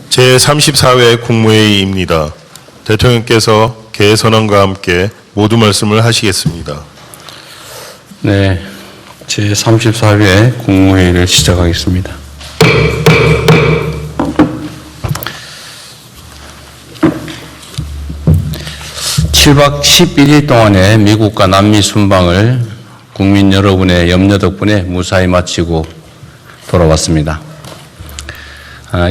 제34회 국무회의입니다. 대통령께서 개선언과 함께 모두 말씀을 하시겠습니다. 네, 제34회 국무회의를 시작하겠습니다. (7박 11일) 동안의 미국과 남미 순방을 국민 여러분의 염려 덕분에 무사히 마치고 돌아왔습니다.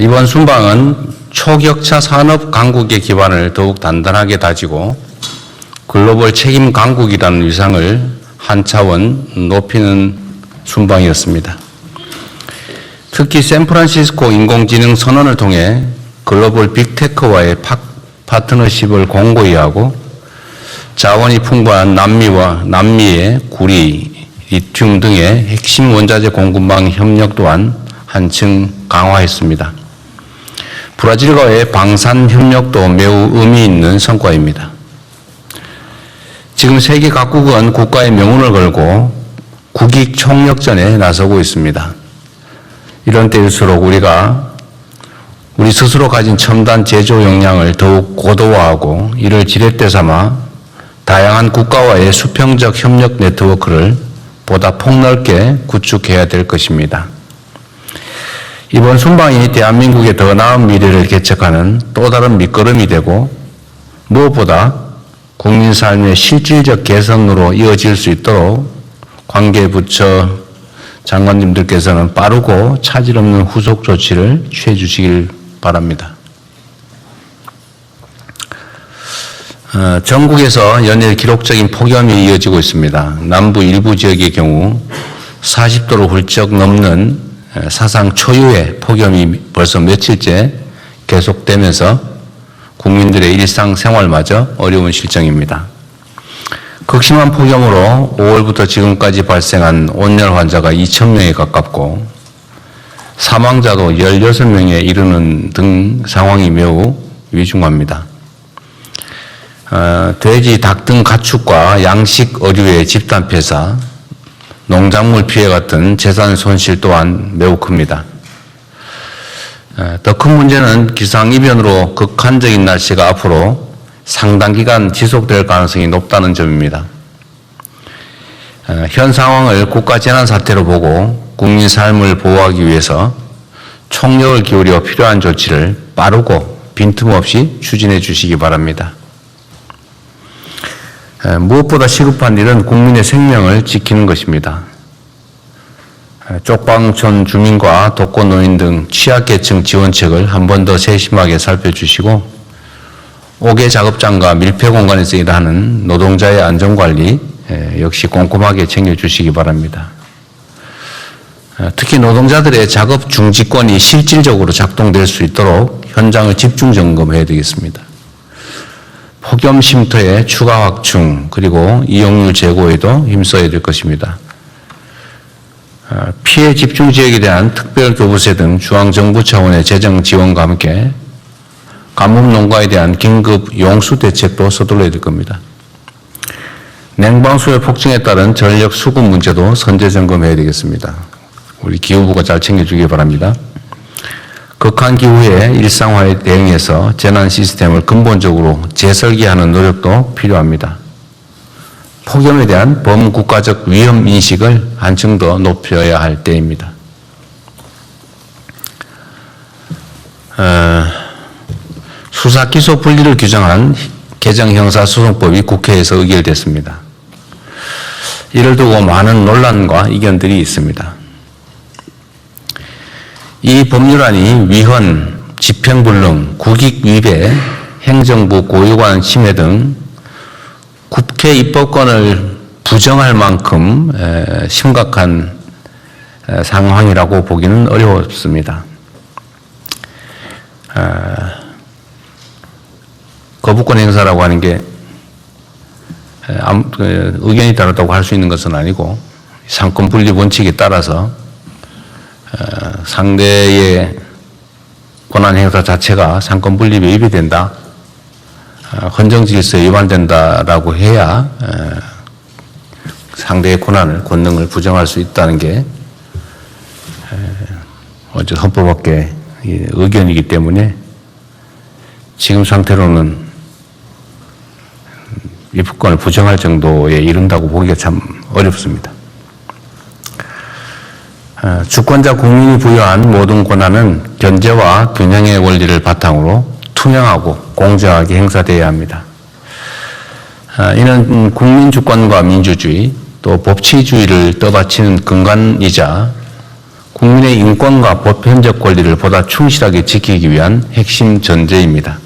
이번 순방은 초격차 산업 강국의 기반을 더욱 단단하게 다지고 글로벌 책임 강국이라는 위상을 한 차원 높이는 순방이었습니다. 특히 샌프란시스코 인공지능 선언을 통해 글로벌 빅테크와의 파트너십을 공고히 하고 자원이 풍부한 남미의 구리, 리튬 등의 핵심 원자재 공급망 협력 또한 한층 강화했습니다. 브라질과의 방산 협력도 매우 의미 있는 성과입니다. 지금 세계 각국은 국가의 명운을 걸고 국익 총력전에 나서고 있습니다. 이런 때일수록 우리 스스로 가진 첨단 제조 역량을 더욱 고도화하고 이를 지렛대 삼아 다양한 국가와의 수평적 협력 네트워크를 보다 폭넓게 구축해야 될 것입니다. 이번 순방이 대한민국의 더 나은 미래를 개척하는 또 다른 밑거름이 되고 무엇보다 국민 삶의 실질적 개선으로 이어질 수 있도록 관계부처 장관님들께서는 빠르고 차질 없는 후속 조치를 취해 주시길 바랍니다. 전국에서 연일 기록적인 폭염이 이어지고 있습니다. 남부 일부 지역의 경우 40도를 훌쩍 넘는 사상 초유의 폭염이 벌써 며칠째 계속되면서 국민들의 일상생활마저 어려운 실정입니다. 극심한 폭염으로 5월부터 지금까지 발생한 온열 환자가 2,000명에 가깝고 사망자도 16명에 이르는 등 상황이 매우 위중합니다. 돼지, 닭 등 가축과 양식 어류의 집단 폐사, 농작물 피해 같은 재산 손실 또한 매우 큽니다. 더 큰 문제는 기상이변으로 극한적인 날씨가 앞으로 상당 기간 지속될 가능성이 높다는 점입니다. 현 상황을 국가 재난사태로 보고 국민 삶을 보호하기 위해서 총력을 기울여 필요한 조치를 빠르고 빈틈없이 추진해 주시기 바랍니다. 무엇보다 시급한 일은 국민의 생명을 지키는 것입니다. 쪽방촌 주민과 독거노인 등 취약계층 지원책을 한 번 더 세심하게 살펴주시고 옥외 작업장과 밀폐 공간에서 일하는 노동자의 안전관리 역시 꼼꼼하게 챙겨주시기 바랍니다. 특히 노동자들의 작업 중지권이 실질적으로 작동될 수 있도록 현장을 집중 점검해야 되겠습니다. 폭염 쉼터의 추가 확충 그리고 이용률 제고에도 힘써야 될 것입니다. 피해 집중 지역에 대한 특별교부세 등 중앙정부 차원의 재정 지원과 함께 가뭄 농가에 대한 긴급 용수 대책도 서둘러야 될 겁니다. 냉방수요 폭증에 따른 전력 수급 문제도 선제 점검해야 되겠습니다. 우리 기후부가 잘 챙겨주기 바랍니다. 극한 기후의 일상화에 대응해서 재난 시스템을 근본적으로 재설계하는 노력도 필요합니다. 폭염에 대한 범국가적 위험 인식을 한층 더 높여야 할 때입니다. 수사 기소 분리를 규정한 개정 형사소송법이 국회에서 의결됐습니다. 이를 두고 많은 논란과 이견들이 있습니다. 이 법률안이 위헌, 집행불능, 국익위배, 행정부 고유관 침해 등 국회 입법권을 부정할 만큼 심각한 상황이라고 보기는 어렵습니다. 거부권 행사라고 하는 게 의견이 다르다고 할 수 있는 것은 아니고 상권 분리 원칙에 따라서 상대의 권한 행사 자체가 상권 분립에 위배된다, 헌정 질서에 위반된다라고 해야 상대의 권능을 부정할 수 있다는 게 어제 헌법학계 의견이기 때문에 지금 상태로는 입국권을 부정할 정도에 이른다고 보기가 참 어렵습니다. 주권자 국민이 부여한 모든 권한은 견제와 균형의 원리를 바탕으로 투명하고 공정하게 행사되어야 합니다. 이는 국민 주권과 민주주의 또 법치주의를 떠받치는 근간이자 국민의 인권과 보편적 권리를 보다 충실하게 지키기 위한 핵심 전제입니다.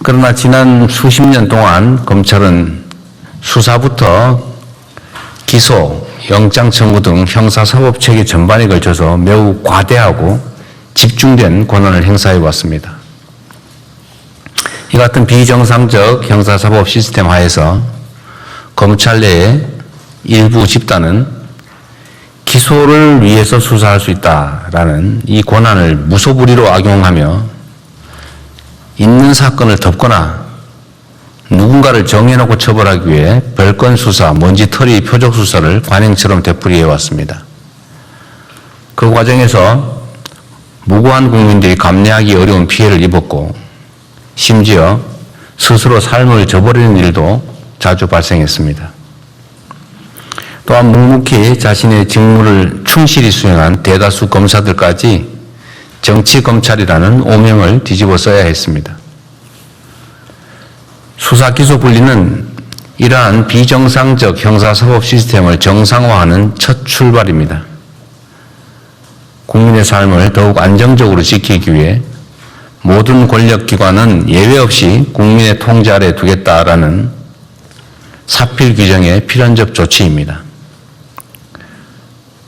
그러나 지난 수십 년 동안 검찰은 수사부터 기소, 영장 청구 등 형사사법체계 전반에 걸쳐서 매우 과대하고 집중된 권한을 행사해 왔습니다. 이 같은 비정상적 형사사법 시스템 하에서 검찰 내의 일부 집단은 기소를 위해서 수사할 수 있다라는 이 권한을 무소불위로 악용하며 있는 사건을 덮거나 누군가를 정해놓고 처벌하기 위해 별건 수사, 먼지털이 표적 수사를 관행처럼 되풀이해 왔습니다. 그 과정에서 무고한 국민들이 감내하기 어려운 피해를 입었고 심지어 스스로 삶을 저버리는 일도 자주 발생했습니다. 또한 묵묵히 자신의 직무를 충실히 수행한 대다수 검사들까지 정치검찰이라는 오명을 뒤집어 써야 했습니다. 수사기소 분리는 이러한 비정상적 형사사법 시스템을 정상화하는 첫 출발입니다. 국민의 삶을 더욱 안정적으로 지키기 위해 모든 권력기관은 예외 없이 국민의 통제 아래 두겠다라는 사필 규정의 필연적 조치입니다.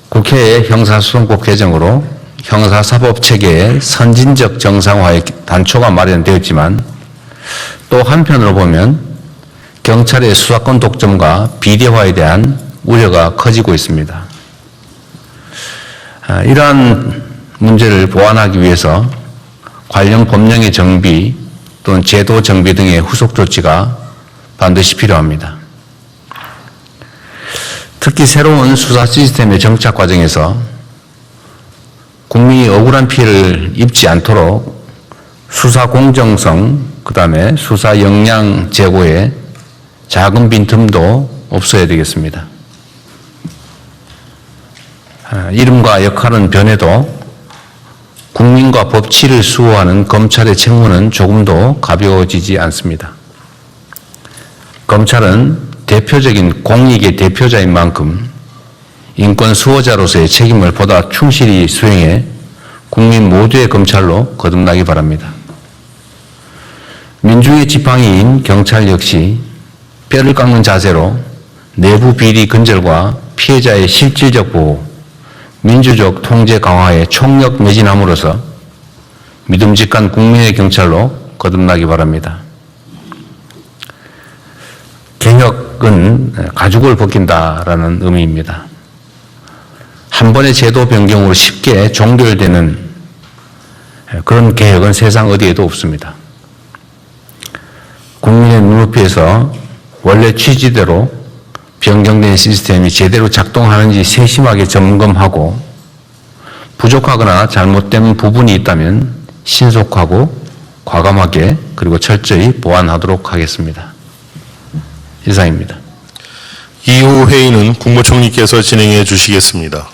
국회의 형사소송법 개정으로 형사사법체계의 선진적 정상화의 단초가 마련되었지만 또 한편으로 보면 경찰의 수사권 독점과 비대화에 대한 우려가 커지고 있습니다. 이러한 문제를 보완하기 위해서 관련 법령의 정비 또는 제도 정비 등의 후속 조치가 반드시 필요합니다. 특히 새로운 수사 시스템의 정착 과정에서 국민이 억울한 피해를 입지 않도록 수사 공정성, 그 다음에 수사 역량 제고에 작은 빈틈도 없어야 되겠습니다. 이름과 역할은 변해도 국민과 법치를 수호하는 검찰의 책무는 조금도 가벼워지지 않습니다. 검찰은 대표적인 공익의 대표자인 만큼 인권 수호자로서의 책임을 보다 충실히 수행해 국민 모두의 검찰로 거듭나기 바랍니다. 민중의 지팡이인 경찰 역시 뼈를 깎는 자세로 내부 비리 근절과 피해자의 실질적 보호, 민주적 통제 강화에 총력 매진함으로써 믿음직한 국민의 경찰로 거듭나기 바랍니다. 개혁은 가죽을 벗긴다라는 의미입니다. 한 번의 제도 변경으로 쉽게 종결되는 그런 개혁은 세상 어디에도 없습니다. 국민의 눈높이에서 원래 취지대로 변경된 시스템이 제대로 작동하는지 세심하게 점검하고 부족하거나 잘못된 부분이 있다면 신속하고 과감하게 그리고 철저히 보완하도록 하겠습니다. 이상입니다. 이후 회의는 국무총리께서 진행해 주시겠습니다.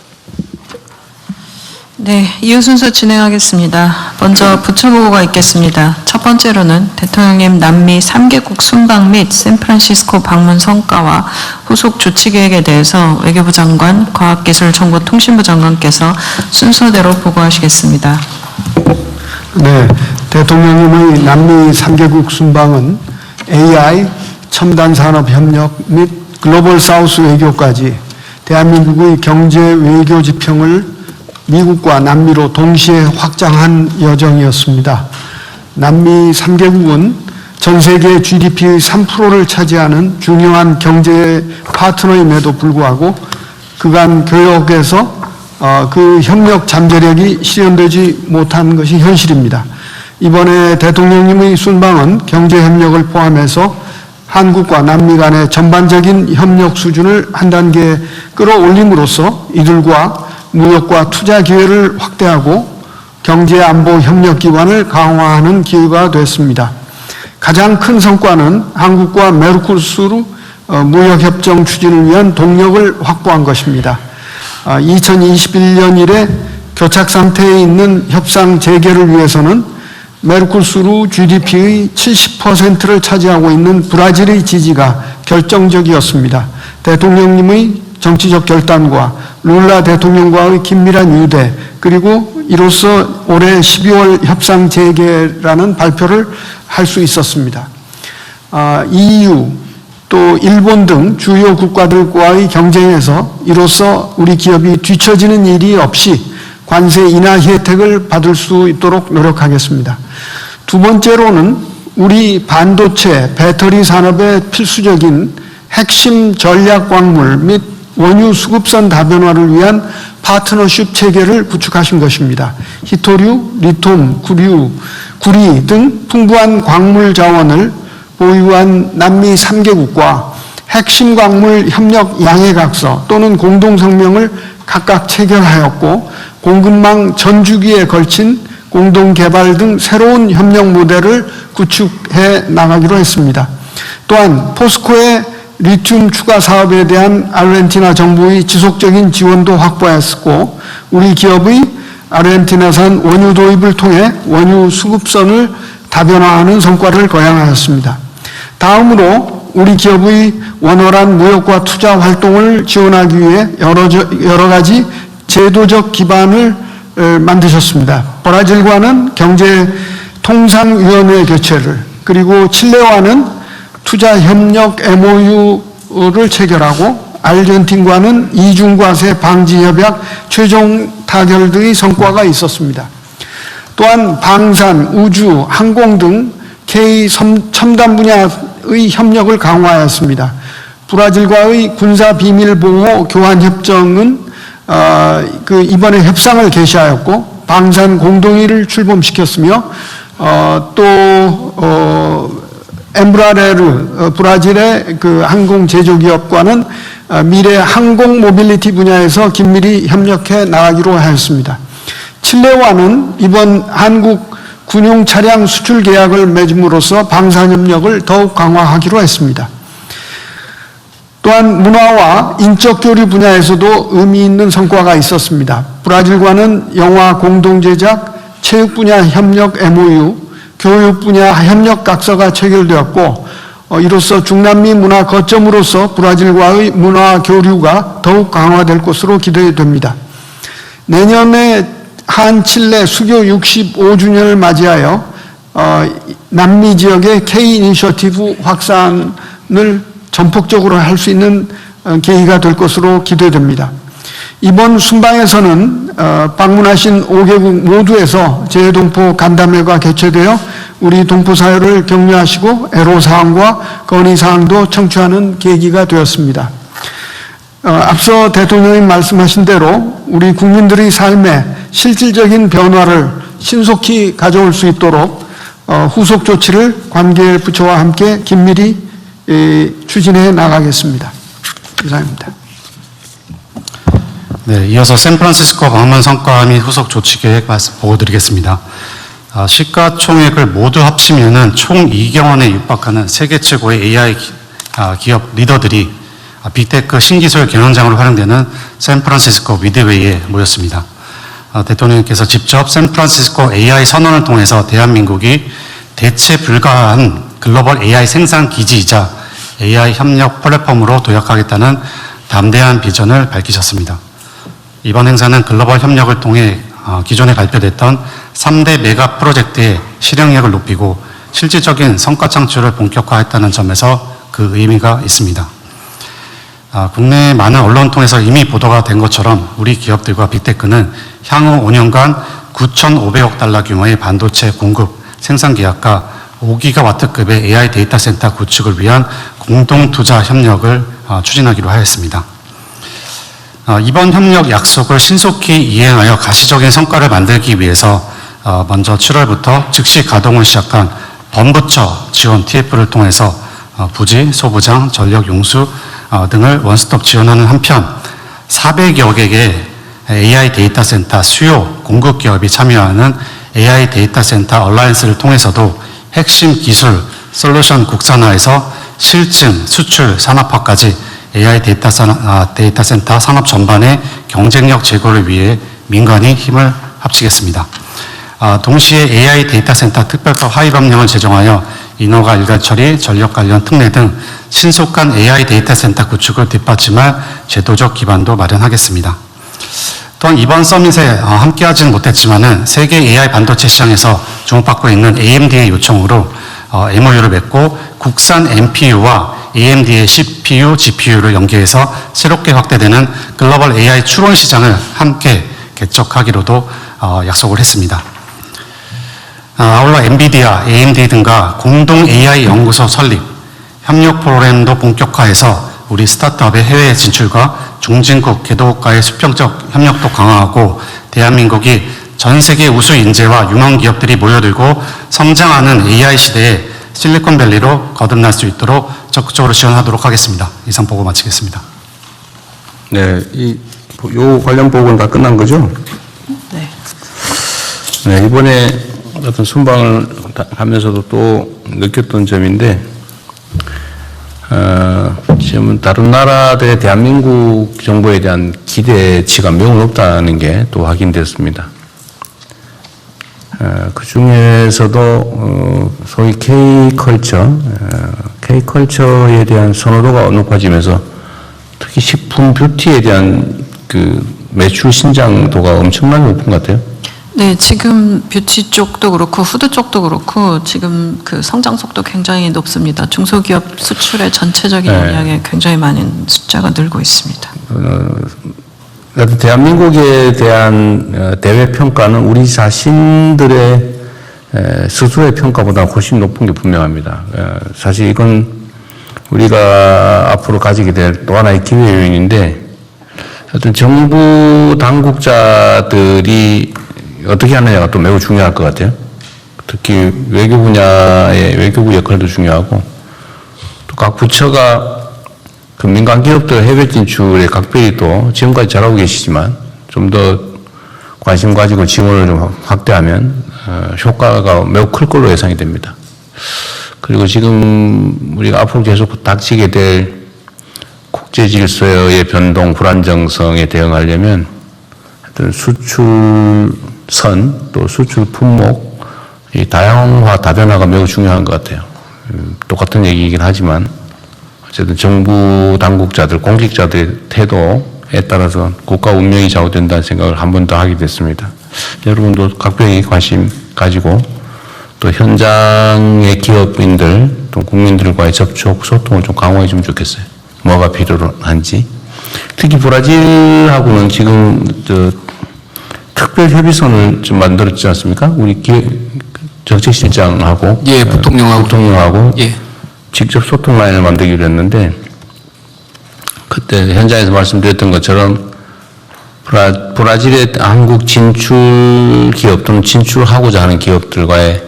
네, 이후 순서 진행하겠습니다. 먼저 부처보고가 있겠습니다. 첫 번째로는 대통령님 남미 3개국 순방 및 샌프란시스코 방문 성과와 후속 조치 계획에 대해서 외교부 장관, 과학기술정보통신부 장관께서 순서대로 보고하시겠습니다. 네, 대통령님의 남미 3개국 순방은 AI, 첨단 산업 협력 및 글로벌 사우스 외교까지 대한민국의 경제 외교 지평을 미국과 남미로 동시에 확장한 여정이었습니다. 남미 3개국은 전 세계 GDP의 3%를 차지하는 중요한 경제 파트너임에도 불구하고 그간 교역에서 그 협력 잠재력이 실현되지 못한 것이 현실입니다. 이번에 대통령님의 순방은 경제협력을 포함해서 한국과 남미 간의 전반적인 협력 수준을 한 단계 끌어올림으로써 이들과 무역과 투자 기회를 확대하고 경제안보협력기관을 강화하는 기회가 됐습니다. 가장 큰 성과는 한국과 메르코수르 무역협정 추진을 위한 동력을 확보한 것입니다. 2021년 이래 교착 상태에 있는 협상 재개를 위해서는 메르코수르 GDP의 70%를 차지하고 있는 브라질의 지지가 결정적이었습니다. 대통령님의 정치적 결단과 룰라 대통령과의 긴밀한 유대, 그리고 이로써 올해 12월 협상 재개라는 발표를 할 수 있었습니다. EU 또 일본 등 주요 국가들과의 경쟁에서 이로써 우리 기업이 뒤처지는 일이 없이 관세 인하 혜택을 받을 수 있도록 노력하겠습니다. 두 번째로는 우리 반도체, 배터리 산업에 필수적인 핵심 전략 광물 및 원유 수급선 다변화를 위한 파트너십 체계를 구축하신 것입니다. 히토류, 리튬, 구리 등 풍부한 광물 자원을 보유한 남미 3개국과 핵심 광물 협력 양해각서 또는 공동성명을 각각 체결하였고, 공급망 전주기에 걸친 공동개발 등 새로운 협력 모델을 구축해 나가기로 했습니다. 또한 포스코의 리튬 추가 사업에 대한 아르헨티나 정부의 지속적인 지원도 확보했고, 우리 기업의 아르헨티나산 원유 도입을 통해 원유 수급선을 다변화하는 성과를 거양하였습니다. 다음으로 우리 기업의 원활한 무역과 투자 활동을 지원하기 위해 여러 가지 제도적 기반을 만드셨습니다. 브라질과는 경제통상위원회 개최를, 그리고 칠레와는 투자협력 MOU를 체결하고, 아르헨틴과는 이중과세 방지협약 최종 타결 등의 성과가 있었습니다. 또한 방산, 우주, 항공 등 K 첨단 분야의 협력을 강화하였습니다. 브라질과의 군사비밀보호 교환협정은 이번에 협상을 개시하였고, 방산 공동의를 출범시켰으며, 엠브라레르 브라질의 항공 제조기업과는 미래 항공 모빌리티 분야에서 긴밀히 협력해 나가기로 하였습니다. 칠레와는 이번 한국 군용 차량 수출 계약을 맺음으로써 방산 협력을 더욱 강화하기로 했습니다. 또한 문화와 인적 교류 분야에서도 의미 있는 성과가 있었습니다. 브라질과는 영화 공동 제작, 체육 분야 협력 MOU, 교육 분야 협력 각서가 체결되었고, 이로써 중남미 문화 거점으로서 브라질과의 문화 교류가 더욱 강화될 것으로 기대됩니다. 내년에 한칠레 수교 65주년을 맞이하여 남미 지역의 K 이니셔티브 확산을 전폭적으로 할 수 있는 계기가 될 것으로 기대됩니다. 이번 순방에서는 방문하신 5개국 모두에서 재동포 간담회가 개최되어 우리 동포사회를 격려하시고 애로사항과 건의사항도 청취하는 계기가 되었습니다. 앞서 대통령님 말씀하신 대로 우리 국민들의 삶에 실질적인 변화를 신속히 가져올 수 있도록 후속 조치를 관계 부처와 함께 긴밀히 추진해 나가겠습니다. 이상입니다. 네, 이어서 샌프란시스코 방문 성과 및 후속 조치 계획 보고드리겠습니다. 시가총액을 모두 합치면은 총 2억 원에 육박하는 세계 최고의 AI 기업 리더들이 빅테크 신기술 경영장으로 활용되는 샌프란시스코 미드웨이에 모였습니다. 대통령께서 직접 샌프란시스코 AI 선언을 통해서 대한민국이 대체 불가한 글로벌 AI 생산 기지이자 AI 협력 플랫폼으로 도약하겠다는 담대한 비전을 밝히셨습니다. 이번 행사는 글로벌 협력을 통해 기존에 발표됐던 3대 메가 프로젝트의 실행력을 높이고 실질적인 성과 창출을 본격화했다는 점에서 그 의미가 있습니다. 국내 많은 언론 통해서 이미 보도가 된 것처럼 우리 기업들과 빅테크는 향후 5년간 9,500억 달러 규모의 반도체 공급 생산 계약과 5기가와트급의 AI 데이터 센터 구축을 위한 공동 투자 협력을 추진하기로 하였습니다. 이번 협력 약속을 신속히 이행하여 가시적인 성과를 만들기 위해서 먼저 7월부터 즉시 가동을 시작한 범부처 지원 TF를 통해서 부지, 소부장, 전력, 용수 등을 원스톱 지원하는 한편 400여 개의 AI 데이터 센터 수요 공급 기업이 참여하는 AI 데이터 센터 얼라이언스를 통해서도 핵심 기술 솔루션 국산화에서 실증, 수출, 산업화까지 AI 데이터 센터 산업 전반의 경쟁력 제고를 위해 민간이 힘을 합치겠습니다. 동시에 AI 데이터 센터 특별법 하위법령을 제정하여 인허가 일괄 처리, 전력 관련 특례 등 신속한 AI 데이터 센터 구축을 뒷받침할 제도적 기반도 마련하겠습니다. 또한 이번 서밋에 함께하지는 못했지만은 세계 AI 반도체 시장에서 주목받고 있는 AMD의 요청으로 MOU를 맺고 국산 NPU와 AMD의 CPU, GPU를 연계해서 새롭게 확대되는 글로벌 AI 추론 시장을 함께 개척하기로도 약속을 했습니다. 아울러 엔비디아, AMD 등과 공동 AI 연구소 설립, 협력 프로그램도 본격화해서 우리 스타트업의 해외 진출과 중진국, 개도국과의 수평적 협력도 강화하고 대한민국이 전 세계 우수 인재와 유망 기업들이 모여들고 성장하는 AI 시대에 실리콘밸리로 거듭날 수 있도록 적극적으로 지원하도록 하겠습니다. 이상 보고 마치겠습니다. 네, 요 관련 보고는 다 끝난 거죠? 네. 네, 이번에 어떤 순방을 하면서도 또 느꼈던 점인데, 지금 다른 나라들의 대한민국 정부에 대한 기대치가 매우 높다는 게 또 확인됐습니다. 그 중에서도 소위 K컬처에 대한 선호도가 높아지면서 특히 식품 뷰티에 대한 그 매출 신장도가 엄청나게 높은 것 같아요. 네, 지금 뷰티 쪽도 그렇고 후드 쪽도 그렇고 지금 그 성장 속도 굉장히 높습니다. 중소기업 수출의 전체적인 영향에 굉장히 많은 숫자가 늘고 있습니다. 대한민국에 대한 대외 평가는 우리 자신들의 스스로의 평가보다 훨씬 높은 게 분명합니다. 사실 이건 우리가 앞으로 가지게 될 또 하나의 기회 요인인데, 어떤 정부 당국자들이 어떻게 하느냐가 또 매우 중요할 것 같아요. 특히 외교 분야의 외교부 역할도 중요하고, 또 각 부처가 그 민간 기업들 해외 진출에 각별히 또 지금까지 잘하고 계시지만 좀 더 관심 가지고 지원을 좀 확대하면 효과가 매우 클 걸로 예상이 됩니다. 그리고 지금 우리가 앞으로 계속 닥치게 될 국제 질서의 변동, 불안정성에 대응하려면 어떤 수출선 또 수출 품목 이 다양화, 다변화가 매우 중요한 것 같아요. 똑같은 얘기이긴 하지만 어쨌든 정부 당국자들, 공직자들의 태도에 따라서 국가 운명이 좌우된다는 생각을 한 번 더 하게 됐습니다. 여러분도 각별히 관심 가지고 또 현장의 기업인들 또 국민들과의 접촉, 소통을 좀 강화해 주면 좋겠어요. 뭐가 필요한지. 특히 브라질하고는 지금 특별 협의선을 좀 만들었지 않습니까? 우리 정책실장하고 예, 부통령하고 예. 직접 소통 라인을 만들기로 했는데, 그때 현장에서 말씀드렸던 것처럼 브라질의 한국 진출 기업 또는 진출하고자 하는 기업들과의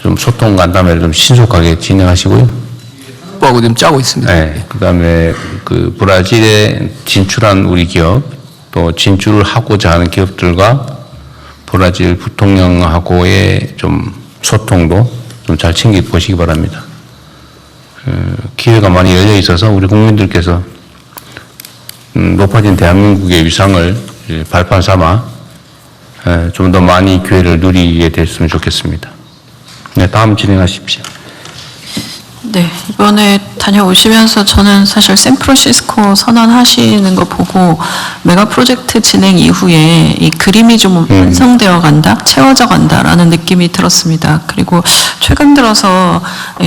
좀 소통 간담회를 좀 신속하게 진행하시고요. 하고 지금 짜고 있습니다. 네. 그다음에 그 브라질에 진출한 우리 기업 또 진출을 하고자 하는 기업들과 브라질 부통령하고의 좀 소통도 좀 잘 챙겨 보시기 바랍니다. 기회가 많이 열려 있어서 우리 국민들께서 높아진 대한민국의 위상을 발판 삼아 좀 더 많이 기회를 누리게 됐으면 좋겠습니다. 네, 다음 진행하십시오. 네, 이번에 다녀오시면서 저는 사실 샌프란시스코 선언하시는 거 보고 메가 프로젝트 진행 이후에 이 그림이 좀 완성되어 간다, 채워져 간다라는 느낌이 들었습니다. 그리고 최근 들어서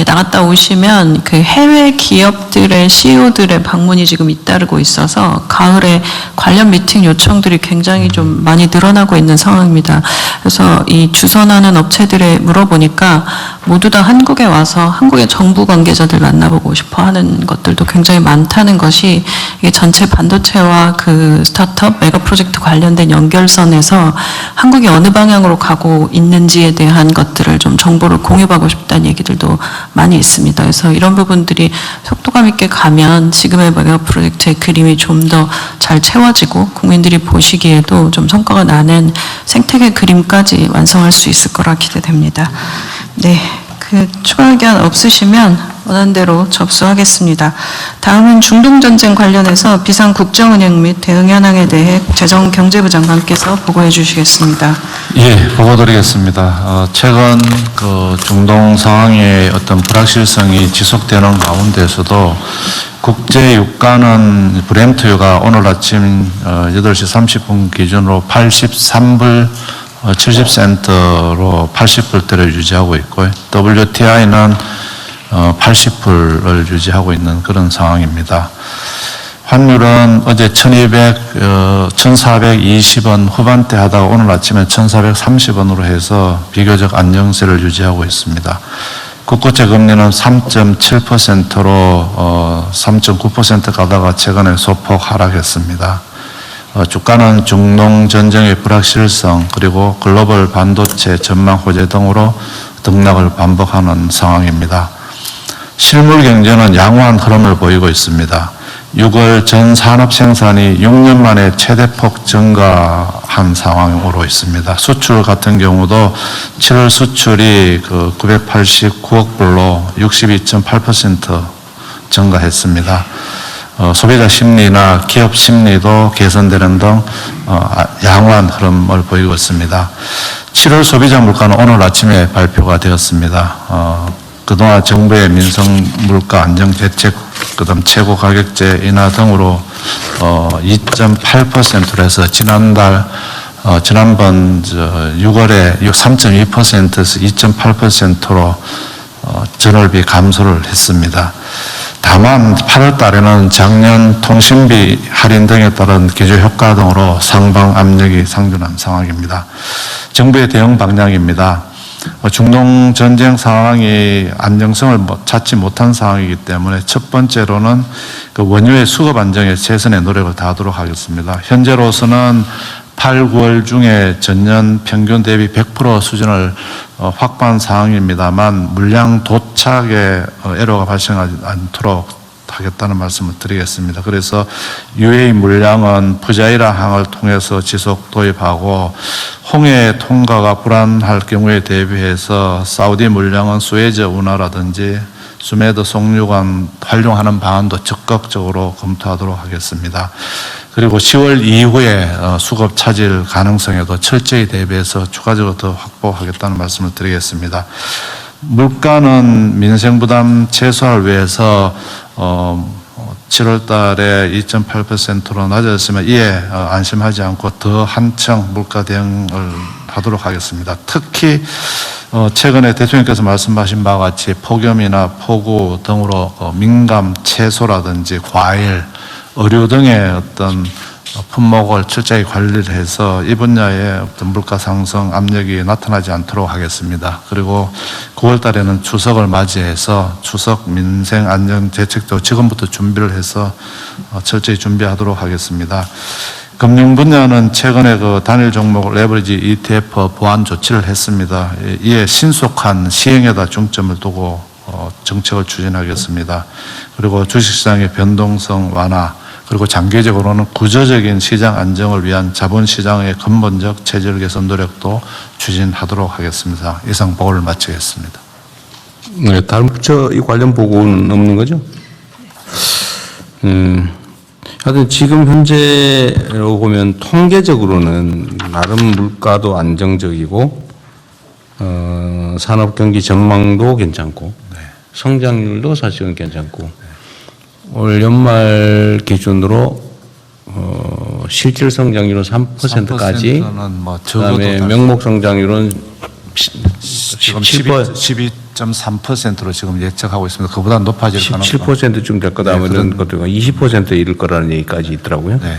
나갔다 오시면 그 해외 기업들의 CEO들의 방문이 지금 잇따르고 있어서 가을에 관련 미팅 요청들이 굉장히 좀 많이 늘어나고 있는 상황입니다. 그래서 이 주선하는 업체들에 물어보니까 모두 다 한국에 와서 한국의 정부 관계자들 만나보고 싶어 하는 것들도 굉장히 많다는 것이 이게 전체 반도체와 그 스타트업 메가 프로젝트 관련된 연결선에서 한국이 어느 방향으로 가고 있는지에 대한 것들을 좀 정보를 공유하고 싶다는 얘기들도 많이 있습니다. 그래서 이런 부분들이 속도감 있게 가면 지금의 메가 프로젝트의 그림이 좀 더 잘 채워지고 국민들이 보시기에도 좀 성과가 나는 생태계 그림까지 완성할 수 있을 거라 기대됩니다. 네, 그 추가 의견 없으시면 원하는 대로 접수하겠습니다. 다음은 중동전쟁 관련해서 비상국정운영 및 대응 현황에 대해 재정경제부 장관께서 보고해 주시겠습니다. 예, 보고드리겠습니다. 최근 그 중동 상황의 어떤 불확실성이 지속되는 가운데서도 국제 유가는 브렌트유가 오늘 아침 8시 30분 기준으로 83불 70센트로 80불대를 유지하고 있고요. WTI는 80불을 유지하고 있는 그런 상황입니다. 환율은 어제 1420원 후반대 하다가 오늘 아침에 1430원으로 해서 비교적 안정세를 유지하고 있습니다. 국고채 금리는 3.7%로 3.9% 가다가 최근에 소폭 하락했습니다. 주가는 중동 전쟁의 불확실성 그리고 글로벌 반도체 전망 호재 등으로 등락을 반복하는 상황입니다. 실물 경제는 양호한 흐름을 보이고 있습니다. 6월 전 산업 생산이 6년 만에 최대폭 증가한 상황으로 있습니다. 수출 같은 경우도 7월 수출이 989억 불로 62.8% 증가했습니다. 소비자 심리나 기업 심리도 개선되는 등 양호한 흐름을 보이고 있습니다. 7월 소비자 물가는 오늘 아침에 발표가 되었습니다. 그동안 정부의 민생 물가 안정 대책, 그다음 최고 가격제 인하 등으로 2.8%로 해서 지난번 6월에 3.2%에서 2.8%로 전월비 감소를 했습니다. 다만 8월 달에는 작년 통신비 할인 등에 따른 기조 효과 등으로 상방 압력이 상존한 상황입니다. 정부의 대응 방향입니다. 중동 전쟁 상황이 안정성을 찾지 못한 상황이기 때문에 첫 번째로는 그 원유의 수급 안정에 최선의 노력을 다하도록 하겠습니다. 현재로서는 8, 9월 중에 전년 평균 대비 100% 수준을 확보한 상황입니다만 물량 도착에 애로가 발생하지 않도록 하겠다는 말씀을 드리겠습니다. 그래서 UAE 물량은 푸자이라 항을 통해서 지속 도입하고 홍해 통과가 불안할 경우에 대비해서 사우디 물량은 수에즈 운하라든지 수메드 송유관 활용하는 방안도 적극적으로 검토하도록 하겠습니다. 그리고 10월 이후에 수급 차질 가능성에도 철저히 대비해서 추가적으로 더 확보하겠다는 말씀을 드리겠습니다. 물가는 민생 부담 최소화를 위해서 7월 달에 2.8%로 낮아졌으면 이에 안심하지 않고 더 한층 물가 대응을 하도록 하겠습니다. 특히 최근에 대통령께서 말씀하신 바와 같이 폭염이나 폭우 등으로 민감 채소라든지 과일, 의류 등의 어떤 품목을 철저히 관리를 해서 이 분야의 어떤 물가 상승 압력이 나타나지 않도록 하겠습니다. 그리고 9월 달에는 추석을 맞이해서 추석 민생 안정 대책도 지금부터 준비를 해서 철저히 준비하도록 하겠습니다. 금융 분야는 최근에 그 단일 종목 레버리지 ETF 보완 조치를 했습니다. 이에 신속한 시행에다 중점을 두고 정책을 추진하겠습니다. 그리고 주식시장의 변동성 완화, 그리고 장기적으로는 구조적인 시장 안정을 위한 자본시장의 근본적 체질 개선 노력도 추진하도록 하겠습니다. 이상 보고를 마치겠습니다. 네, 다른 이 관련 보고는 없는 거죠? 하여튼 지금 현재로 보면 통계적으로는 나름 물가도 안정적이고 산업 경기 전망도 괜찮고 성장률도 사실은 괜찮고 올 연말 기준으로 실질 성장률은 3%까지, 뭐 그다음에 명목 성장률은 지금 12.3%로 지금 예측하고 있습니다. 그보다 높아질 가능성. 17%쯤 될 거다 하면 20%에 이를 거라는 얘기까지 있더라고요. 네.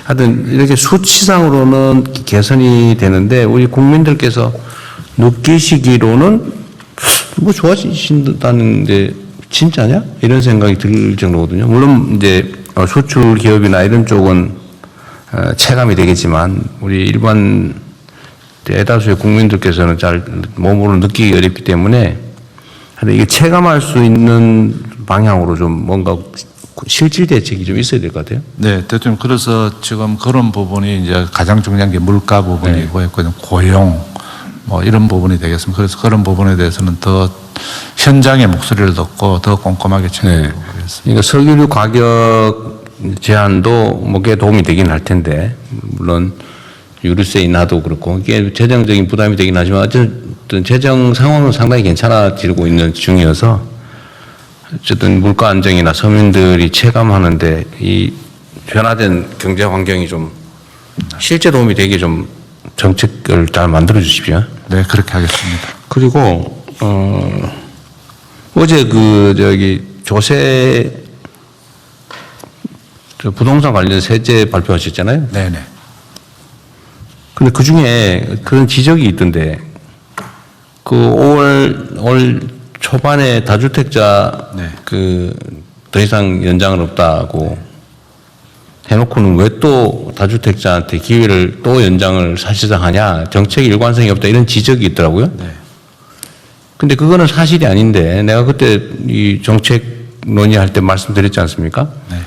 하여튼 이렇게 수치상으로는 개선이 되는데 우리 국민들께서 느끼시기로는 뭐 좋아지신다는데 진짜냐? 이런 생각이 들 정도거든요. 물론 이제 수출 기업이나 이런 쪽은 체감이 되겠지만 우리 일반 대다수의 국민들께서는 잘 몸으로 느끼기 어렵기 때문에 하여튼 이게 체감할 수 있는 방향으로 좀 뭔가 실질 대책이 좀 있어야 될 것 같아요. 네, 대통령 그래서 지금 그런 부분이 이제 가장 중요한 게 물가 부분이고 있거든요. 고용 뭐 이런 부분이 되겠습니다. 그래서 그런 부분에 대해서는 더 현장의 목소리를 듣고 더 꼼꼼하게 챙겨보고 그랬습니다. 그러니까 석유류 가격 제한도 뭐게 도움이 되긴 할 텐데 물론 유류세 인하도 그렇고 이게 재정적인 부담이 되긴 하지만 어쨌든 재정 상황은 상당히 괜찮아지고 있는 중이어서 어쨌든 물가 안정이나 서민들이 체감하는데 이 변화된 경제 환경이 좀 실제 도움이 되게 좀 정책을 잘 만들어 주십시오. 네, 그렇게 하겠습니다. 그리고 어제 조세 부동산 관련 세제 발표하셨잖아요. 네네. 근데 그 중에 그런 지적이 있던데 그 5월 올 초반에 다주택자 네. 더 이상 연장은 없다고 해놓고는 왜 또 다주택자한테 기회를 또 연장을 사실상 하냐 정책 일관성이 없다 이런 지적이 있더라고요. 네. 근데 그거는 사실이 아닌데 내가 그때 이 정책 논의할 때 말씀드렸지 않습니까? 네.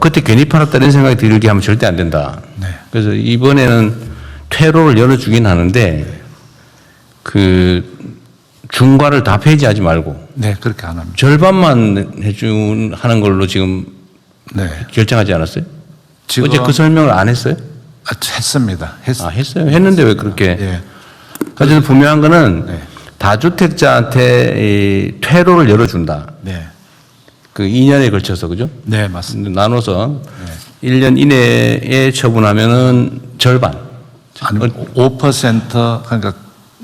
그때 괜히 팔았다 이런 생각이 들게 하면 절대 안 된다. 네. 그래서 이번에는 퇴로를 열어주긴 하는데 그 중과를 다 폐지하지 말고 네, 그렇게 안 합니다. 절반만 하는 걸로 지금 네. 결정하지 않았어요? 지금 어제 그 설명을 안 했어요? 했습니다. 했어요. 했는데 왜 그렇게? 예. 어쨌든 분명한 거는 네. 다주택자한테 이 퇴로를 열어준다. 네. 그 2년에 걸쳐서 그죠? 네, 맞습니다. 나눠서 1년 이내에 처분하면은 절반. 아니, 5% 그러니까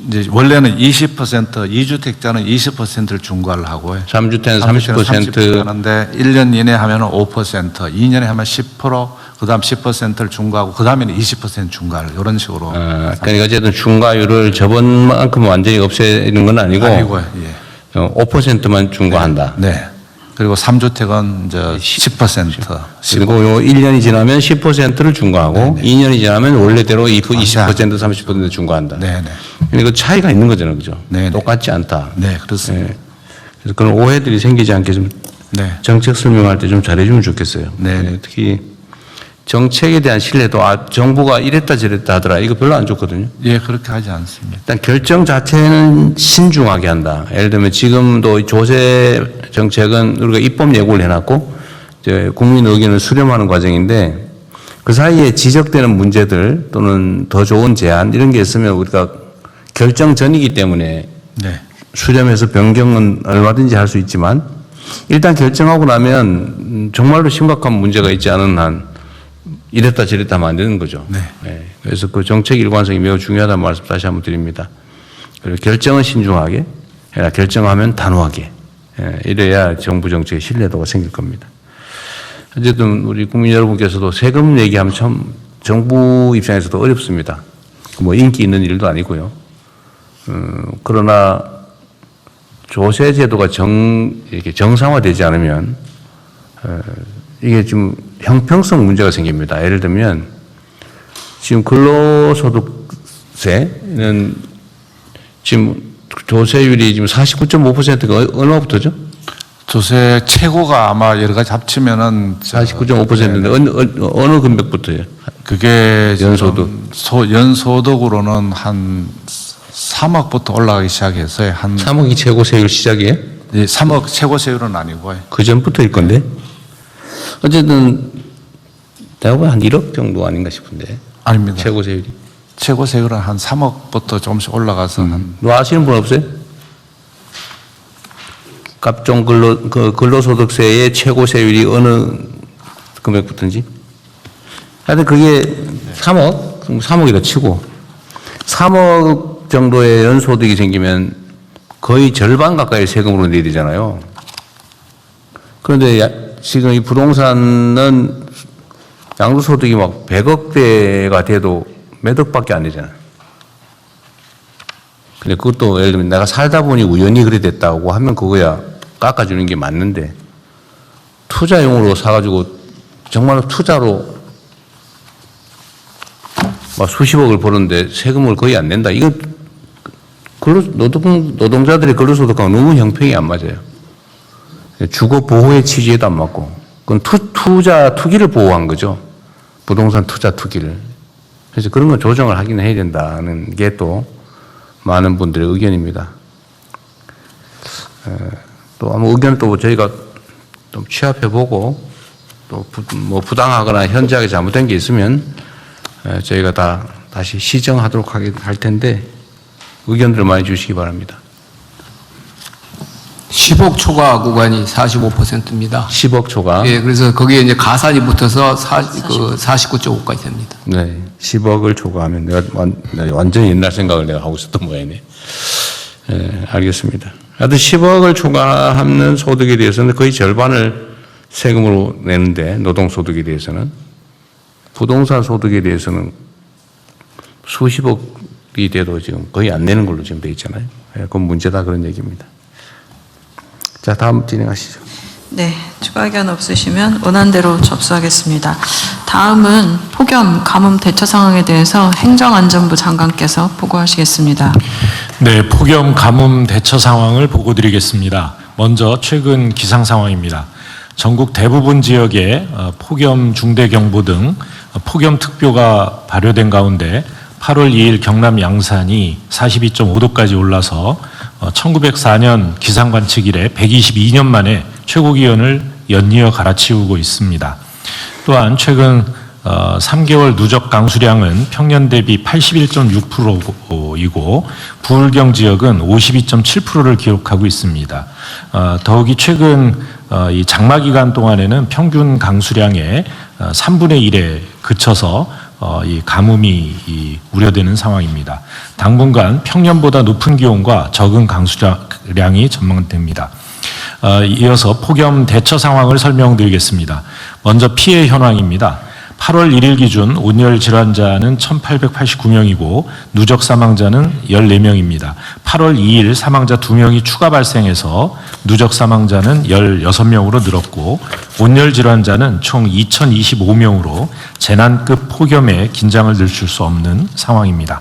이제 원래는 20% 2주택자는 20%를 중과를 하고요. 3주택은 30% 30%. 하는데 1년 이내에 하면은 5%, 2년에 하면 10%, 그다음 10%를 중과하고 그다음에는 20% 중과를 이런 식으로. 그러니까 어쨌든 중과율을 저번만큼 완전히 없애는 건 아니고 아니고요. 예. 5%만 중과한다. 네. 그리고 3주택은 이제 10%. 그리고 요 1년이 지나면 10%를 중과하고 2년이 지나면 원래대로 20% 30% 중과한다. 네, 네. 근데 그 차이가 있는 거잖아요. 그죠? 네, 네. 똑같지 않다. 네, 그렇습니다. 네. 그래서 그런 오해들이 생기지 않게 좀 네. 정책 설명할 때 좀 잘해주면 좋겠어요. 네. 특히 정책에 대한 신뢰도 정부가 이랬다 저랬다 하더라. 이거 별로 안 좋거든요. 예, 그렇게 하지 않습니다. 일단 결정 자체는 신중하게 한다. 예를 들면 지금도 조세 정책은 우리가 입법 예고를 해놨고 이제 국민 의견을 수렴하는 과정인데 그 사이에 지적되는 문제들 또는 더 좋은 제안 이런 게 있으면 우리가 결정 전이기 때문에 네. 수렴해서 변경은 얼마든지 할 수 있지만 일단 결정하고 나면 정말로 심각한 문제가 있지 않은 한 이랬다 저랬다 하면 안 되는 거죠. 네. 네. 그래서 그 정책 일관성이 매우 중요하다는 말씀 다시 한번 드립니다. 그리고 결정은 신중하게, 결정하면 단호하게. 이래야 정부 정책의 신뢰도가 생길 겁니다. 어쨌든 우리 국민 여러분께서도 세금 얘기하면 참 정부 입장에서도 어렵습니다. 뭐 인기 있는 일도 아니고요. 그러나 조세 제도가 이렇게 정상화되지 않으면 이게 지금 형평성 문제가 생깁니다. 예를 들면 지금 근로소득세는 지금 조세율이 지금 49.5%가 얼마부터죠? 조세 최고가 아마 여러 가지 합치면은 49.5%인데 어느 금액부터예요? 그게 연소득. 연소득으로는 한 3억부터 올라가기 시작해서 한 3억이 최고 세율 시작이에요? 3억 최고 세율은 아니고 그 전부터일 건데. 어쨌든 내가 보면 한 1억 정도 아닌가 싶은데. 아닙니다. 최고 세율이. 최고 세율은 한 3억부터 조금씩 올라가서 한 뭐 아시는 분 없어요? 각종 근로소득세의 최고 세율이 어느 금액부터인지? 하여튼 그게 3억이라 치고 3억 정도의 연소득이 생기면 거의 절반 가까이 세금으로 내야 되잖아요. 그런데 지금 이 부동산은 양도소득이 막 100억대가 돼도 몇 억밖에 안 되잖아요. 근데 그것도 예를 들면 내가 살다 보니 우연히 그래 됐다고 하면 그거야 깎아주는 게 맞는데 투자용으로 사가지고 정말로 투자로 막 수십억을 버는데 세금을 거의 안 낸다. 이건 노동자들의 근로소득하고 너무 형평이 안 맞아요. 주거 보호의 취지에도 안 맞고 그건 투기를 보호한 거죠. 부동산 투자 투기를. 그래서 그런 건 조정을 하긴 해야 된다는 게 또 많은 분들의 의견입니다. 또 아무 의견을 또 저희가 좀 취합해보고 또 뭐 부당하거나 현저하게 잘못된 게 있으면 저희가 다시 시정하도록 할 텐데 의견들을 많이 주시기 바랍니다. 10억 초과 구간이 45%입니다. 10억 초과. 예, 그래서 거기에 이제 가산이 붙어서 49.5까지 됩니다. 네, 10억을 초과하면 내가 완전히 옛날 생각을 내가 하고 있었던 모양이네. 네, 알겠습니다. 하여튼 10억을 초과하는 소득에 대해서는 거의 절반을 세금으로 내는데 노동소득에 대해서는 부동산 소득에 대해서는 수십억이 돼도 지금 거의 안 내는 걸로 지금 돼 있잖아요. 그건 문제다 그런 얘기입니다. 자, 다음 진행하시죠. 네, 추가 의견 없으시면 원안대로 접수하겠습니다. 다음은 폭염, 가뭄 대처 상황에 대해서 행정안전부 장관께서 보고하시겠습니다. 네, 폭염, 가뭄 대처 상황을 보고드리겠습니다. 먼저 최근 기상 상황입니다. 전국 대부분 지역에 폭염 중대경보 등 폭염특보가 발효된 가운데 8월 2일 경남 양산이 42.5도까지 올라서 1904년 기상관측 이래 122년 만에 최고기온을 연이어 갈아치우고 있습니다. 또한 최근 3개월 누적 강수량은 평년 대비 81.6%이고 부울경 지역은 52.7%를 기록하고 있습니다. 더욱이 최근 이 장마 기간 동안에는 평균 강수량의 3분의 1에 그쳐서 이 가뭄이 우려되는 상황입니다. 당분간 평년보다 높은 기온과 적은 강수량이 전망됩니다. 이어서 폭염 대처 상황을 설명드리겠습니다. 먼저 피해 현황입니다. 8월 1일 기준 온열 질환자는 1,889명이고 누적 사망자는 14명입니다. 8월 2일 사망자 2명이 추가 발생해서 누적 사망자는 16명으로 늘었고 온열 질환자는 총 2,025명으로 재난급 폭염에 긴장을 늦출 수 없는 상황입니다.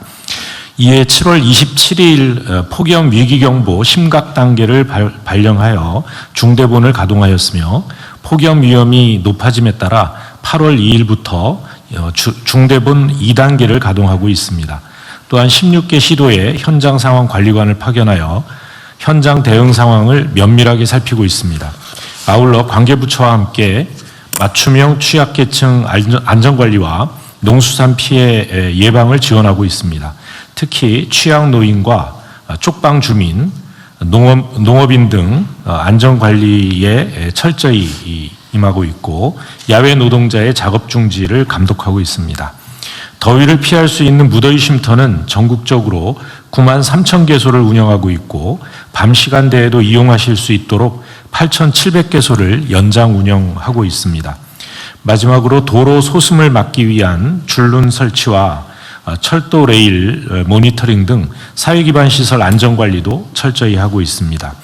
이에 7월 27일 폭염 위기경보 심각 단계를 발령하여 중대본을 가동하였으며 폭염 위험이 높아짐에 따라 8월 2일부터 중대본 2단계를 가동하고 있습니다. 또한 16개 시도에 현장 상황 관리관을 파견하여 현장 대응 상황을 면밀하게 살피고 있습니다. 아울러 관계부처와 함께 맞춤형 취약계층 안전관리와 농수산 피해 예방을 지원하고 있습니다. 특히 취약노인과 쪽방 주민, 농업인 등 안전관리에 철저히 임하고 있고 야외 노동자의 작업 중지를 감독하고 있습니다. 더위를 피할 수 있는 무더위 쉼터는 전국적으로 9만 3천 개소를 운영하고 있고 밤 시간대에도 이용하실 수 있도록 8,700개소를 연장 운영하고 있습니다. 마지막으로 도로 소음을 막기 위한 줄눈 설치와 철도 레일 모니터링 등 사회기반 시설 안전관리도 철저히 하고 있습니다.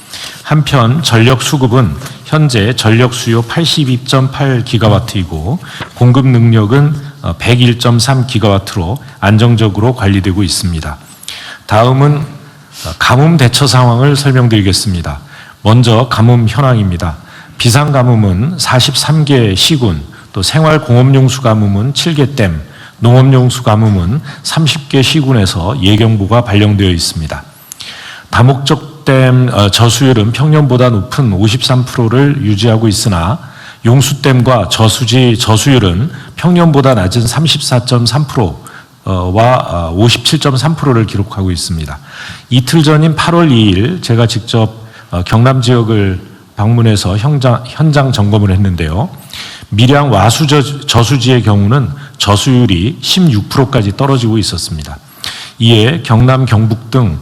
한편 전력 수급은 현재 전력 수요 82.8기가와트이고 공급 능력은 101.3기가와트로 안정적으로 관리되고 있습니다. 다음은 가뭄 대처 상황을 설명드리겠습니다. 먼저 가뭄 현황입니다. 비상가뭄은 43개 시군, 또 생활공업용수 가뭄은 7개 댐, 농업용수 가뭄은 30개 시군에서 예경보가 발령되어 있습니다. 다목적 댐 저수율은 평년보다 높은 53%를 유지하고 있으나 용수댐과 저수지 저수율은 평년보다 낮은 34.3%와 57.3%를 기록하고 있습니다. 이틀 전인 8월 2일 제가 직접 경남 지역을 방문해서 현장 점검을 했는데요. 밀양 와수 저수지의 경우는 저수율이 16%까지 떨어지고 있었습니다. 이에 경남, 경북 등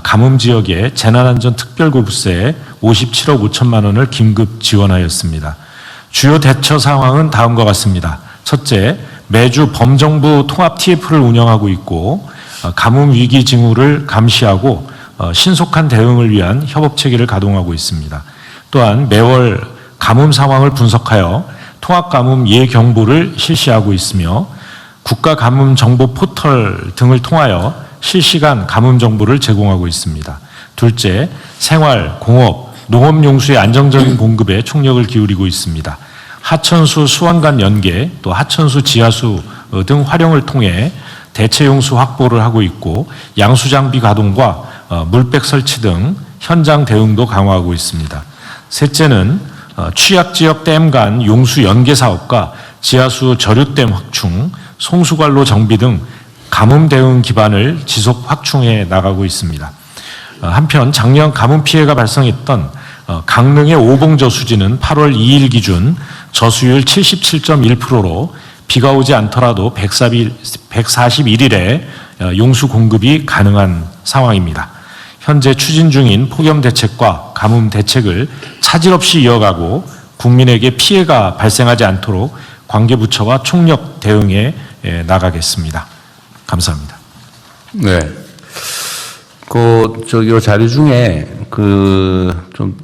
가뭄 지역에 재난안전특별구부세에 57억 5천만 원을 긴급 지원하였습니다. 주요 대처 상황은 다음과 같습니다. 첫째, 매주 범정부 통합 TF를 운영하고 있고 가뭄 위기 징후를 감시하고 신속한 대응을 위한 협업 체계를 가동하고 있습니다. 또한 매월 가뭄 상황을 분석하여 통합 가뭄 예경보를 실시하고 있으며 국가 가뭄 정보 포털 등을 통하여 실시간 가뭄 정보를 제공하고 있습니다. 둘째, 생활, 공업, 농업용수의 안정적인 공급에 총력을 기울이고 있습니다. 하천수 수원 간 연계, 또 하천수 지하수 등 활용을 통해 대체용수 확보를 하고 있고 양수장비 가동과 물백 설치 등 현장 대응도 강화하고 있습니다. 셋째는 취약지역 댐 간 용수 연계 사업과 지하수 저류댐 확충, 송수관로 정비 등 가뭄 대응 기반을 지속 확충해 나가고 있습니다. 한편 작년 가뭄 피해가 발생했던 강릉의 오봉저수지는 8월 2일 기준 저수율 77.1%로 비가 오지 않더라도 141일에 용수 공급이 가능한 상황입니다. 현재 추진 중인 폭염 대책과 가뭄 대책을 차질 없이 이어가고 국민에게 피해가 발생하지 않도록 관계부처와 총력 대응해 나가겠습니다. 감사합니다. 네. 요 자료 중에 좀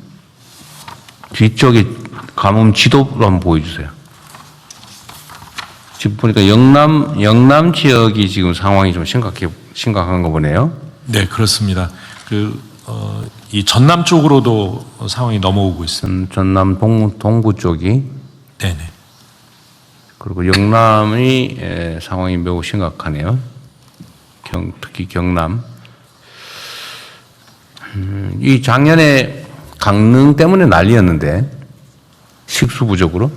뒤쪽에 가뭄 지도를 한번 보여주세요. 지금 보니까 영남 지역이 지금 상황이 좀 심각한 거 보네요. 네, 그렇습니다. 이 전남 쪽으로도 상황이 넘어오고 있습니다. 전남 동부 쪽이. 네네. 그리고 영남이 상황이 매우 심각하네요. 특히 경남. 이 작년에 강릉 때문에 난리였는데 식수 부족으로.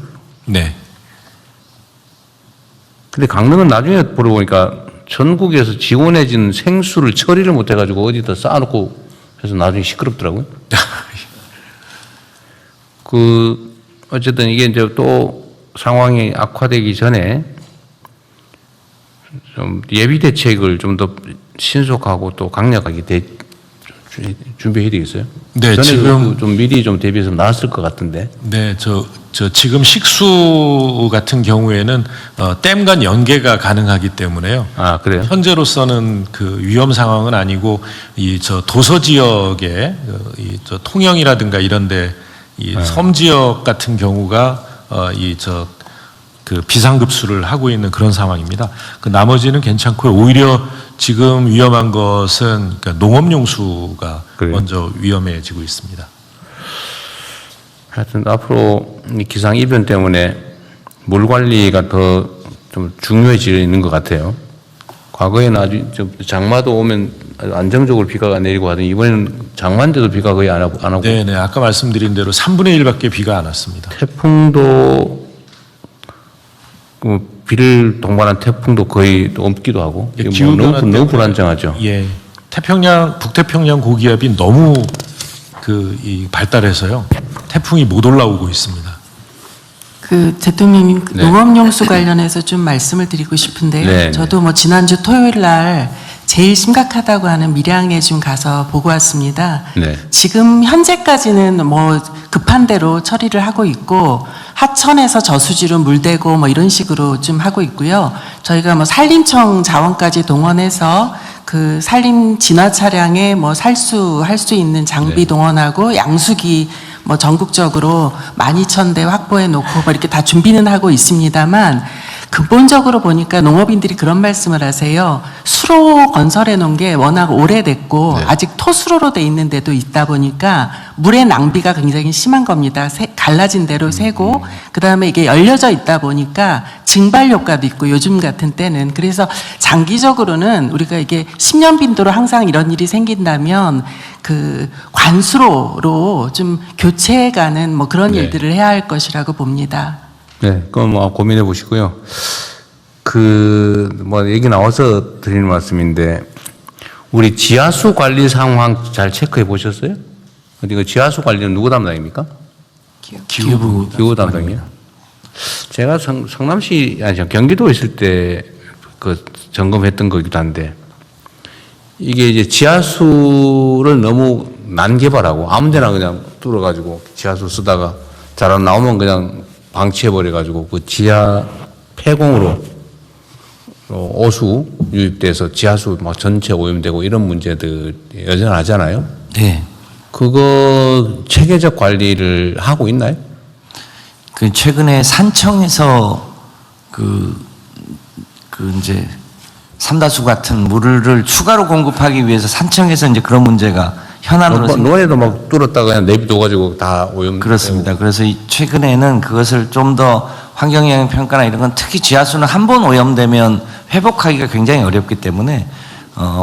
네. 근데 강릉은 나중에 보러보니까 전국에서 지원해진 생수를 처리를 못해가지고 어디다 쌓아놓고 해서 나중에 시끄럽더라고요. 어쨌든 이게 이제 또 상황이 악화되기 전에 좀 예비 대책을 좀 더 신속하고 또 강력하게 준비해야 되겠어요? 네, 전에 지금 좀 미리 좀 대비해서 나왔을 것 같은데. 네, 지금 식수 같은 경우에는 댐 간 연계가 가능하기 때문에요. 아, 그래요? 현재로서는 그 위험 상황은 아니고 도서 지역에 통영이라든가 이런데 섬 지역 같은 경우가 그 비상급수를 하고 있는 그런 상황입니다. 그 나머지는 괜찮고요. 오히려 지금 위험한 것은 그러니까 농업용수가 그래요? 먼저 위험해지고 있습니다. 하여튼 앞으로 이 기상 이변 때문에 물 관리가 더 좀 중요해지는 것 같아요. 과거에는 아주 장마도 오면 아주 안정적으로 비가 내리고 하더니 이번에는 장마인데도 비가 거의 안 하고. 네, 아까 말씀드린 대로 3분의 1밖에 비가 안 왔습니다. 태풍도 비를 동반한 태풍도 거의 없기도 하고. 예, 너무 불안정하죠. 예, 북태평양 고기압이 너무 발달해서요. 태풍이 못 올라오고 있습니다. 대통령님 네. 농업용수 관련해서 좀 말씀을 드리고 싶은데요. 네, 저도 지난주 토요일 날 제일 심각하다고 하는 밀양에 좀 가서 보고 왔습니다. 네. 지금 현재까지는 급한 대로 처리를 하고 있고 하천에서 저수지로 물대고 이런 식으로 좀 하고 있고요. 저희가 산림청 자원까지 동원해서 그 산림 진화 차량에 살수할 수 있는 장비 네. 동원하고 양수기 전국적으로 12,000대 확보해 놓고 이렇게 다 준비는 하고 있습니다만 근본적으로 보니까 농업인들이 그런 말씀을 하세요. 수로 건설해 놓은 게 워낙 오래됐고 네. 아직 토수로로 돼 있는 데도 있다 보니까 물의 낭비가 굉장히 심한 겁니다. 갈라진 대로 새고 그다음에 이게 열려져 있다 보니까 증발 효과도 있고 요즘 같은 때는 그래서 장기적으로는 우리가 이게 10년 빈도로 항상 이런 일이 생긴다면 그 관수로로 좀 교체해가는 그런 네. 일들을 해야 할 것이라고 봅니다. 네, 그건 고민해 보시고요. 얘기 나와서 드리는 말씀인데, 우리 지하수 관리 상황 잘 체크해 보셨어요? 어디 지하수 관리는 누구 담당입니까? 기후 담당이요. 제가 성남시, 경기도에 있을 때 점검했던 거기도 한데, 이게 이제 지하수를 너무 난개발하고 아무 데나 그냥 뚫어가지고 지하수 쓰다가 잘 안 나오면 그냥 방치해버려가지고 그 지하 폐공으로 오수 유입돼서 지하수 막 전체 오염되고 이런 문제들 여전하잖아요. 네. 그거 체계적 관리를 하고 있나요? 그 최근에 산청에서 이제 삼다수 같은 물을 추가로 공급하기 위해서 산청에서 이제 그런 문제가 현안으로 논에도 막 뚫었다가 그냥 내비둬가지고 다 오염. 그렇습니다. 그래서 최근에는 그것을 좀 더 환경영향 평가나 이런 건 특히 지하수는 한 번 오염되면 회복하기가 굉장히 어렵기 때문에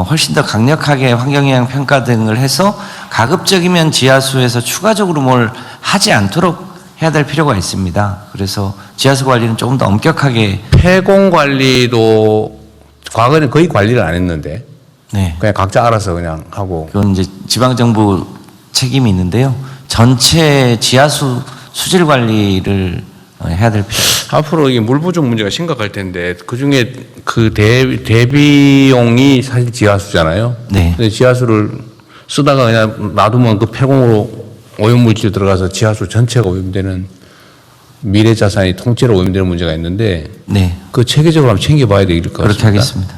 훨씬 더 강력하게 환경영향 평가 등을 해서 가급적이면 지하수에서 추가적으로 뭘 하지 않도록 해야 될 필요가 있습니다. 그래서 지하수 관리는 조금 더 엄격하게. 폐공 관리도 과거에는 거의 관리를 안 했는데 네. 그냥 각자 알아서 그냥 하고. 그건 이제 지방정부 책임이 있는데요. 전체 지하수 수질 관리를 해야 될 필요가 있습니다. 앞으로 이게 물 부족 문제가 심각할 텐데 그 중에 그 대비용이 사실 지하수잖아요. 네. 근데 지하수를 쓰다가 그냥 놔두면 그 폐공으로 오염물질 들어가서 지하수 전체가 오염되는 미래 자산이 통째로 오염되는 문제가 있는데 네. 그 체계적으로 한번 챙겨봐야 될 것 같습니다. 그렇게 하겠습니다.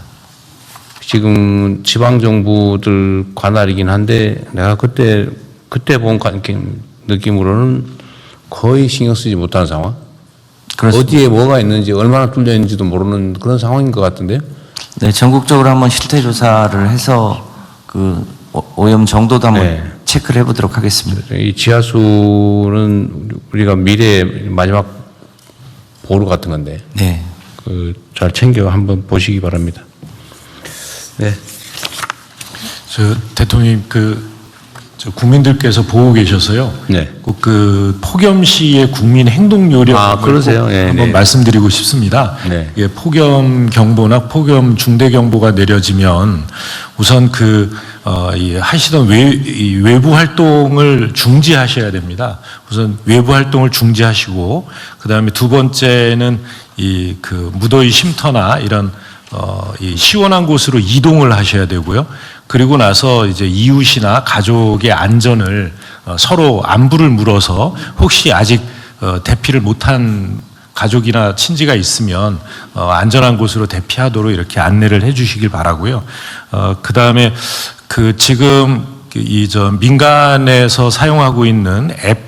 지금 지방 정부들 관할이긴 한데 내가 그때 본 느낌으로는 거의 신경 쓰지 못하는 상황. 그렇습니다. 어디에 뭐가 있는지 얼마나 뚫려 있는지도 모르는 그런 상황인 것 같은데요. 네, 전국적으로 한번 실태 조사를 해서 그 오염 정도도 한번 네. 체크를 해보도록 하겠습니다. 이 지하수는 우리가 미래의 마지막 보루 같은 건데 네. 그 잘 챙겨 한번 보시기 바랍니다. 네. 저 대통령 저 국민들께서 보고 계셔서요. 네. 꼭 그 폭염 시의 국민 행동 요령 그러세요? 네, 한번 네. 말씀드리고 싶습니다. 네. 예, 폭염 경보나 폭염 중대 경보가 내려지면 우선 이 하시던 이 외부 활동을 중지하셔야 됩니다. 우선 외부 활동을 중지하시고 그다음에 두 번째는 이 무더위 쉼터나 이런 이 시원한 곳으로 이동을 하셔야 되고요. 그리고 나서 이제 이웃이나 가족의 안전을 서로 안부를 물어서 혹시 아직 대피를 못한 가족이나 친지가 있으면 안전한 곳으로 대피하도록 이렇게 안내를 해주시길 바라고요. 그 다음에 지금 민간에서 사용하고 있는 앱,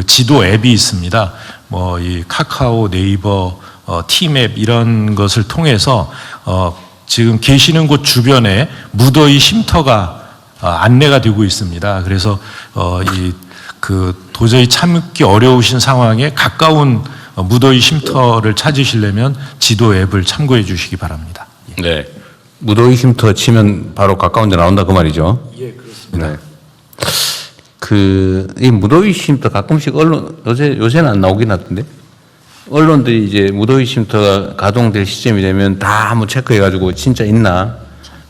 지도 앱이 있습니다. 이 카카오, 네이버, 티맵 이런 것을 통해서 지금 계시는 곳 주변에 무더위 쉼터가 안내가 되고 있습니다. 그래서 도저히 참기 어려우신 상황에 가까운 무더위 쉼터를 찾으시려면 지도 앱을 참고해 주시기 바랍니다. 네. 무더위 쉼터 치면 바로 가까운 데 나온다 그 말이죠. 예, 그렇습니다. 네. 이 무더위 쉼터 가끔씩 요새는 안 나오긴 하던데. 언론들이 이제 무더위 쉼터가 가동될 시점이 되면 다 한번 체크해가지고 진짜 있나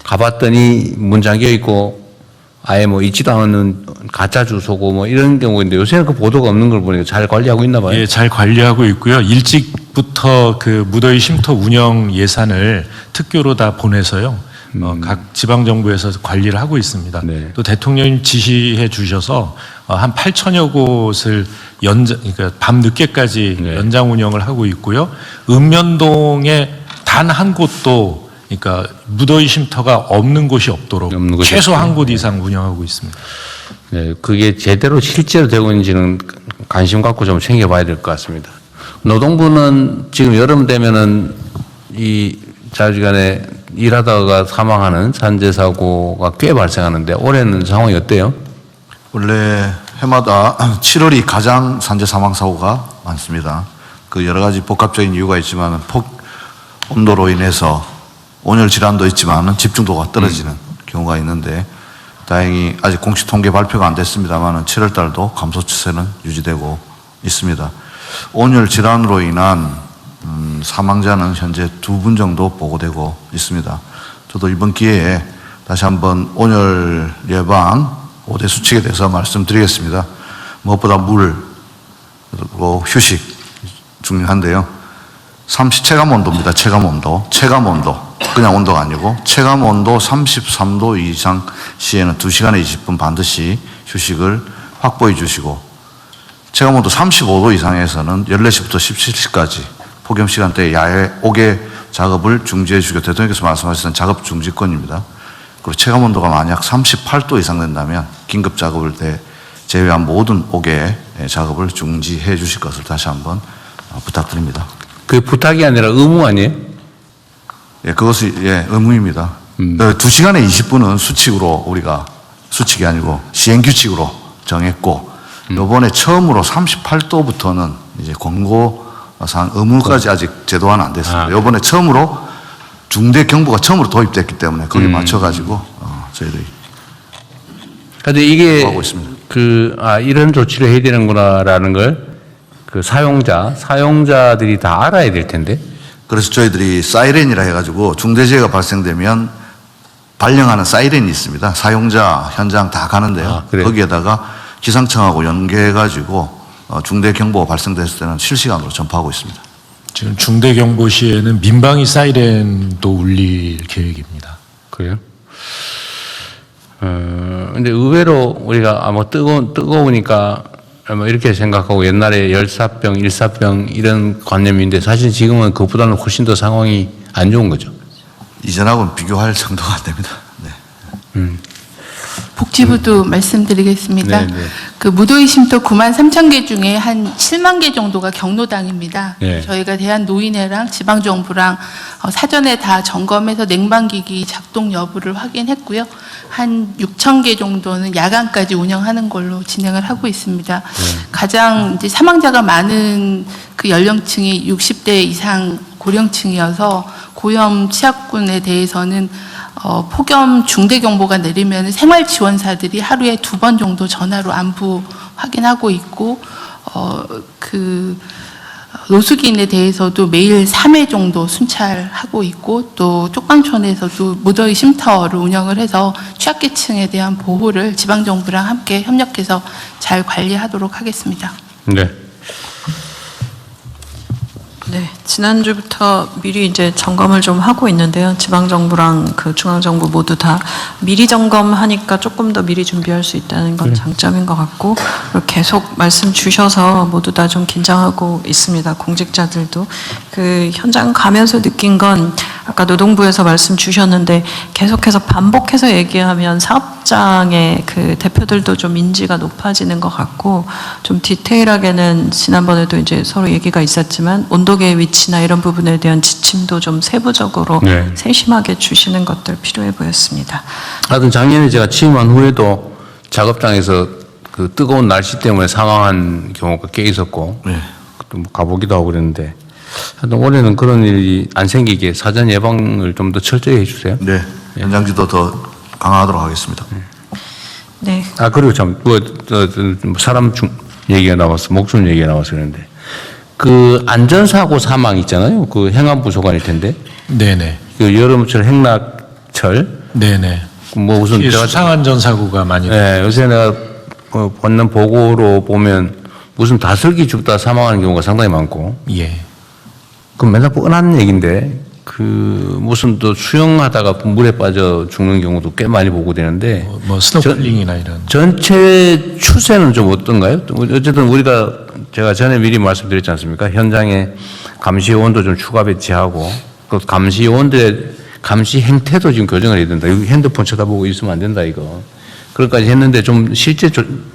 가봤더니 문 잠겨 있고 아예 있지도 않은 가짜 주소고 이런 경우인데 요새는 그 보도가 없는 걸 보니까 잘 관리하고 있나 봐요. 예, 잘 관리하고 있고요. 일찍부터 무더위 쉼터 운영 예산을 특교로 다 보내서요. 각 지방정부에서 관리를 하고 있습니다. 네. 또 대통령님 지시해 주셔서 한 8천여 곳을 그러니까 밤 늦게까지 네. 연장 운영을 하고 있고요. 읍면동에 단 한 곳도 그러니까 무더위 쉼터가 없는 곳이 없도록 없는 곳이 최소 없죠. 한 곳 이상 운영하고 있습니다. 네, 그게 제대로 실제로 되고 있는지는 관심 갖고 좀 챙겨봐야 될 것 같습니다. 노동부는 지금 여름 되면은 이 자주간에 일하다가 사망하는 산재 사고가 꽤 발생하는데 올해는 상황이 어때요? 원래 해마다 7월이 가장 산재 사망 사고가 많습니다. 그 여러 가지 복합적인 이유가 있지만 온도로 인해서 온열 질환도 있지만 집중도가 떨어지는 경우가 있는데 다행히 아직 공식 통계 발표가 안 됐습니다만 7월 달도 감소 추세는 유지되고 있습니다. 온열 질환으로 인한 사망자는 현재 2분 정도 보고되고 있습니다. 저도 이번 기회에 다시 한번 온열 예방 5대 수칙에 대해서 말씀드리겠습니다. 무엇보다 물, 그리고 휴식 중요한데요. 체감 온도입니다. 체감 온도. 그냥 온도가 아니고 체감 온도 33도 이상 시에는 2시간에 20분 반드시 휴식을 확보해 주시고 체감 온도 35도 이상에서는 14시부터 17시까지 폭염 시간대에 야외 옥외 작업을 중지해 주시고 대통령께서 말씀하셨던 작업 중지권입니다. 그리고 체감 온도가 만약 38도 이상 된다면 긴급 작업을 제외한 모든 5개의 작업을 중지해 주실 것을 다시 한번 부탁드립니다. 그 부탁이 아니라 의무 아니에요? 예, 그것이 의무입니다. 2시간에 20분은 수칙으로 우리가 수칙이 아니고 시행규칙으로 정했고 이번에 처음으로 38도부터는 이제 권고상 의무까지 아직 제도화는 안 됐습니다. 이번에 처음으로 중대 경보가 처음으로 도입됐기 때문에 거기에 맞춰가지고 저희들이 근데 이게 하고 있습니다. 이런 조치를 해야 되는구나라는 걸 그 사용자들이 다 알아야 될 텐데. 그래서 저희들이 사이렌이라 해가지고 중대재해가 발생되면 발령하는 사이렌이 있습니다. 사용자 현장 다 가는데요. 거기에다가 기상청하고 연계해가지고 중대 경보가 발생됐을 때는 실시간으로 전파하고 있습니다. 지금 중대 경보 시에는 민방위 사이렌도 울릴 계획입니다. 그래요? 근데 의외로 우리가 뜨거우니까 이렇게 생각하고 옛날에 열사병, 일사병 이런 관념인데 사실 지금은 그것보다는 훨씬 더 상황이 안 좋은 거죠. 이전하고는 비교할 정도가 안 됩니다. 네. 복지부도 말씀드리겠습니다. 네. 그 무더위 쉼터 9만 3천 개 중에 한 7만 개 정도가 경로당입니다. 네. 저희가 대한노인회랑 지방정부랑 사전에 다 점검해서 냉방기기 작동 여부를 확인했고요. 한 6천 개 정도는 야간까지 운영하는 걸로 진행을 하고 있습니다. 가장 이제 사망자가 많은 그 연령층이 60대 이상 고령층이어서 고염 취약군에 대해서는 폭염 중대 경보가 내리면 생활지원사들이 하루에 2번 정도 전화로 안부 확인하고 있고, 노숙인에 대해서도 매일 3회 정도 순찰하고 있고, 또 쪽방촌에서도 무더위 쉼터를 운영을 해서 취약계층에 대한 보호를 지방정부랑 함께 협력해서 잘 관리하도록 하겠습니다. 네. 네, 지난주부터 미리 이제 점검을 좀 하고 있는데요. 지방정부랑 그 중앙정부 모두 다 미리 점검하니까 조금 더 미리 준비할 수 있다는 건 장점인 것 같고, 그리고 계속 말씀 주셔서 모두 다 좀 긴장하고 있습니다. 공직자들도. 그 현장 가면서 느낀 건 아까 노동부에서 말씀 주셨는데 계속해서 반복해서 얘기하면 사업장의 그 대표들도 좀 인지가 높아지는 것 같고, 좀 디테일하게는 지난번에도 이제 서로 얘기가 있었지만 온도계의 위치나 이런 부분에 대한 지침도 좀 세부적으로 세심하게 주시는 것들 필요해 보였습니다. 하여튼 작년에 제가 취임한 후에도 작업장에서 그 뜨거운 날씨 때문에 사망한 경우가 꽤 있었고, 또 가보기도 하고 그랬는데, 하여튼 올해는 그런 일이 안 생기게 사전 예방을 좀 더 철저히 해주세요. 네, 현장지도 더 강화하도록 하겠습니다. 네. 그리고 참, 사람 얘기가 나와서, 목숨 얘기가 나와서 그랬는데, 그 안전사고 사망 있잖아요. 그 행안부 소관일 텐데. 네네. 그 여름철 행락철. 네네. 뭐 무슨 수상안전사고가 많이. 네, 요새 내가 받는 보고로 보면 무슨 다슬기 줍다 사망하는 경우가 상당히 많고. 예. 그럼 맨날 뻔한 얘기인데, 무슨 또 수영하다가 물에 빠져 죽는 경우도 꽤 많이 보고되는데. 뭐 스노클링이나 이런. 전체 추세는 좀 어떤가요? 어쨌든 제가 전에 미리 말씀드렸지 않습니까? 현장에 감시요원도 좀 추가 배치하고, 그 감시요원들의 감시 행태도 지금 교정을 해야 된다. 여기 핸드폰 쳐다보고 있으면 안 된다, 이거. 그것까지 했는데 좀 실제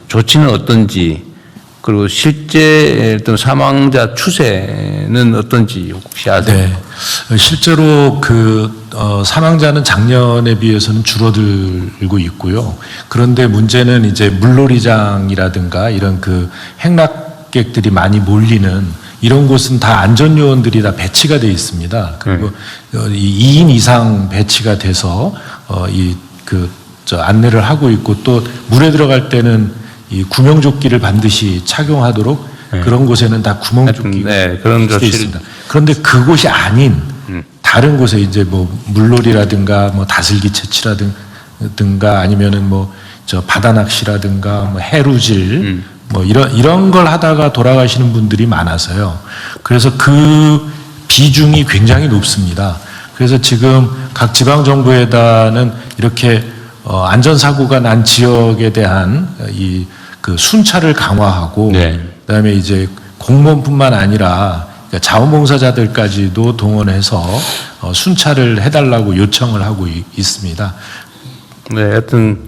조치는 어떤지, 그리고 실제 어떤 사망자 추세는 어떤지 혹시 아세요? 네. 실제로 사망자는 작년에 비해서는 줄어들고 있고요. 그런데 문제는 이제 물놀이장이라든가 이런 그 행락객들이 많이 몰리는 이런 곳은 다 안전요원들이 다 배치가 돼 있습니다. 그리고 2인 이상 배치가 돼서 안내를 하고 있고, 또 물에 들어갈 때는 이 구명조끼를 반드시 착용하도록 그런 곳에는 다 구명조끼가 그런 돼 있습니다. 그런데 그곳이 아닌 다른 곳에 이제 뭐 물놀이라든가 뭐 다슬기 채취라든가 아니면은 바다 낚시라든가 뭐 해루질 뭐 이런 걸 하다가 돌아가시는 분들이 많아서요. 그래서 그 비중이 굉장히 높습니다. 그래서 지금 각 지방 정부에다는 이렇게 안전사고가 난 지역에 대한 그 순찰을 강화하고, 그다음에 이제 공무원뿐만 아니라 그러니까 자원봉사자들까지도 동원해서 순찰을 해달라고 요청을 하고 있습니다. 네, 하여튼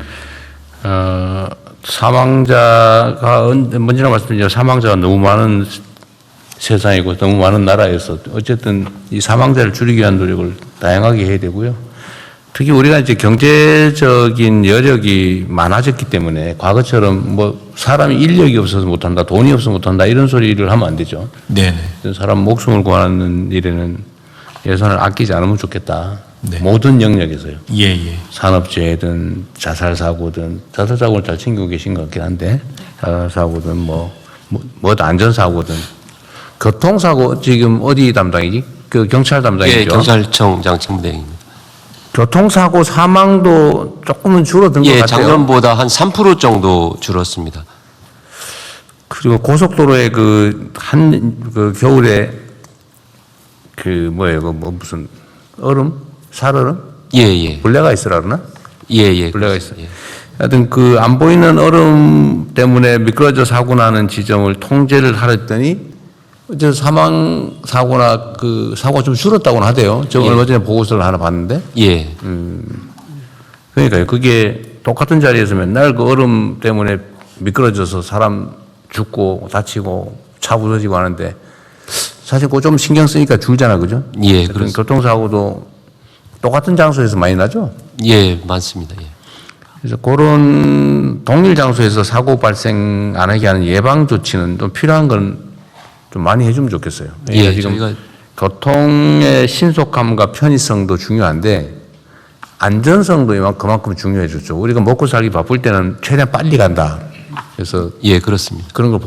사망자가 먼저나 말씀드리죠. 사망자가 너무 많은 세상이고 너무 많은 나라에서 어쨌든 이 사망자를 줄이기 위한 노력을 다양하게 해야 되고요. 특히 우리가 이제 경제적인 여력이 많아졌기 때문에 과거처럼 뭐 사람이 인력이 없어서 못한다, 돈이 없어서 못한다 이런 소리를 하면 안 되죠. 네. 사람 목숨을 구하는 일에는 예산을 아끼지 않으면 좋겠다. 네. 모든 영역에서요. 예. 산업재해든 자살사고든 자살사고는 잘 챙기고 계신 것 같긴 한데 자살사고든 뭐 안전사고든 교통사고 지금 어디 담당이지? 그 경찰 담당이죠? 예, 경찰청장 직무대행입니다. 교통사고 사망도 조금은 줄어든 것 예, 같아요. 작년보다 한 3% 정도 줄었습니다. 그리고 고속도로에 그 겨울에 무슨 얼음? 살얼음? 예. 벌레가 있으라 그러나? 예. 벌레가 있어. 예. 하여튼 그 안 보이는 얼음 때문에 미끄러져 사고 나는 지점을 통제를 하랬더니 어제 사망 사고나 그 사고가 좀 줄었다고는 하대요. 저 얼마 전에 보고서를 하나 봤는데. 예. 그러니까요. 그게 똑같은 자리에서 맨날 그 얼음 때문에 미끄러져서 사람 죽고 다치고 차 부서지고 하는데 사실 그거 좀 신경 쓰니까 줄잖아, 그죠? 예, 그렇습니다. 교통사고도 똑같은 장소에서 많이 나죠? 예, 맞습니다. 예. 그래서 그런 동일 장소에서 사고 발생 안 하게 하는 예방 조치는 좀 필요한 건 좀 많이 해주면 좋겠어요. 예, 지금 저희가 교통의 신속함과 편의성도 중요한데 안전성도 그만큼 중요해졌죠. 우리가 먹고 살기 바쁠 때는 최대한 빨리 간다. 그래서 예, 그렇습니다. 그런 걸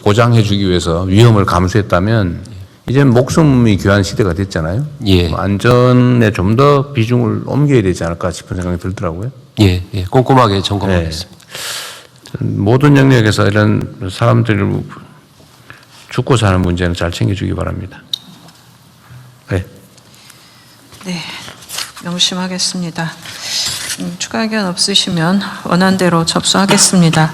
보장해주기 위해서 위험을 감수했다면 이제 목숨이 귀한 시대가 됐잖아요. 예. 안전에 좀 더 비중을 옮겨야 되지 않을까 싶은 생각이 들더라고요. 예, 꼼꼼하게 점검하겠습니다. 모든 영역에서 이런 사람들을 죽고 사는 문제는 잘 챙겨주기 바랍니다. 네. 네, 명심하겠습니다. 추가 의견 없으시면 원안대로 접수하겠습니다.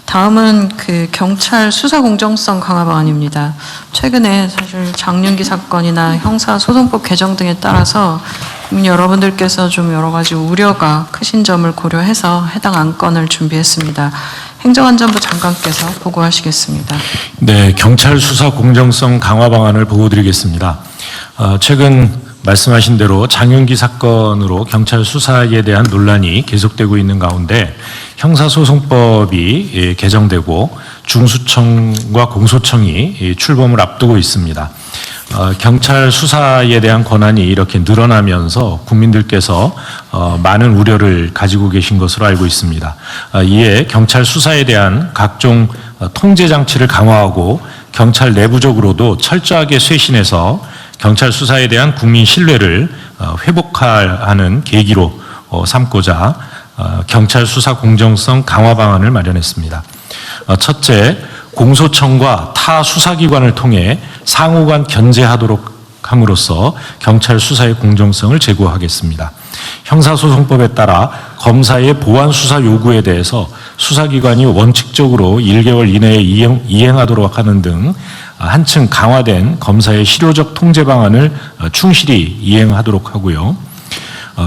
다음은 그 경찰 수사 공정성 강화 방안입니다. 최근에 사실 장윤기 사건이나 형사소송법 개정 등에 따라서 국민 여러분들께서 좀 여러 가지 우려가 크신 점을 고려해서 해당 안건을 준비했습니다. 행정안전부 장관께서 보고하시겠습니다. 네, 경찰 수사 공정성 강화 방안을 보고드리겠습니다. 최근 말씀하신 대로 장윤기 사건으로 경찰 수사에 대한 논란이 계속되고 있는 가운데 형사소송법이 개정되고 중수청과 공소청이 출범을 앞두고 있습니다. 경찰 수사에 대한 권한이 이렇게 늘어나면서 국민들께서 많은 우려를 가지고 계신 것으로 알고 있습니다. 이에 경찰 수사에 대한 각종 통제 장치를 강화하고 경찰 내부적으로도 철저하게 쇄신해서 경찰 수사에 대한 국민 신뢰를 회복하는 계기로 삼고자 경찰 수사 공정성 강화 방안을 마련했습니다. 첫째, 공소청과 타 수사기관을 통해 상호간 견제하도록 함으로써 경찰 수사의 공정성을 제고하겠습니다. 형사소송법에 따라 검사의 보완 수사 요구에 대해서 수사기관이 원칙적으로 1개월 이내에 이행하도록 하는 등 한층 강화된 검사의 실효적 통제 방안을 충실히 이행하도록 하고요.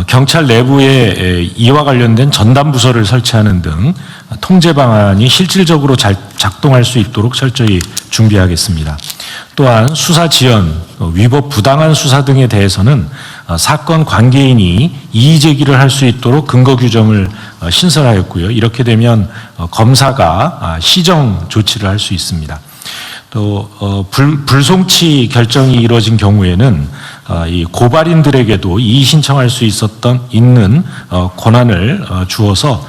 경찰 내부에 이와 관련된 전담 부서를 설치하는 등 통제 방안이 실질적으로 잘 작동할 수 있도록 철저히 준비하겠습니다. 또한 수사 지연, 위법 부당한 수사 등에 대해서는 사건 관계인이 이의 제기를 할 수 있도록 근거 규정을 신설하였고요. 이렇게 되면 검사가 시정 조치를 할 수 있습니다. 또 불송치 결정이 이루어진 경우에는 이 고발인들에게도 이의 신청할 수 있는 권한을 주어서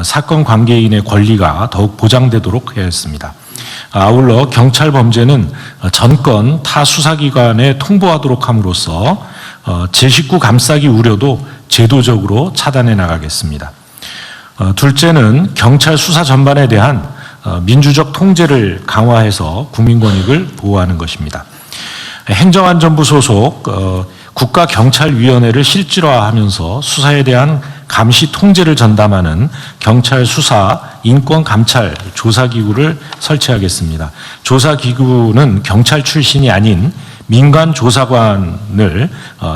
사건 관계인의 권리가 더욱 보장되도록 해야 했습니다. 아울러 경찰 범죄는 전건 타 수사기관에 통보하도록 함으로써 제19 감싸기 우려도 제도적으로 차단해 나가겠습니다. 둘째는 경찰 수사 전반에 대한 민주적 통제를 강화해서 국민권익을 보호하는 것입니다. 행정안전부 소속 국가경찰위원회를 실질화하면서 수사에 대한 감시 통제를 전담하는 경찰 수사 인권감찰 조사기구를 설치하겠습니다. 조사기구는 경찰 출신이 아닌 민간 조사관을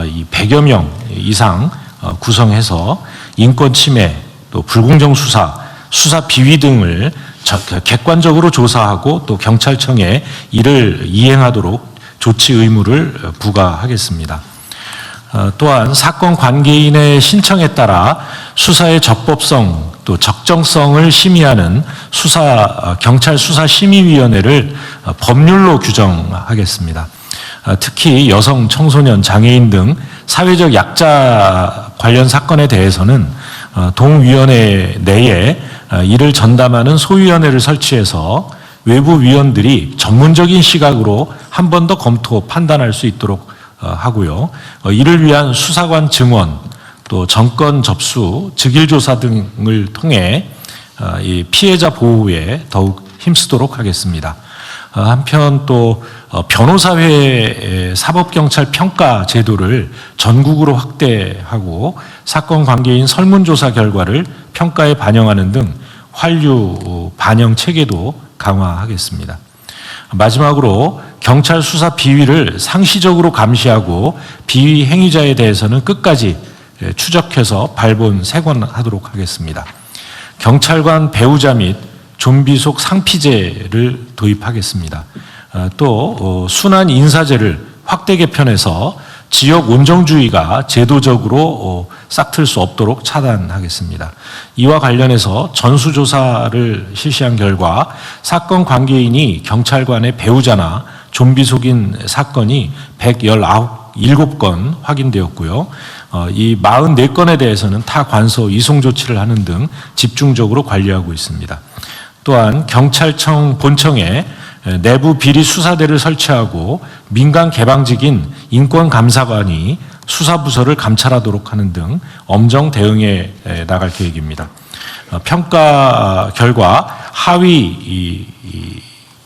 이 100여 명 이상 구성해서 인권 침해, 또 불공정 수사 비위 등을 객관적으로 조사하고 또 경찰청에 이를 이행하도록 조치 의무를 부과하겠습니다. 또한 사건 관계인의 신청에 따라 수사의 적법성 또 적정성을 심의하는 경찰 수사심의위원회를 법률로 규정하겠습니다. 특히 여성, 청소년, 장애인 등 사회적 약자 관련 사건에 대해서는 동위원회 내에 이를 전담하는 소위원회를 설치해서 외부 위원들이 전문적인 시각으로 한 번 더 검토, 판단할 수 있도록 하고요. 이를 위한 수사관 증원, 또 정권 접수, 즉일조사 등을 통해 이 피해자 보호에 더욱 힘쓰도록 하겠습니다. 한편 또 변호사회 사법경찰 평가 제도를 전국으로 확대하고 사건 관계인 설문조사 결과를 평가에 반영하는 등 환류 반영 체계도 강화하겠습니다. 마지막으로 경찰 수사 비위를 상시적으로 감시하고 비위 행위자에 대해서는 끝까지 추적해서 발본 세관하도록 하겠습니다. 경찰관 배우자 및 좀비 속 상피제를 도입하겠습니다. 또 순환 인사제를 확대 개편해서 지역 온정주의가 제도적으로 싹틀 수 없도록 차단하겠습니다. 이와 관련해서 전수조사를 실시한 결과 사건 관계인이 경찰관의 배우자나 좀비 속인 사건이 117건 확인되었고요. 이 44건에 대해서는 타 관서 이송 조치를 하는 등 집중적으로 관리하고 있습니다. 또한 경찰청 본청에 내부 비리 수사대를 설치하고 민간 개방직인 인권감사관이 수사부서를 감찰하도록 하는 등 엄정 대응해 나갈 계획입니다. 평가 결과 하위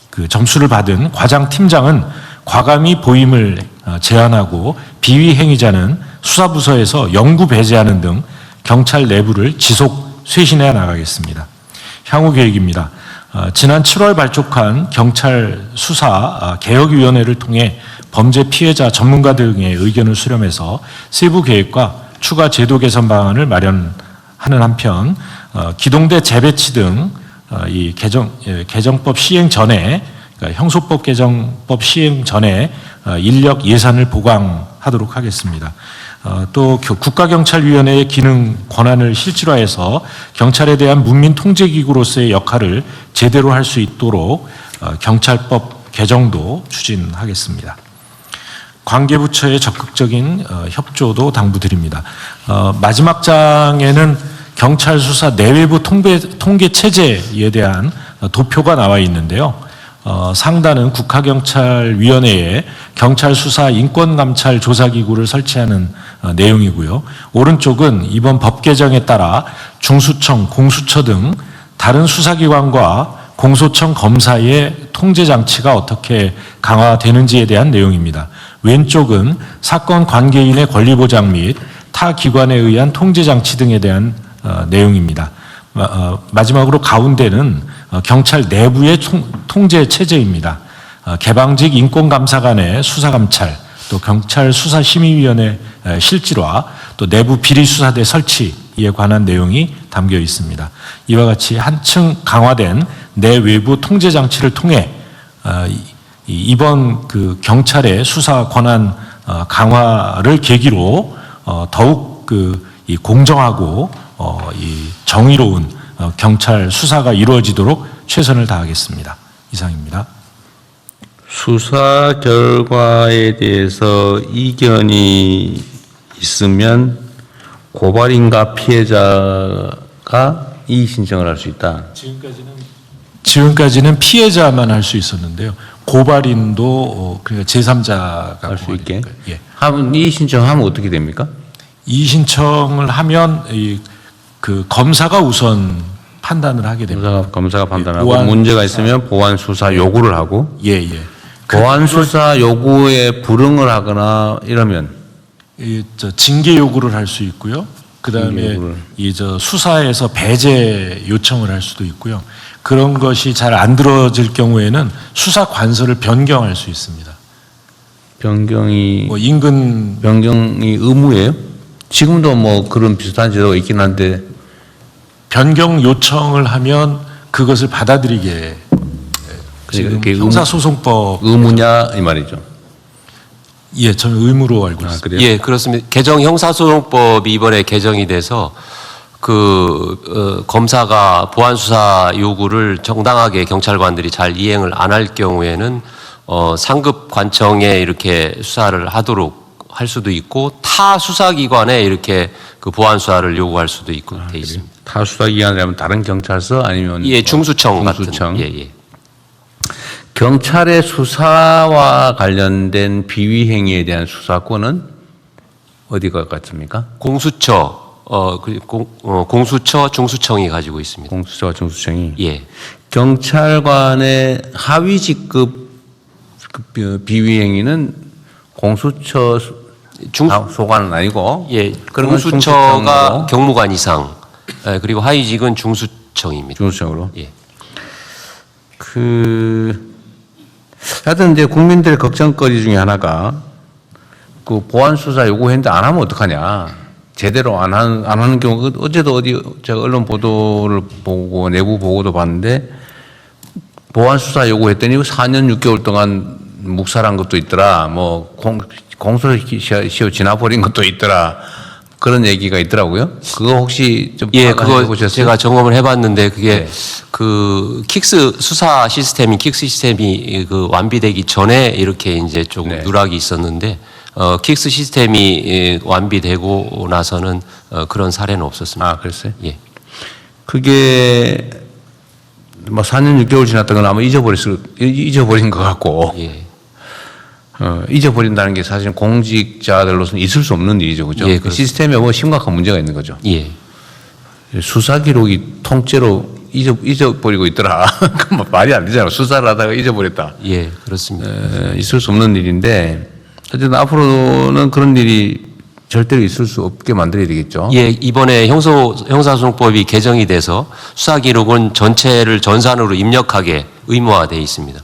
그 점수를 받은 과장팀장은 과감히 보임을 제한하고 비위 행위자는 수사부서에서 영구 배제하는 등 경찰 내부를 지속 쇄신해 나가겠습니다. 향후 계획입니다. 지난 7월 발족한 경찰 수사 개혁위원회를 통해 범죄 피해자 전문가 등의 의견을 수렴해서 세부 계획과 추가 제도 개선 방안을 마련하는 한편 기동대 재배치 등 이 개정법 시행 전에 그러니까 형소법 개정법 시행 전에 인력 예산을 보강하도록 하겠습니다. 또 국가경찰위원회의 기능 권한을 실질화해서 경찰에 대한 문민통제기구로서의 역할을 제대로 할 수 있도록 경찰법 개정도 추진하겠습니다. 관계부처의 적극적인 협조도 당부드립니다. 마지막 장에는 경찰 수사 내외부 통계 체제에 대한 도표가 나와 있는데요. 상단은 국가경찰위원회에 경찰 수사 인권감찰 조사기구를 설치하는 내용이고요. 오른쪽은 이번 법 개정에 따라 중수청, 공수처 등 다른 수사기관과 공소청 검사의 통제장치가 어떻게 강화되는지에 대한 내용입니다. 왼쪽은 사건 관계인의 권리보장 및 타 기관에 의한 통제장치 등에 대한 내용입니다. 마지막으로 가운데는 경찰 내부의 통제 체제입니다. 개방직 인권감사관의 수사감찰, 또 경찰 수사심의위원회 실질화, 또 내부 비리수사대 설치에 관한 내용이 담겨 있습니다. 이와 같이 한층 강화된 내외부 통제장치를 통해 이번 그 경찰의 수사 권한 강화를 계기로 더욱 이 공정하고 이 정의로운 경찰 수사가 이루어지도록 최선을 다하겠습니다. 이상입니다. 수사 결과에 대해서 이견이 있으면 고발인과 피해자가 이의 신청을 할 수 있다. 지금까지는 피해자만 할 수 있었는데요. 고발인도 그러니까 제3자가 할 수 있게. 예. 이의 신청하면 어떻게 됩니까? 이의 신청을 하면 그 검사가 우선 판단을 하게 됩니다. 검사가 판단하고 보완 문제가 수사. 있으면 보완 수사 요구를 하고 예. 보완 수사 요구에 불응을 하거나 이러면 징계 요구를 할 수 있고요. 그다음에 수사에서 배제 요청을 할 수도 있고요. 그런 것이 잘 안 들어질 경우에는 수사 관서를 변경할 수 있습니다. 변경이 뭐 인근 변경이 의무예요? 지금도 뭐 그런 비슷한 제도가 있긴 한데 변경 요청을 하면 그것을 받아들이게 지금 그게 형사소송법 의무냐 이 말이죠. 예, 저는 의무로 알고 있습니다. 그래요? 예, 그렇습니다. 개정 형사소송법이 이번에 개정이 돼서 검사가 보안 수사 요구를 정당하게 경찰관들이 잘 이행을 안 할 경우에는 상급 관청에 이렇게 수사를 하도록 할 수도 있고 타 수사기관에 이렇게 그 보안 수사를 요구할 수도 있고 돼 있습니다. 타 수사기관이라면 다른 경찰서 아니면 예, 중수청 중수청. 같은. 예, 예. 경찰의 수사와 관련된 비위 행위에 대한 수사권은 어디가 같습니까? 공수처, 공수처, 중수청이 가지고 있습니다. 공수처와 중수청이. 예. 경찰관의 하위 직급 비위 행위는 공수처 소관은 아니고. 예. 그런 건 공수처가 중수청으로. 경무관 이상, 그리고 하위직은 중수청입니다. 중수청으로. 예. 하여튼 이제 국민들의 걱정거리 중에 하나가 그 보안 수사 요구했는데 안 하면 어떡하냐. 제대로 안 하는 경우, 어제도 제가 언론 보도를 보고 내부 보고도 봤는데 보안 수사 요구했더니 4년 6개월 동안 묵살한 것도 있더라. 뭐 공소시효 지나버린 것도 있더라. 그런 얘기가 있더라고요. 그거 혹시 좀 예, 그거 해보셨어요? 제가 점검을 해봤는데 그게 네. 그 킥스 수사 시스템이 킥스 시스템이 그 완비되기 전에 이렇게 이제 조금 네. 누락이 있었는데 킥스 시스템이 완비되고 나서는 그런 사례는 없었습니다. 아, 그랬어요? 예. 그게 뭐 4년 6개월 지났던 건 아마 잊어버린 것 같고. 예. 잊어버린다는 게 사실 공직자들로서는 있을 수 없는 일이죠. 그죠? 예, 그 그렇습니다. 시스템에 뭐 심각한 문제가 있는 거죠. 예. 수사 기록이 통째로 잊어버리고 있더라. 그건 말이 안 되잖아. 수사를 하다가 잊어버렸다. 예, 그렇습니다. 있을 수 없는 일인데 어쨌든 앞으로는 그런 일이 절대로 있을 수 없게 만들어야 되겠죠. 예, 이번에 형사소송법이 개정이 돼서 수사 기록은 전체를 전산으로 입력하게 의무화되어 있습니다.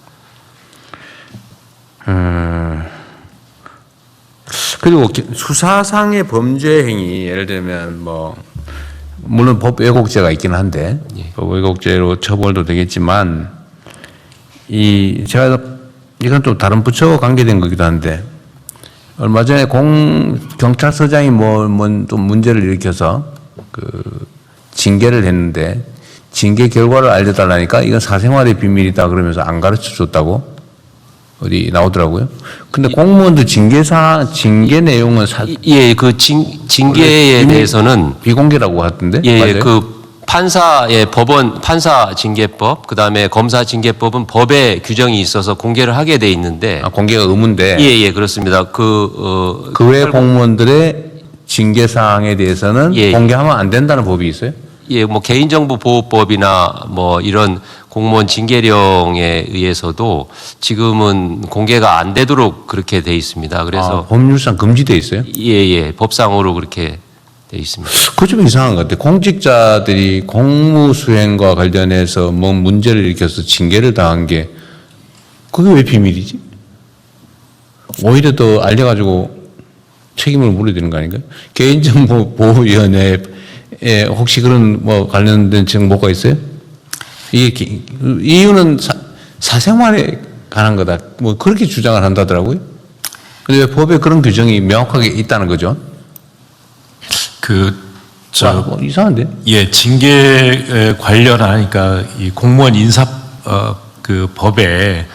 그리고 수사상의 범죄 행위, 예를 들면 뭐 물론 법 왜곡죄가 있긴 한데 예. 법 왜곡죄로 처벌도 되겠지만 제가 이건 또 다른 부처와 관계된 거기도 한데 얼마 전에 경찰서장이 좀 문제를 일으켜서 징계를 했는데 징계 결과를 알려달라니까 이건 사생활의 비밀이다 그러면서 안 가르쳐 줬다고 어디 나오더라고요. 근데 공무원들 징계 내용은 예, 그 징계에 대해서는 비공개라고 하던데. 예, 맞아요? 그 판사의 판사 징계법, 그다음에 검사 징계법은 법에 규정이 있어서 공개를 하게 돼 있는데. 공개가 의무인데. 예, 그렇습니다. 그 외 공무원들의 징계 사항에 대해서는 예. 공개하면 안 된다는 법이 있어요? 예, 뭐 개인정보보호법이나 뭐 이런 공무원 징계령에 의해서도 지금은 공개가 안 되도록 그렇게 돼 있습니다. 그래서 법률상 금지돼 있어요? 예, 법상으로 그렇게 돼 있습니다. 그 좀 이상한 것 같아요. 공직자들이 공무 수행과 관련해서 뭐 문제를 일으켜서 징계를 당한 게 그게 왜 비밀이지? 오히려 더 알려가지고 책임을 물어야 되는 거 아닌가요? 개인정보보호위원회에 혹시 그런 뭐 관련된 정보가 있어요? 이게 이유는 사생활에 관한 거다. 뭐 그렇게 주장을 한다더라고요. 근데 왜 법에 그런 규정이 명확하게 있다는 거죠? 이상한데? 예, 징계 관련하니까 이 공무원 인사 그 법에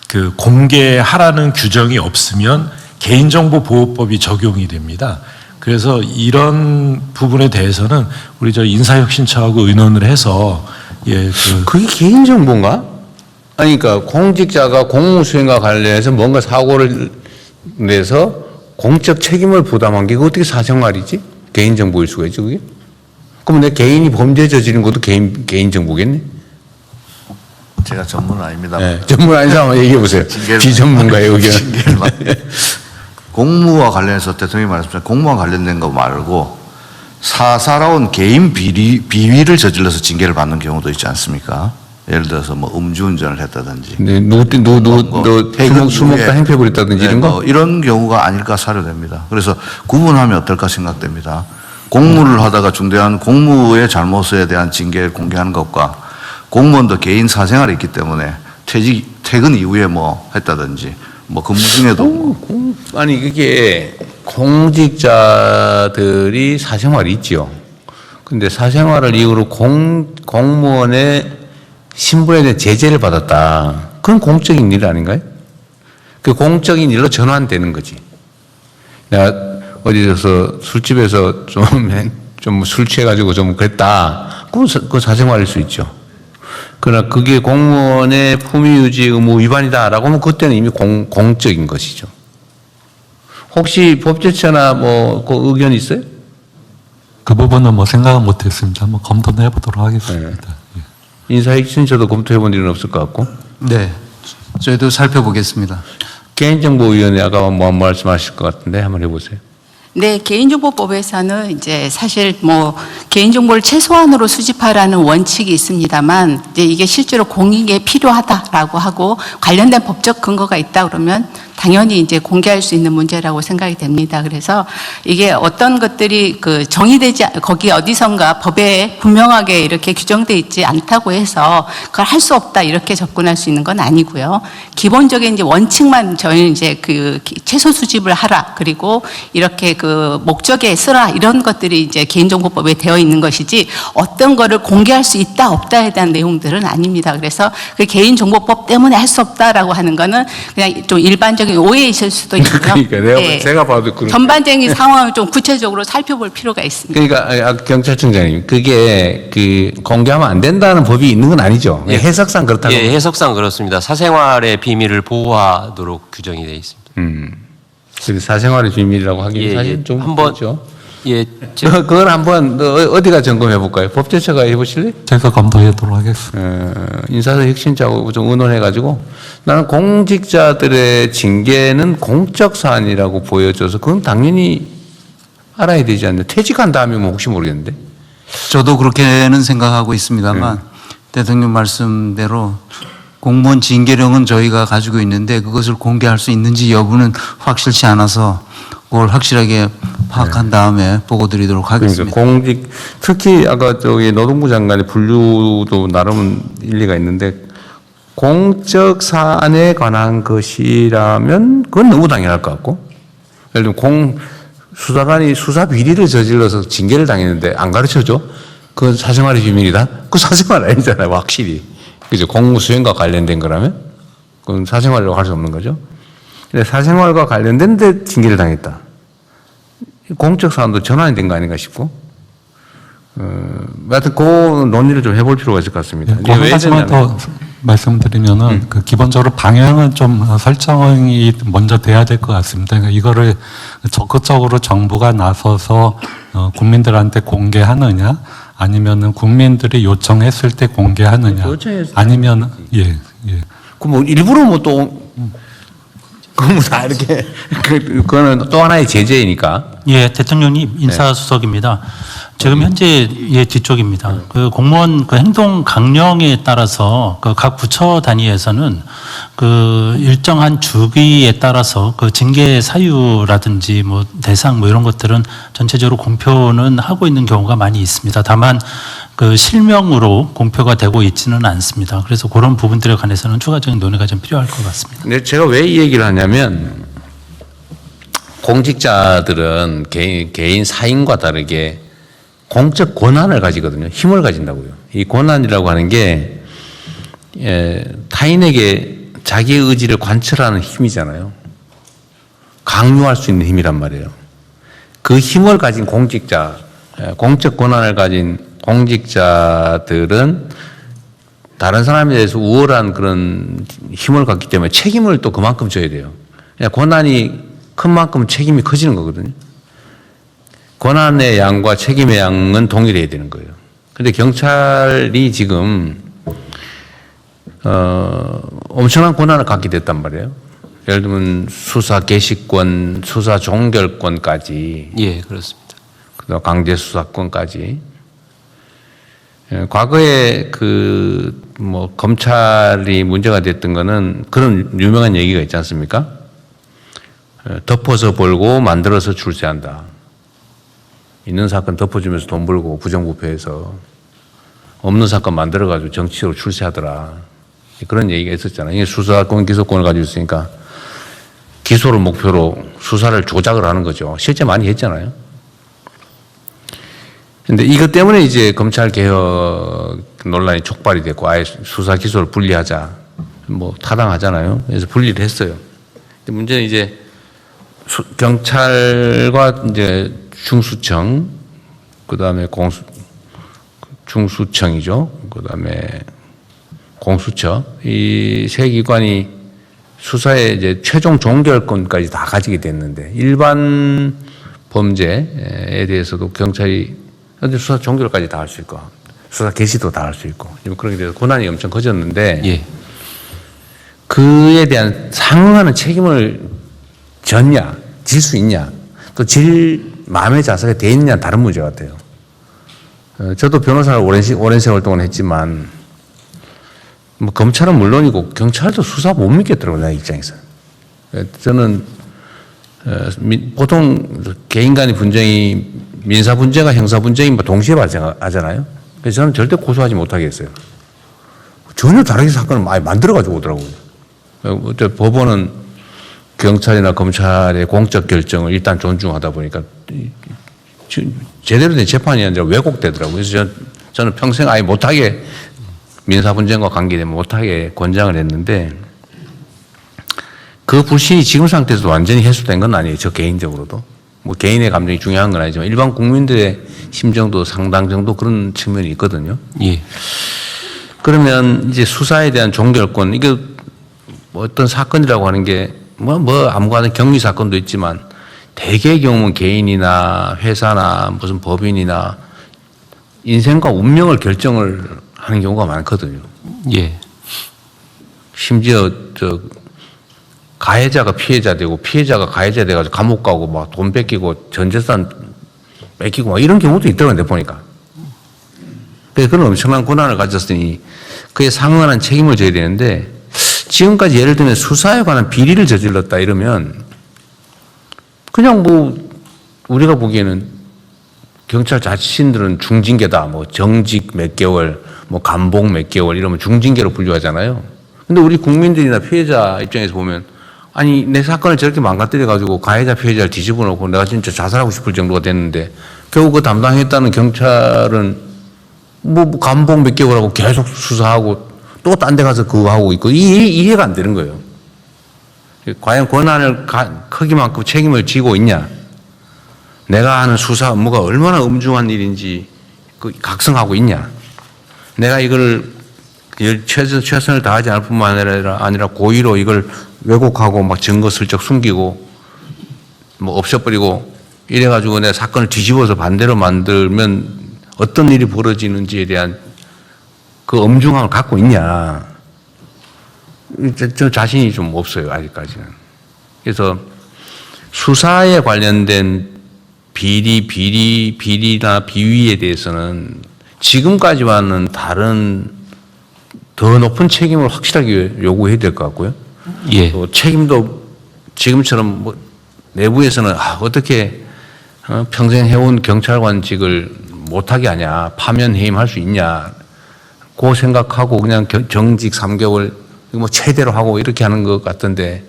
그 공개하라는 규정이 없으면 개인정보보호법이 적용이 됩니다. 그래서 이런 부분에 대해서는 우리 저 인사혁신처하고 의논을 해서 그게 개인정보인가? 아니, 그러니까 공직자가 공무수행과 관련해서 뭔가 사고를 내서 공적 책임을 부담한 게 그게 어떻게 사생활이지? 개인정보일 수가 있지, 그게? 그럼 내 개인이 범죄 저지른 것도 개인정보겠네? 제가 전문은 아닙니다. 네, 전문 아닌 사람 얘기해 보세요. 비전문가의 의견. 공무와 관련해서 대통령이 말했습니다. 공무와 관련된 거 말고 사사로운 개인 비위를 저질러서 징계를 받는 경우도 있지 않습니까? 예를 들어서 뭐 음주운전을 했다든지 네, 술 먹다 행패 부렸다든지 이런 거? 뭐 이런 경우가 아닐까 사료됩니다. 그래서 구분하면 어떨까 생각됩니다. 공무를 하다가 중대한 공무의 잘못에 대한 징계를 공개하는 것과 공무원도 개인 사생활이 있기 때문에 퇴근 이후에 뭐 했다든지 뭐 근무 중에도 아니 그게 공직자들이 사생활이 있죠. 근데 사생활을 이유로 공무원의 신분에 대한 제재를 받았다. 그건 공적인 일 아닌가요? 그 공적인 일로 전환되는 거지. 내가 어디서 술집에서 좀 술 취해가지고 좀 그랬다. 그건 사생활일 수 있죠. 그러나 그게 공무원의 품위유지 의무 위반이다라고 하면 그때는 이미 공적인 것이죠. 혹시 법제처나 뭐 그 의견 있어요? 그 부분은 뭐 생각은 못했습니다. 뭐 검토는 해보도록 하겠습니다. 네. 인사혁신처도 검토해본 일은 없을 것 같고. 네, 저희도 살펴보겠습니다. 개인정보위원회 아까 뭐 말씀하실 것 같은데 한번 해보세요. 네, 개인정보법에서는 이제 사실 뭐 개인정보를 최소한으로 수집하라는 원칙이 있습니다만 이제 이게 실제로 공익에 필요하다라고 하고 관련된 법적 근거가 있다 그러면 당연히 이제 공개할 수 있는 문제라고 생각이 됩니다. 그래서 이게 어떤 것들이 그 정의되지 거기 어디선가 법에 분명하게 이렇게 규정돼 있지 않다고 해서 그걸 할 수 없다 이렇게 접근할 수 있는 건 아니고요. 기본적인 이제 원칙만 저희는 이제 그 최소 수집을 하라 그리고 이렇게 그 목적에 쓰라 이런 것들이 이제 개인정보법에 되어 있는 것이지 어떤 거를 공개할 수 있다 없다에 대한 내용들은 아닙니다. 그래서 그 개인정보법 때문에 할 수 없다라고 하는 거는 그냥 좀 일반적인 오해 있을 수도 있고요. 그러니까 제가 봐도 그런 전반적인 상황을 좀 구체적으로 살펴볼 필요가 있습니다. 그러니까 경찰청장님 그게 그 공개하면 안 된다는 법이 있는 건 아니죠. 예. 해석상 그렇다고. 예, 해석상 그렇습니다. 사생활의 비밀을 보호하도록 규정이 되어 있습니다. 그래서 사생활의 비밀이라고 하기는 예, 사실 예. 좀 한번 그렇죠. 예, 그건 한번 어디가 점검해 볼까요? 법제처가 해보실래요? 제가 검토하도록 하겠습니다. 인사혁신처하고 좀 의논해가지고 나는 공직자들의 징계는 공적 사안이라고 보여져서 그건 당연히 알아야 되지 않나. 퇴직한 다음이면 혹시 모르겠는데. 저도 그렇게는 생각하고 있습니다만 대통령 말씀대로 공무원 징계령은 저희가 가지고 있는데 그것을 공개할 수 있는지 여부는 확실치 않아서 그걸 확실하게 파악한 다음에 보고 드리도록 하겠습니다. 그러니까 특히 아까 저기 노동부 장관의 분류도 나름 일리가 있는데 공적 사안에 관한 것이라면 그건 너무 당연할 것 같고 예를 들면 수사관이 수사 비리를 저질러서 징계를 당했는데 안 가르쳐줘? 그건 사생활의 비밀이다? 그 사생활 아니잖아요, 확실히. 그죠? 공무 수행과 관련된 거라면? 그건 사생활이라고 할 수 없는 거죠. 근데 사생활과 관련된데 징계를 당했다. 공적 사안도 전환이 된 거 아닌가 싶고. 하여튼 그 논의를 좀 해볼 필요가 있을 것 같습니다. 예, 한 가지만 더 말씀드리면은 그 기본적으로 방향은 좀 설정이 먼저 돼야 될 것 같습니다. 그러니까 이거를 적극적으로 정부가 나서서 국민들한테 공개하느냐, 아니면은 국민들이 요청했을 때 공개하느냐, 아니면 예. 그 뭐 일부러 뭐 또 그건 다 이렇게 그거는 또 하나의 제재이니까. 예, 대통령님 인사수석입니다. 지금 현재 뒤쪽입니다. 그 공무원 그 행동 강령에 따라서 그 각 부처 단위에서는 그 일정한 주기에 따라서 그 징계 사유라든지 뭐 대상 뭐 이런 것들은 전체적으로 공표는 하고 있는 경우가 많이 있습니다. 다만 그 실명으로 공표가 되고 있지는 않습니다. 그래서 그런 부분들에 관해서는 추가적인 논의가 좀 필요할 것 같습니다. 근데 제가 왜 이 얘기를 하냐면 공직자들은 개인 사인과 다르게 공적 권한을 가지거든요. 힘을 가진다고요. 이 권한이라고 하는 게 타인에게 자기의 의지를 관철하는 힘이잖아요. 강요할 수 있는 힘이란 말이에요. 그 힘을 가진 공직자, 공적 권한을 가진 공직자들은 다른 사람에 대해서 우월한 그런 힘을 갖기 때문에 책임을 또 그만큼 져야 돼요. 권한이 큰 만큼 책임이 커지는 거거든요. 권한의 양과 책임의 양은 동일해야 되는 거예요. 그런데 경찰이 지금 엄청난 권한을 갖게 됐단 말이에요. 예를 들면 수사 개시권, 수사 종결권까지. 예, 그렇습니다. 그다음 강제 수사권까지. 과거에 그 뭐 검찰이 문제가 됐던 거는 그런 유명한 얘기가 있지 않습니까? 덮어서 벌고 만들어서 출세한다. 있는 사건 덮어주면서 돈 벌고 부정부패해서 없는 사건 만들어가지고 정치적으로 출세하더라. 그런 얘기가 있었잖아요. 이게 수사권, 기소권을 가지고 있으니까 기소를 목표로 수사를 조작을 하는 거죠. 실제 많이 했잖아요. 근데 이것 때문에 이제 검찰 개혁 논란이 촉발이 됐고 아예 수사 기소를 분리하자. 뭐 타당하잖아요. 그래서 분리를 했어요. 근데 문제는 이제 경찰과 이제 중수청, 그 다음에 중수청이죠. 그 다음에 공수처. 이 세 기관이 수사의 이제 최종 종결권까지 다 가지게 됐는데 일반 범죄에 대해서도 경찰이 수사 종결까지 다 할 수 있고 수사 개시도 다 할 수 있고 그렇게 돼서 권한이 엄청 커졌는데 예. 그에 대한 상응하는 책임을 졌냐, 질 수 있냐, 또 질 마음의 자세가 돼 있느냐는 다른 문제 같아요. 저도 변호사를 오랜 세월 동안 했지만 뭐 검찰은 물론이고 경찰도 수사 못 믿겠더라고요, 내 입장에서. 저는 보통 개인 간의 분쟁이 민사 분쟁과 형사 분쟁이 뭐 동시에 발생하잖아요. 그래서 저는 절대 고소하지 못하겠어요. 전혀 다르게 사건을 많이 만들어가지고 오더라고요. 법원은 경찰이나 검찰의 공적 결정을 일단 존중하다 보니까 제대로 된 재판이 아니라 왜곡되더라고요. 그래서 저는 평생 아예 못하게 민사 분쟁과 관계되면 못하게 권장을 했는데 그 불신이 지금 상태에서도 완전히 해소된 건 아니에요. 저 개인적으로도. 뭐 개인의 감정이 중요한 건 아니지만 일반 국민들의 심정도 상당 정도 그런 측면이 있거든요. 예. 그러면 이제 수사에 대한 종결권, 이게 뭐 어떤 사건이라고 하는 게 뭐 아무거나 경위 사건도 있지만 대개의 경우는 개인이나 회사나 무슨 법인이나 인생과 운명을 결정을 하는 경우가 많거든요. 예. 심지어 가해자가 피해자 되고 피해자가 가해자 돼가지고 감옥 가고 막 돈 뺏기고 전 재산 뺏기고 막 이런 경우도 있더라고요, 보니까. 그래서 그런 엄청난 권한을 가졌으니 그에 상응하는 책임을 져야 되는데 지금까지 예를 들면 수사에 관한 비리를 저질렀다 이러면 그냥 뭐 우리가 보기에는 경찰 자신들은 중징계다, 뭐 정직 몇 개월, 뭐 감봉 몇 개월 이러면 중징계로 분류하잖아요. 근데 우리 국민들이나 피해자 입장에서 보면 아니 내 사건을 저렇게 망가뜨려가지고 가해자 피해자를 뒤집어 놓고 내가 진짜 자살하고 싶을 정도가 됐는데 결국 그 담당했다는 경찰은 뭐 감봉 몇 개월하고 계속 수사하고 또 딴 데 가서 그거 하고 있고 이해가 안 되는 거예요. 과연 권한을 크기만큼 책임을 지고 있냐? 내가 하는 수사 업무가 얼마나 엄중한 일인지 각성하고 있냐? 내가 이걸 최선을 다하지 않을 뿐만 아니라 고의로 이걸 왜곡하고 막 증거 슬쩍 숨기고 뭐 없애버리고 이래가지고 내 사건을 뒤집어서 반대로 만들면 어떤 일이 벌어지는지에 대한 그 엄중함을 갖고 있냐. 저 자신이 좀 없어요, 아직까지는. 그래서 수사에 관련된 비리나 비위에 대해서는 지금까지와는 다른 더 높은 책임을 확실하게 요구해야 될 것 같고요. 예. 또 책임도 지금처럼 뭐 내부에서는 어떻게 평생 해온 경찰관직을 못하게 하냐, 파면 해임할 수 있냐, 그 생각하고 그냥 정직 3개월 뭐 최대로 하고 이렇게 하는 것 같던데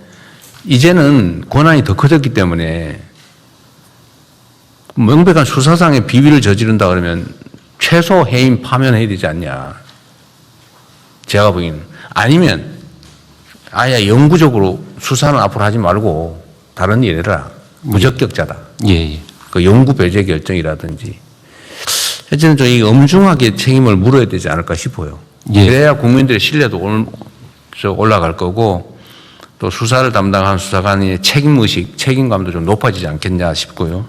이제는 권한이 더 커졌기 때문에 명백한 수사상의 비위를 저지른다 그러면 최소 해임 파면해야 되지 않냐. 제가 보기에는. 아니면 아예 영구적으로 수사는 앞으로 하지 말고 다른 일 해라. 무적격자다. 예. 그 영구 배제 결정이라든지. 어쨌든 좀 엄중하게 책임을 물어야 되지 않을까 싶어요. 예. 그래야 국민들의 신뢰도 올라갈 거고 또 수사를 담당한 수사관의 책임의식, 책임감도 좀 높아지지 않겠냐 싶고요.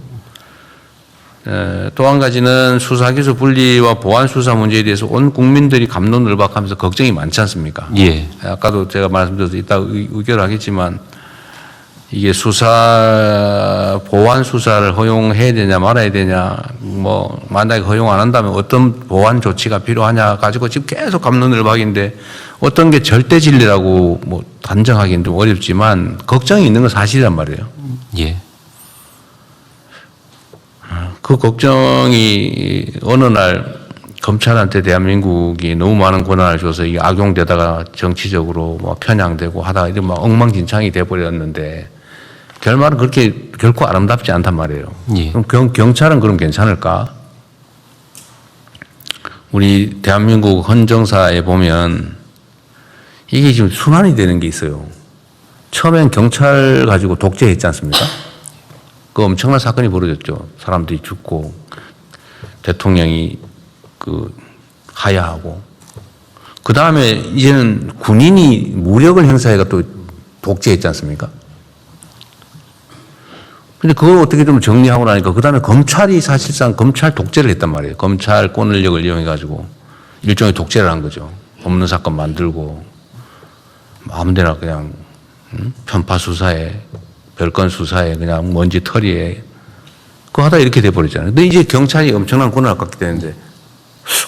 또 한 가지는 수사기소 분리와 보안수사 문제에 대해서 온 국민들이 갑론을박하면서 걱정이 많지 않습니까? 예. 아까도 제가 말씀드려서 이따 의결하겠지만 이게 보완 수사를 허용해야 되냐 말아야 되냐, 뭐 만약에 허용 안 한다면 어떤 보완 조치가 필요하냐 가지고 지금 계속 갑론을박인데 어떤 게 절대 진리라고 뭐 단정하기는 좀 어렵지만 걱정이 있는 건 사실이란 말이에요. 예. 그 걱정이 어느 날 검찰한테 대한민국이 너무 많은 권한을 줘서 이게 악용되다가 정치적으로 뭐 편향되고 하다가 이런 막 엉망진창이 돼버렸는데 결말은 그렇게 결코 아름답지 않단 말이에요. 예. 그럼 경찰은 그럼 괜찮을까? 우리 대한민국 헌정사에 보면 이게 지금 순환이 되는 게 있어요. 처음엔 경찰 가지고 독재했지 않습니까? 그 엄청난 사건이 벌어졌죠. 사람들이 죽고 대통령이 하야하고 그 다음에 이제는 군인이 무력을 행사해가 또 독재했지 않습니까? 근데 그걸 어떻게 좀 정리하고 나니까 그 다음에 검찰이 사실상 검찰 독재를 했단 말이에요. 검찰 권력을 이용해가지고 일종의 독재를 한 거죠. 없는 사건 만들고 아무데나 그냥 편파 수사에 별건 수사에 그냥 먼지 털이에 그거 하다 이렇게 돼버리잖아요. 근데 이제 경찰이 엄청난 권한을 갖게 되는데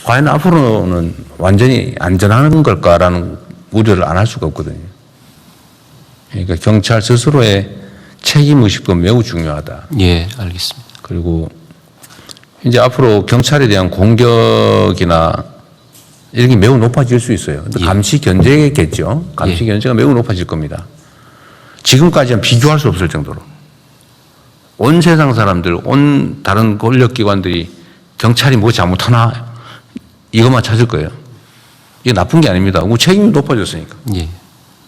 과연 앞으로는 완전히 안전한 걸까라는 우려를 안 할 수가 없거든요. 그러니까 경찰 스스로의 책임의식은 매우 중요하다. 예, 알겠습니다. 그리고 이제 앞으로 경찰에 대한 공격이나 이런 게 매우 높아질 수 있어요. 예. 감시 견제겠죠. 감시 견제가 매우 높아질 겁니다. 지금까지는 비교할 수 없을 정도로. 온 세상 사람들, 온 다른 권력기관들이 경찰이 뭐 잘못하나 이것만 찾을 거예요. 이게 나쁜 게 아닙니다. 책임이 높아졌으니까. 예.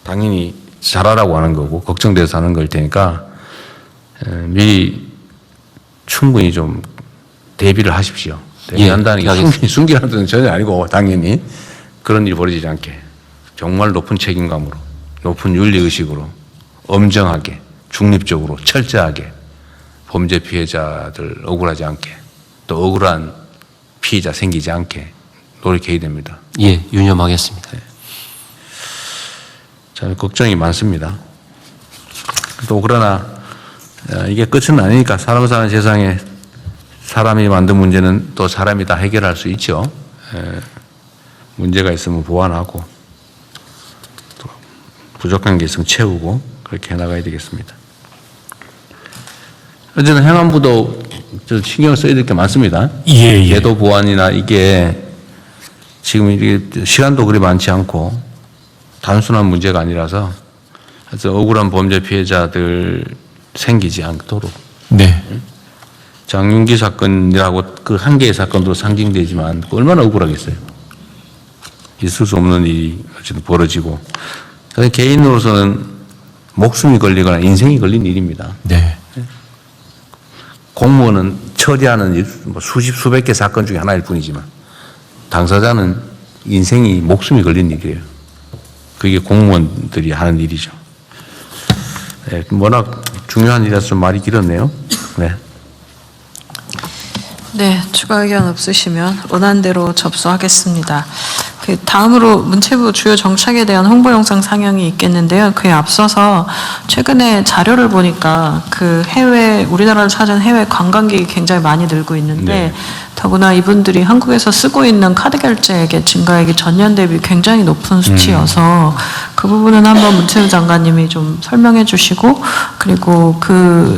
당연히 잘하라고 하는 거고 걱정돼서 하는 걸 테니까 미리 충분히 좀 대비를 하십시오. 대비한다는 게 숨기라는 뜻은 전혀 아니고 당연히 그런 일이 벌어지지 않게 정말 높은 책임감으로 높은 윤리의식으로 엄정하게 중립적으로 철저하게 범죄 피해자들 억울하지 않게 또 억울한 피해자 생기지 않게 노력해야 됩니다. 예, 유념하겠습니다. 네. 자, 걱정이 많습니다. 또 그러나 이게 끝은 아니니까 사람 사는 세상에 사람이 만든 문제는 또 사람이 다 해결할 수 있죠. 문제가 있으면 보완하고 또 부족한 게 있으면 채우고 그렇게 해나가야 되겠습니다. 어쨌든 행안부도 신경 써야 될 게 많습니다. 예. 제도 보완이나 이게 지금 이게 시간도 그리 많지 않고 단순한 문제가 아니라서 그래서 억울한 범죄 피해자들 생기지 않도록. 네. 장윤기 사건이라고 그 한 개의 사건도 상징되지만 얼마나 억울하겠어요. 있을 수 없는 일이 어쨌든 벌어지고 개인으로서는 목숨이 걸리거나 인생이 걸린 일입니다. 네. 공무원은 처리하는 일, 수백 개 사건 중에 하나일 뿐이지만 당사자는 인생이 목숨이 걸린 일이에요. 그게 공무원들이 하는 일이죠. 네, 워낙 중요한 일이라서 말이 길었네요. 네. 네, 추가 의견 없으시면 원안대로 접수하겠습니다. 그 다음으로 문체부 주요 정책에 대한 홍보 영상 상영이 있겠는데요. 그에 앞서서 최근에 자료를 보니까 그 우리나라를 찾은 해외 관광객이 굉장히 많이 늘고 있는데 네. 더구나 이분들이 한국에서 쓰고 있는 카드 결제액의 증가액이 전년 대비 굉장히 높은 수치여서 그 부분은 한번 문체부 장관님이 좀 설명해 주시고 그리고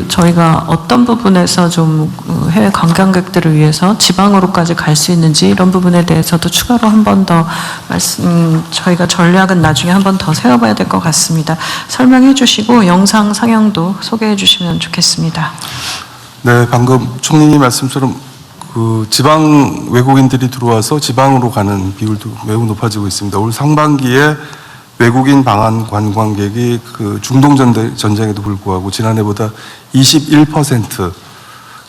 저희가 어떤 부분에서 좀 해외 관광객들을 위해서 지방으로까지 갈 수 있는지 이런 부분에 대해서도 추가로 한 번 더 저희가 전략은 나중에 한 번 더 세워봐야 될 것 같습니다. 설명해 주시고 영상 상영도 소개해 주시면 좋겠습니다. 네, 방금 총리님 말씀처럼 그 지방 외국인들이 들어와서 지방으로 가는 비율도 매우 높아지고 있습니다. 올 상반기에 외국인 방한 관광객이 그 중동 전쟁에도 불구하고 지난해보다 21%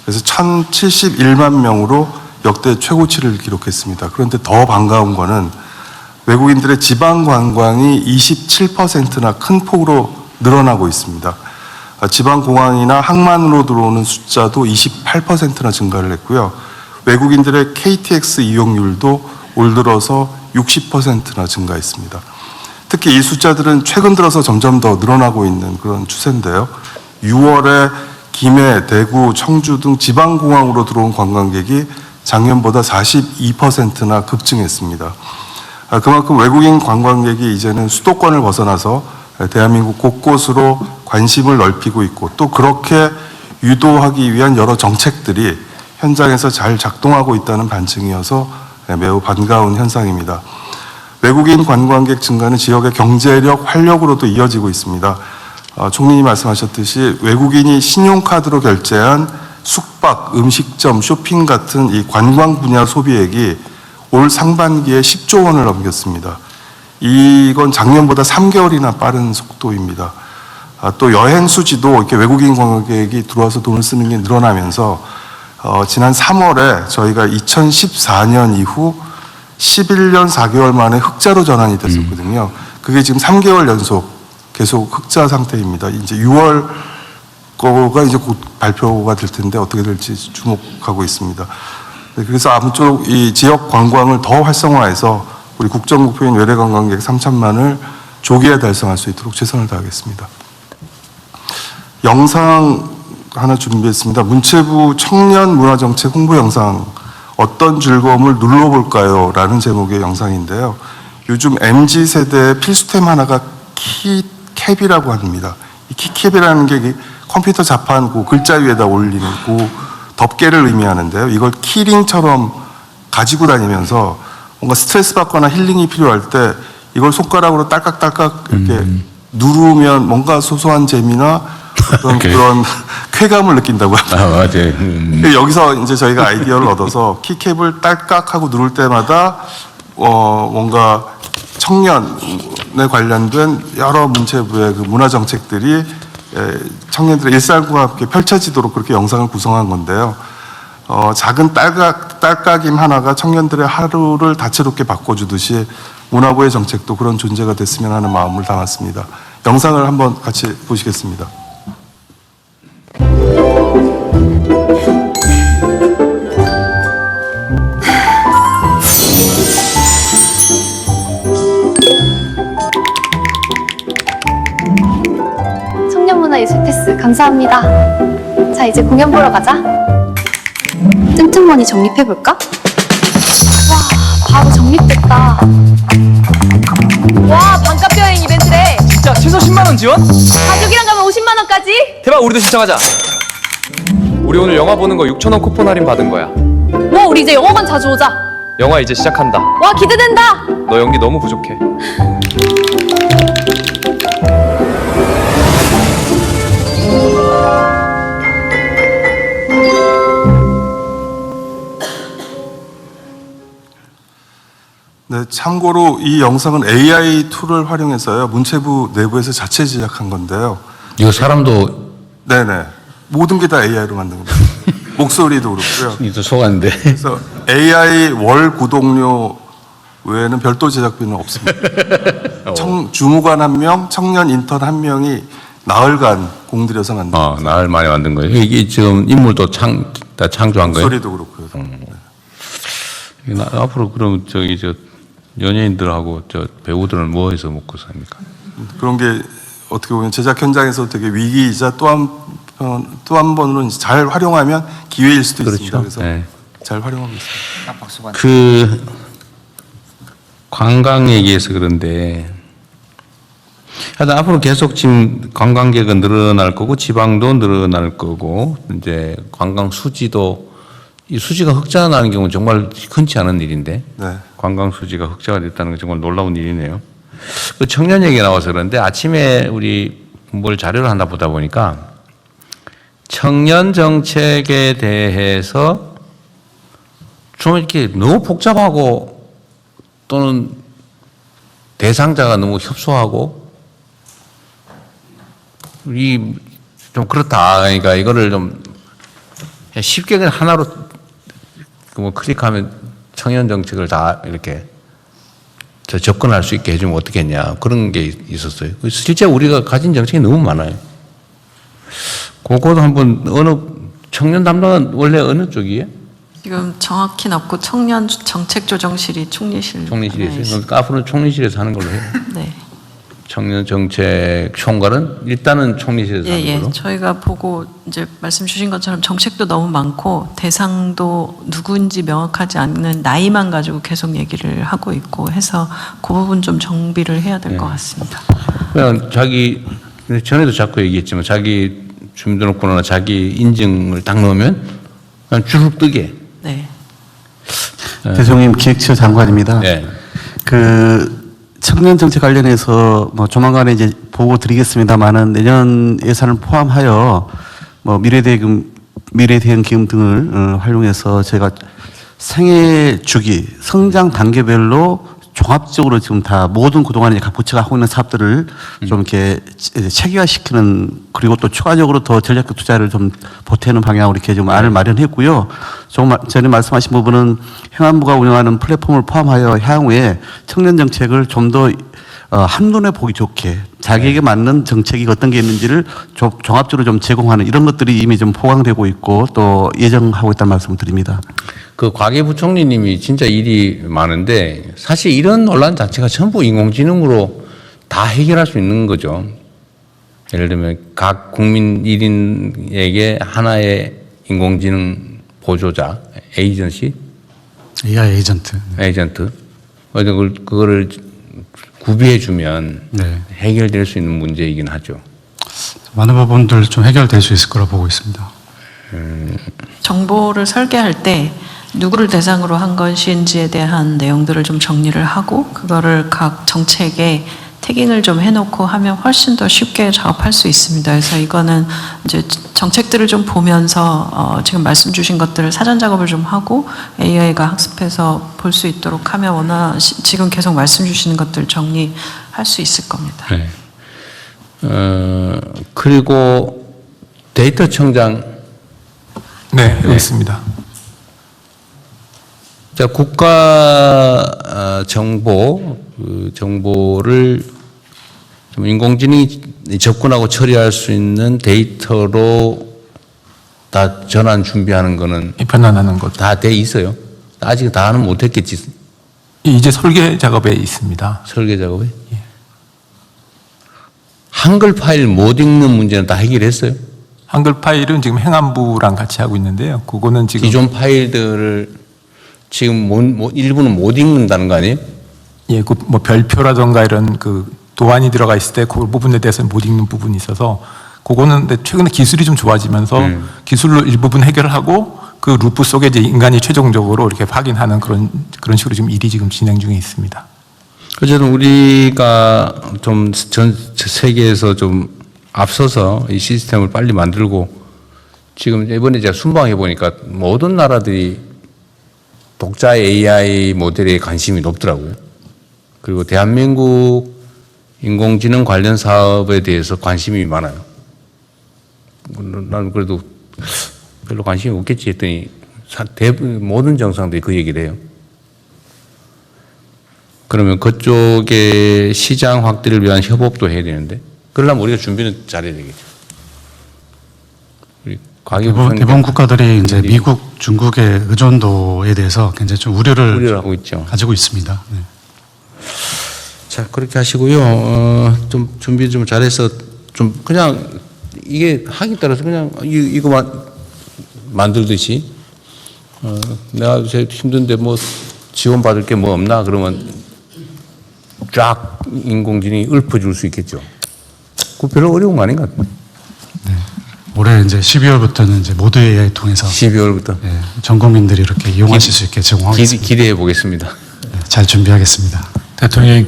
그래서 1,071만 명으로 역대 최고치를 기록했습니다. 그런데 더 반가운 거는 외국인들의 지방 관광이 27%나 큰 폭으로 늘어나고 있습니다. 지방 공항이나 항만으로 들어오는 숫자도 28%나 증가를 했고요. 외국인들의 KTX 이용률도 올 들어서 60%나 증가했습니다. 특히 이 숫자들은 최근 들어서 점점 더 늘어나고 있는 그런 추세인데요. 6월에 김해, 대구, 청주 등 지방공항으로 들어온 관광객이 작년보다 42%나 급증했습니다. 그만큼 외국인 관광객이 이제는 수도권을 벗어나서 대한민국 곳곳으로 관심을 넓히고 있고 또 그렇게 유도하기 위한 여러 정책들이 현장에서 잘 작동하고 있다는 반증이어서 매우 반가운 현상입니다. 외국인 관광객 증가는 지역의 경제력 활력으로도 이어지고 있습니다. 총리님 말씀하셨듯이 외국인이 신용카드로 결제한 숙박, 음식점, 쇼핑 같은 이 관광 분야 소비액이 올 상반기에 10조 원을 넘겼습니다. 이건 작년보다 3개월이나 빠른 속도입니다. 또 여행 수지도 이렇게 외국인 관광객이 들어와서 돈을 쓰는 게 늘어나면서 지난 3월에 저희가 2014년 이후 11년 4개월 만에 흑자로 전환이 됐었거든요. 그게 지금 3개월 연속 계속 흑자 상태입니다. 이제 6월 거가 이제 곧 발표가 될 텐데 어떻게 될지 주목하고 있습니다. 그래서 아무쪼록 이 지역 관광을 더 활성화해서 우리 국정목표인 외래 관광객 3천만을 조기에 달성할 수 있도록 최선을 다하겠습니다. 영상 하나 준비했습니다. 문체부 청년 문화정책 홍보 영상 어떤 즐거움을 눌러볼까요? 라는 제목의 영상인데요. 요즘 MZ세대의 필수템 하나가 키캡이라고 합니다. 이 키캡이라는 게 컴퓨터 자판 그 글자 위에다 올리는 그 덮개를 의미하는데요. 이걸 키링처럼 가지고 다니면서 뭔가 스트레스 받거나 힐링이 필요할 때 이걸 손가락으로 딸깍딸깍 이렇게 누르면 뭔가 소소한 재미나 어떤 그런 쾌감을 느낀다고 합니다. 맞아요. 여기서 이제 저희가 아이디어를 얻어서 키캡을 딸깍하고 누를 때마다 뭔가 청년에 관련된 여러 문체부의 그 문화 정책들이 청년들의 일상과 함께 펼쳐지도록 그렇게 영상을 구성한 건데요. 작은 딸깍임 하나가 청년들의 하루를 다채롭게 바꿔주듯이 문화부의 정책도 그런 존재가 됐으면 하는 마음을 담았습니다. 영상을 한번 같이 보시겠습니다. 청년문화예술패스 감사합니다. 자, 이제 공연 보러 가자. 뜬뜬머니 적립해볼까? 와, 바로 적립됐다. 와, 반값 여행 이벤트래. 진짜 최소 10만 원 지원? 가족이랑 가면 50만 원까지? 대박, 우리도 신청하자. 우리 오늘 영화 보는 거 6,000원 쿠폰 할인 받은 거야. 와, 우리 이제 영화관 자주 오자. 영화 이제 시작한다. 와, 기대된다. 너 연기 너무 부족해. 네, 참고로 이 영상은 AI 툴을 활용해서요. 문체부 내부에서 자체 제작한 건데요. 이거 사람도 네네. 모든 게 다 AI로 만든 겁니다. 목소리도 그렇고요. 이도 속았는데. 그래서 AI 월 구독료 외에는 별도 제작비는 없습니다. 주무관 1명, 청년 인턴 1명이 나흘간 공들여서 만든 거예요. 나흘 만에 만든 거예요. 이게 지금 인물도 다 창조한 거예요. 목소리도 그렇고요. 앞으로 그럼 연예인들하고 배우들은 뭐 해서 먹고 삽니까? 그런 게 어떻게 보면 제작 현장에서 되게 위기이자 또 한 번으로는 잘 활용하면 기회일 수도 있습니다. 그래서 잘 활용하고 있습니다. 그 관광 얘기해서 그런데 하여튼 앞으로 계속 지금 관광객은 늘어날 거고 지방도 늘어날 거고 이제 관광 수지도 이 수지가 흑자가 나는 경우는 정말 흔치 않은 일인데 관광 수지가 흑자가 됐다는 건 정말 놀라운 일이네요. 그 청년 얘기가 나와서 그런데 아침에 우리 뭘 자료를 하나 보다 보니까 청년 정책에 대해서 좀 이렇게 너무 복잡하고 또는 대상자가 너무 협소하고 좀 그렇다. 그러니까 이거를 좀 쉽게 그냥 하나로 뭐 클릭하면 청년 정책을 다 이렇게 접근할 수 있게 해주면 어떻겠냐 그런 게 있었어요. 실제 우리가 가진 정책이 너무 많아요. 그거도 한번 어느 청년 담당은 원래 어느 쪽이에요? 지금 정확히는 없고 청년 정책조정실이 총리실. 총리실에서 그러니까 앞으로는 총리실에서 하는 걸로 해요. 네. 청년 정책 총괄은 일단은 총리실에서 하는 예, 걸로. 저희가 보고 이제 말씀 주신 것처럼 정책도 너무 많고 대상도 누구인지 명확하지 않는 나이만 가지고 계속 얘기를 하고 있고 해서 그 부분 좀 정비를 해야 될 것 같습니다. 그냥 자기 전에도 자꾸 얘기했지만 자기 주민등록번호나 자기 인증을 딱 넣으면 그냥 주룩 뜨게. 네. 대통령 기획처 장관입니다. 네. 그 청년 정책 관련해서 뭐 조만간에 이제 보고 드리겠습니다만은 내년 예산을 포함하여 뭐 미래대응 기금 등을 활용해서 제가 생애 주기, 성장 단계별로 종합적으로 지금 다 모든 그동안에 각 부처가 하고 있는 사업들을 좀 이렇게 체계화시키는, 그리고 또 추가적으로 더 전략적 투자를 좀 보태는 방향으로 이렇게 좀 안을 마련했고요. 전에 말씀하신 부분은 행안부가 운영하는 플랫폼을 포함하여 향후에 청년 정책을 좀 더 한눈에 보기 좋게 자기에게 맞는 정책이 어떤 게 있는지를 종합적으로 좀 제공하는 이런 것들이 이미 좀 포함되고 있고 또 예정하고 있다는 말씀을 드립니다. 그 과기부총리님이 진짜 일이 많은데 사실 이런 논란 자체가 전부 인공지능으로 다 해결할 수 있는 거죠. 예를 들면 각 국민 1인에게 하나의 인공지능 보조자, 에이전시? AI 에이전트. 에이전트. 그거를 구비해주면 네. 해결될 수 있는 문제이긴 하죠. 많은 부분들 좀 해결될 수 있을 거라 보고 있습니다. 정보를 설계할 때 누구를 대상으로 한 것인지에 대한 내용들을 좀 정리를 하고 그거를 각 정책에 태깅을 좀 해놓고 하면 훨씬 더 쉽게 작업할 수 있습니다. 그래서 이거는 이제 정책들을 좀 보면서 지금 말씀 주신 것들을 사전 작업을 좀 하고 AI가 학습해서 볼 수 있도록 하면 지금 계속 말씀 주시는 것들 정리할 수 있을 겁니다. 네. 그리고 데이터 청장. 네, 여기 있습니다. 자, 국가 정보, 그 정보를 좀 인공지능이 접근하고 처리할 수 있는 데이터로 다 전환 준비하는 거는 변환하는 것 다 돼 있어요. 아직 다는 못했겠지. 이제 설계 작업에 있습니다. 설계 작업에? 예. 한글 파일 못 읽는 문제는 다 해결했어요? 한글 파일은 지금 행안부랑 같이 하고 있는데요. 그거는 지금 기존 파일들을 지금 일부는 못 읽는다는 거 아니에요? 예, 그 뭐 별표라던가 이런 그 도안이 들어가 있을 때 그 부분에 대해서는 못 읽는 부분이 있어서 그거는 근데 최근에 기술이 좀 좋아지면서 기술로 일부분 해결하고 그 루프 속에 이제 인간이 최종적으로 이렇게 확인하는 그런 식으로 지금 일이 지금 진행 중에 있습니다. 어쨌든 우리가 좀 전 세계에서 좀 앞서서 이 시스템을 빨리 만들고 지금 이번에 제가 순방해 보니까 모든 나라들이 독자 AI 모델에 관심이 높더라고요. 그리고 대한민국 인공지능 관련 사업에 대해서 관심이 많아요. 나는 그래도 별로 관심이 없겠지 했더니 모든 정상들이 그 얘기를 해요. 그러면 그쪽의 시장 확대를 위한 협업도 해야 되는데 그러려면 우리가 준비는 잘해야 되겠죠. 우리 대부분 국가들이 이제 미국, 중국의 의존도에 대해서 굉장히 좀 우려를 하고 있죠. 가지고 있습니다. 네. 자, 그렇게 하시고요. 좀 준비 좀 잘해서 좀 그냥 이게 하기 따라서 그냥 이거만 만들듯이 내가 제일 힘든데 뭐 지원 받을 게 뭐 없나 그러면 쫙 인공지능이 읊어줄 수 있겠죠. 그 별로 어려운 거 아닌 것 같아요. 올해 이제 12월부터는 이제 모두 AI 통해서 12월부터 전 국민들이 이렇게 이용하실 수 있게 제공하겠습니다. 기대해 보겠습니다. 네, 잘 준비하겠습니다. 대통령이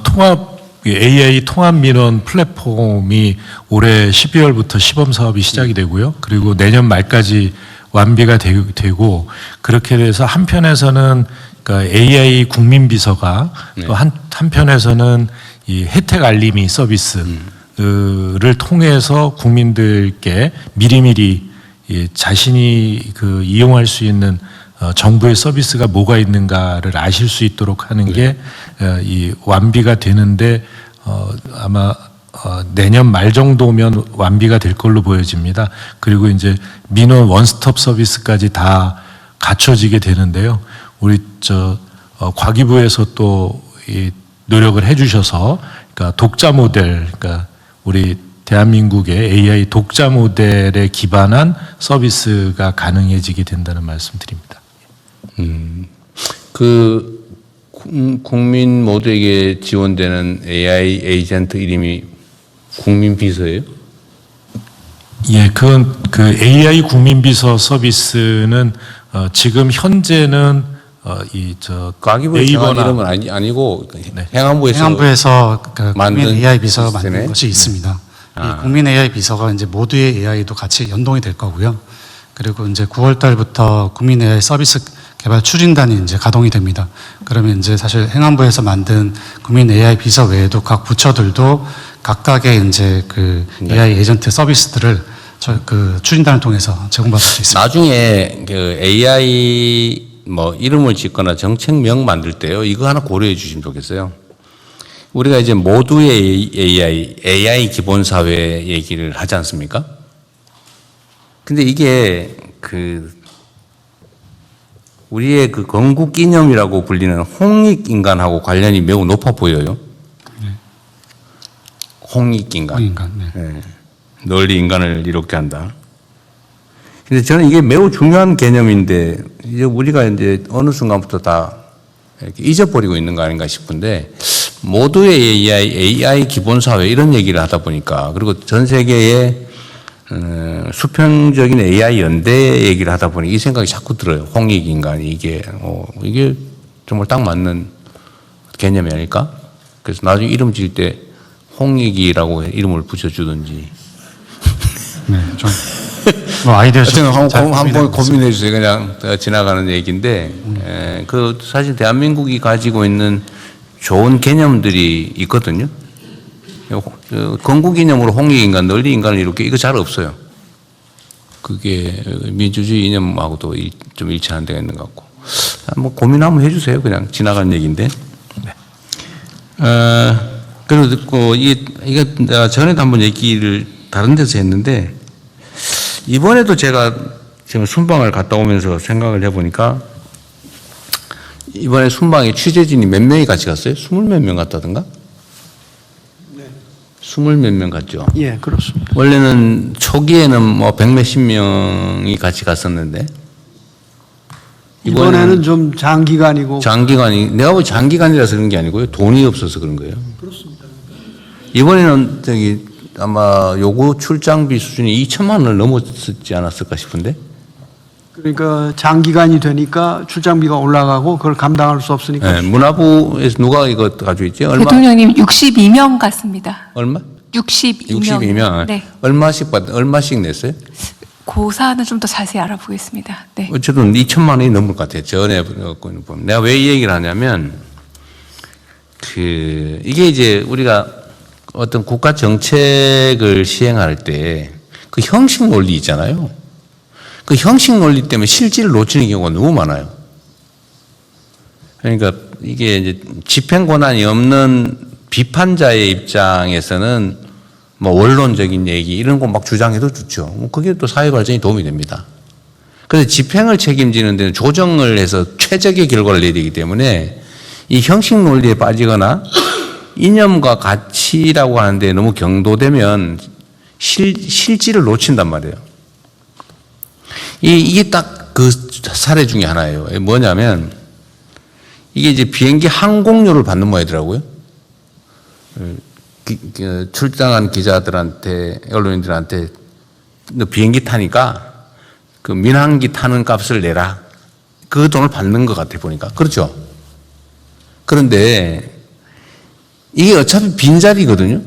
통합 AI 통합 민원 플랫폼이 올해 12월부터 시범 사업이 시작이 되고요. 그리고 내년 말까지 완비가 되고 그렇게 돼서 한편에서는 그러니까 AI 국민비서가 또 한편에서는 이 혜택 알림이 서비스를 통해서 국민들께 미리미리 자신이 이용할 수 있는 정부의 서비스가 뭐가 있는가를 아실 수 있도록 하는 게 이 완비가 되는데 아마 내년 말 정도면 완비가 될 걸로 보여집니다. 그리고 이제 민원 원스톱 서비스까지 다 갖춰지게 되는데요. 우리 과기부에서 또 이 노력을 해주셔서 그러니까 독자 모델, 그러니까 우리 대한민국의 AI 독자 모델에 기반한 서비스가 가능해지게 된다는 말씀드립니다. 국민 모두에게 지원되는 AI 에이전트 이름이 국민비서예요? 예, 그건 그 AI 국민비서 서비스는 지금 현재는 과기부에서 이런 건 아니고 행안부에서 그 만든 국민 AI 비서가 시스템에? 만든 것이 있습니다. 이 국민 AI 비서가 이제 모두의 AI도 같이 연동이 될 거고요. 그리고 이제 9월 달부터 국민 AI 서비스 개발 추진단이 이제 가동이 됩니다. 그러면 이제 사실 행안부에서 만든 국민 AI 비서 외에도 각 부처들도 각각의 이제 그 AI 에이전트 서비스들을 그 추진단을 통해서 제공받을 수 있습니다. 나중에 그 AI 뭐 이름을 짓거나 정책명 만들 때요, 이거 하나 고려해 주시면 좋겠어요. 우리가 이제 모두의 AI 기본 사회 얘기를 하지 않습니까? 근데 이게 우리의 그 건국 기념이라고 불리는 홍익 인간하고 관련이 매우 높아 보여요. 홍익 인간. 네. 널리 인간을 이롭게 한다. 근데 저는 이게 매우 중요한 개념인데, 이제 우리가 이제 어느 순간부터 다 이렇게 잊어버리고 있는 거 아닌가 싶은데, 모두의 AI 기본 사회 이런 얘기를 하다 보니까, 그리고 전 세계의 수평적인 AI 연대 얘기를 하다 보니 이 생각이 자꾸 들어요. 홍익 인간이 이게 정말 딱 맞는 개념이 아닐까? 그래서 나중에 이름 지을 때 홍익이라고 이름을 붙여주든지. 네, 좀 아이디어 한번 고민해 주세요. 그냥 지나가는 얘기인데, 사실 대한민국이 가지고 있는 좋은 개념들이 있거든요. 건국 이념으로 홍익 인간, 널리 인간을 이렇게 이거 잘 없어요. 그게 민주주의 이념하고도 좀 일치하는 데가 있는 것 같고. 한번 고민 한번 해주세요. 그냥 지나가는 얘기인데. 그리고 이거 내가 전에도 한번 얘기를 다른 데서 했는데, 이번에도 제가 지금 순방을 갔다 오면서 생각을 해보니까, 이번에 순방에 취재진이 몇 명이 같이 갔어요? 20몇 명 갔다던가? 네. 20몇 명 갔죠? 예, 그렇습니다. 원래는 초기에는 뭐 100몇십 명이 같이 갔었는데, 이번에는 좀 장기간이고. 내가 보기 장기간이라서 그런 게 아니고요. 돈이 없어서 그런 거예요. 그렇습니다. 이번에는 아마 요구 출장비 수준이 2천만 원을 넘었지 않았을까 싶은데? 그러니까 장기간이 되니까 출장비가 올라가고 그걸 감당할 수 없으니까. 네, 문화부에서 누가 이거 가지고 있지? 얼마? 대통령님 62명 같습니다. 얼마? 62명. 네. 얼마씩 냈어요? 고사는 좀 더 자세히 알아보겠습니다. 네. 어쨌든 2천만 원이 넘을 것 같아요. 전에 보면. 내가 왜 이 얘기를 하냐면, 이게 이제 우리가 어떤 국가 정책을 시행할 때 그 형식 논리 있잖아요. 그 형식 논리 때문에 실질을 놓치는 경우가 너무 많아요. 그러니까 이게 이제 집행 권한이 없는 비판자의 입장에서는 뭐 원론적인 얘기 이런 거 막 주장해도 좋죠. 그게 또 사회 발전에 도움이 됩니다. 그래서 집행을 책임지는 데는 조정을 해서 최적의 결과를 내야 되기 때문에 이 형식 논리에 빠지거나 이념과 가치라고 하는데 너무 경도되면 실질을 놓친단 말이에요. 이게 딱 그 사례 중에 하나예요. 뭐냐면 이게 이제 비행기 항공료를 받는 모양이더라고요. 출장한 기자들한테, 언론인들한테 너 비행기 타니까 그 민항기 타는 값을 내라. 그 돈을 받는 것 같아 보니까. 그렇죠? 그런데 이게 어차피 빈자리거든요.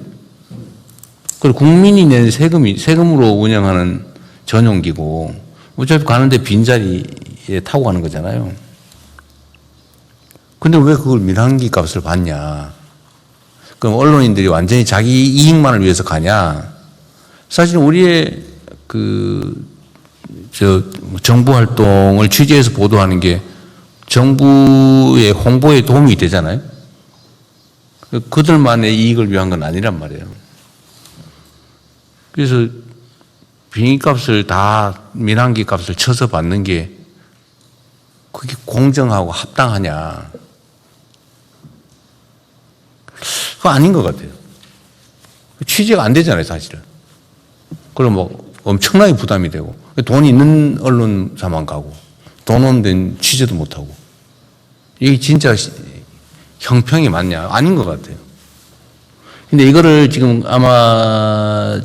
그리고 국민이 낸 세금으로 운영하는 전용기고 어차피 가는데 빈자리에 타고 가는 거잖아요. 근데 왜 그걸 민항기 값을 받냐? 그럼 언론인들이 완전히 자기 이익만을 위해서 가냐? 사실 우리의 정부 활동을 취재해서 보도하는 게 정부의 홍보에 도움이 되잖아요. 그들만의 이익을 위한 건 아니란 말이에요. 그래서 비행기 값을 다 민항기 값을 쳐서 받는 게 그게 공정하고 합당하냐? 그거 아닌 것 같아요. 취재가 안 되잖아요, 사실은. 그럼 뭐 엄청나게 부담이 되고 돈 있는 언론사만 가고 돈 없는 데는 취재도 못 하고 이게 진짜 형평이 맞냐? 아닌 것 같아요. 근데 이거를 지금 아마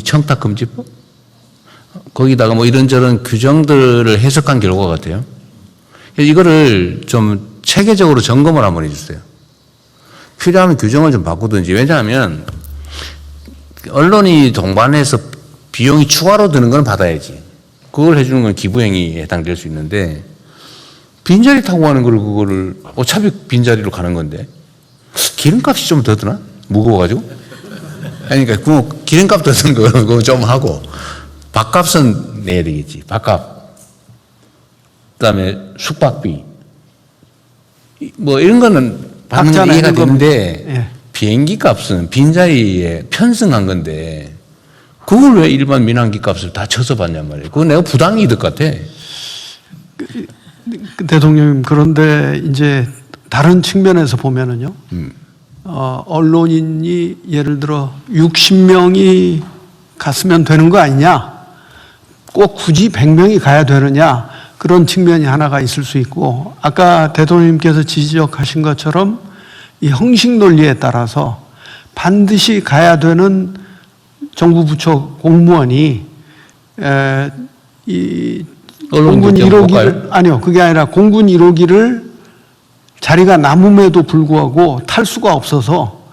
청탁금지법 거기다가 뭐 이런저런 규정들을 해석한 결과 같아요. 이거를 좀 체계적으로 점검을 한번 해주세요. 필요하면 규정을 좀 바꾸든지. 왜냐하면 언론이 동반해서 비용이 추가로 드는 건 받아야지. 그걸 해주는 건 기부행위에 해당될 수 있는데 빈자리 타고 가는 걸 그거를 어차피 빈자리로 가는 건데 기름값이 좀 더 드나? 무거워가지고? 아니, 그러니까 그 기름값 더 드는 거 그거 좀 하고 밥값은 내야 되겠지. 밥값. 그다음에 숙박비. 뭐 이런 거는 받는 건 이해가 되는데 예. 비행기 값은 빈자리에 편승한 건데 그걸 왜 일반 민항기 값을 다 쳐서 받냔 말이에요. 그건 내가 부당이득 같아. 대통령님, 그런데 이제 다른 측면에서 보면은요, 언론인이 예를 들어 60명이 갔으면 되는 거 아니냐? 꼭 굳이 100명이 가야 되느냐? 그런 측면이 하나가 있을 수 있고, 아까 대통령님께서 지적하신 것처럼 이 형식 논리에 따라서 반드시 가야 되는 정부 부처 공무원이 이 공군 1호기를 아니요, 그게 아니라 공군 1호기를 자리가 남음에도 불구하고 탈 수가 없어서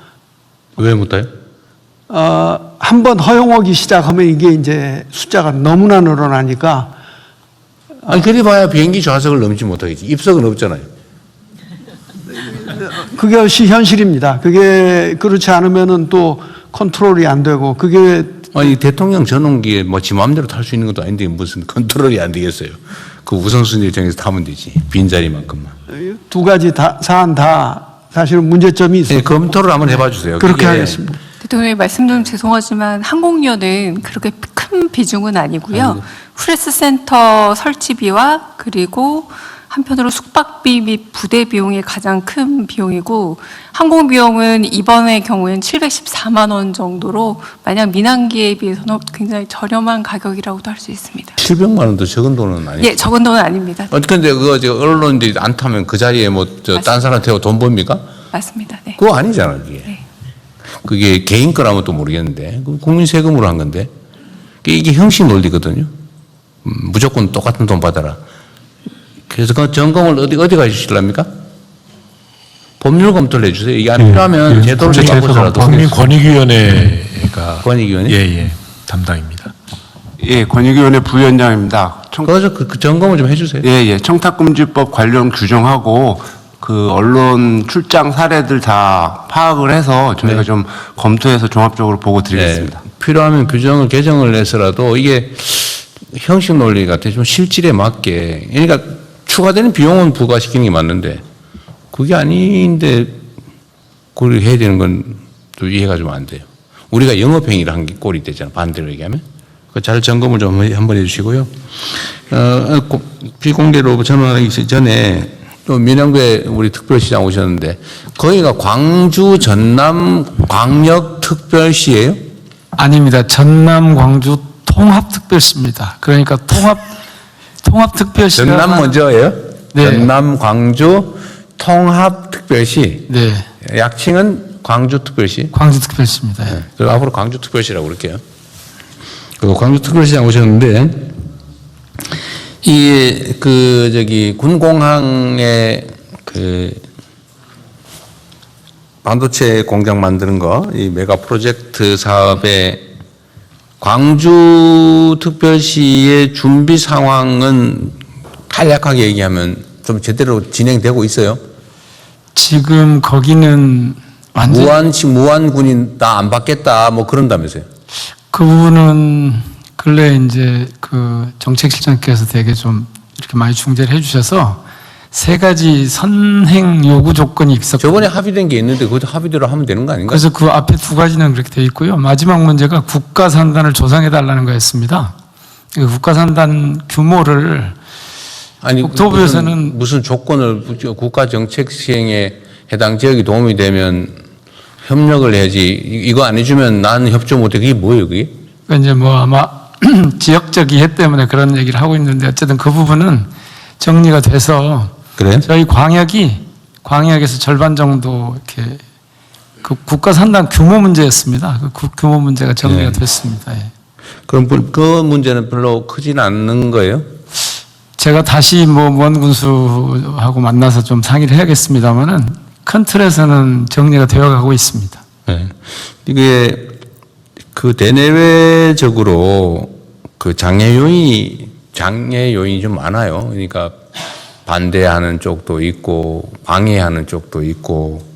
왜 못 타요? 한번 허용하기 시작하면 이게 이제 숫자가 너무나 늘어나니까 아니 그래 봐야 비행기 좌석을 넘지 못하겠지. 입석은 없잖아요. 그것이 현실입니다. 그게 그렇지 않으면은 또 컨트롤이 안 되고 그게 아니 대통령 전용기에 뭐 지 마음대로 탈 수 있는 것도 아닌데 무슨 컨트롤이 안 되겠어요. 그 우선순위 정해서 타면 되지. 빈자리만큼만. 두 가지 사안 다 사실은 문제점이 있어요. 네, 검토를 한번 해봐 주세요. 그렇게 하겠습니다. 대통령님 말씀 좀 죄송하지만 항공료는 그렇게 큰 비중은 아니고요. 프레스센터 설치비와 그리고 한편으로 숙박비 및 부대 비용이 가장 큰 비용이고 항공 비용은 이번의 경우에는 714만 원 정도로 만약 민항기에 비해서는 굉장히 저렴한 가격이라고도 할 수 있습니다. 700만 원도 적은 돈은 아니에요. 예, 적은 돈은 아닙니다. 근데 그거 언론들이 안 타면 그 자리에 뭐 딴 사람 태워 돈 법니까? 맞습니다. 네. 그거 아니잖아요, 그게. 네. 그게 개인 거라면 또 모르겠는데 국민 세금으로 한 건데 이게 형식 논리거든요. 무조건 똑같은 돈 받아라. 그래서 그 점검을 어디가 해주실랍니까? 법률 검토를 해주세요. 이게 안 필요하면 제도를 좀 바꾸더라도. 국민권익위원회가 권익위원회? 예, 담당입니다. 예, 권익위원회 부위원장입니다. 그래서 그 점검을 좀 해주세요. 예. 청탁금지법 관련 규정하고 그 언론 출장 사례들 다 파악을 해서 저희가 좀 검토해서 종합적으로 보고 드리겠습니다. 네. 필요하면 규정을 개정을 해서라도 이게 형식 논리 같아. 좀 실질에 맞게. 그러니까 추가되는 비용은 부과시키는 게 맞는데 그게 아닌데 그걸 해야 되는 건 또 이해가 좀 안 돼요. 우리가 영업행위를 한 게 꼴이 되잖아. 반대로 얘기하면. 잘 점검을 좀 한번 해주시고요. 비공개로 전환하기 전에 또 민영배 우리 특별시장 오셨는데 거기가 광주 전남 광역특별시예요? 아닙니다. 전남 광주 통합특별시입니다. 그러니까 통합특별시가 전남 먼저예요? 네. 전남 광주 통합특별시. 네. 약칭은 광주특별시. 광주특별시입니다. 네. 그리고 앞으로 광주특별시라고 그럴게요. 그리고 광주특별시장 오셨는데 이게 군공항에 그 반도체 공장 만드는 거 이 메가 프로젝트 사업에 광주특별시의 준비 상황은 간략하게 얘기하면 좀 제대로 진행되고 있어요? 지금 거기는 완전 무한군인 다 안 받겠다 뭐 그런다면서요? 그 부분은 근래 이제 그 정책실장께서 되게 좀 이렇게 많이 중재를 해주셔서 세 가지 선행 요구 조건이 있었고 저번에 합의된 게 있는데 그것도 합의대로 하면 되는 거 아닌가? 그래서 그 앞에 두 가지는 그렇게 되어 있고요. 마지막 문제가 국가산단을 조성해 달라는 거였습니다. 그 국가산단 규모를 아니 국토부에서는 무슨 조건을 국가 정책 시행에 해당 지역이 도움이 되면 협력을 해야지. 이거 안 해주면 나는 협조 못해. 그게 뭐예요, 그게? 그러니까 이제 뭐 아마 지역적 이해 때문에 그런 얘기를 하고 있는데 어쨌든 그 부분은 정리가 돼서 그래요? 저희 광역에서 절반 정도 이렇게 그 국가 산당 규모 문제였습니다. 그 규모 문제가 정리가 됐습니다. 예. 그럼 그 문제는 별로 크지는 않는 거예요? 제가 다시 뭐 무안군수하고 만나서 좀 상의를 해야겠습니다만은 큰 틀에서는 정리가 되어가고 있습니다. 네. 이게 그 대내외적으로 그 장애 요인이 좀 많아요. 그러니까 반대하는 쪽도 있고 방해하는 쪽도 있고.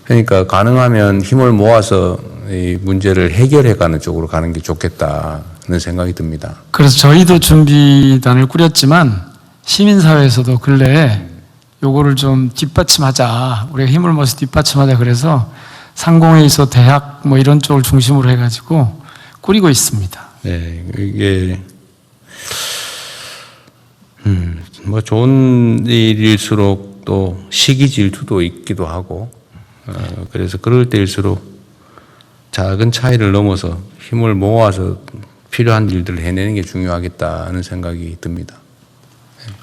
그러니까 가능하면 힘을 모아서 이 문제를 해결해가는 쪽으로 가는 게 좋겠다는 생각이 듭니다. 그래서 저희도 준비단을 꾸렸지만 시민사회에서도 근래에 요거를 좀 뒷받침하자, 우리가 힘을 모아서 뒷받침하자 그래서 상공에 있어 대학 뭐 이런 쪽을 중심으로 해가지고 꾸리고 있습니다. 네, 이게 뭐 좋은 일일수록 또 시기 질투도 있기도 하고. 그래서 그럴 때일수록 작은 차이를 넘어서 힘을 모아서 필요한 일들을 해내는 게 중요하겠다는 생각이 듭니다.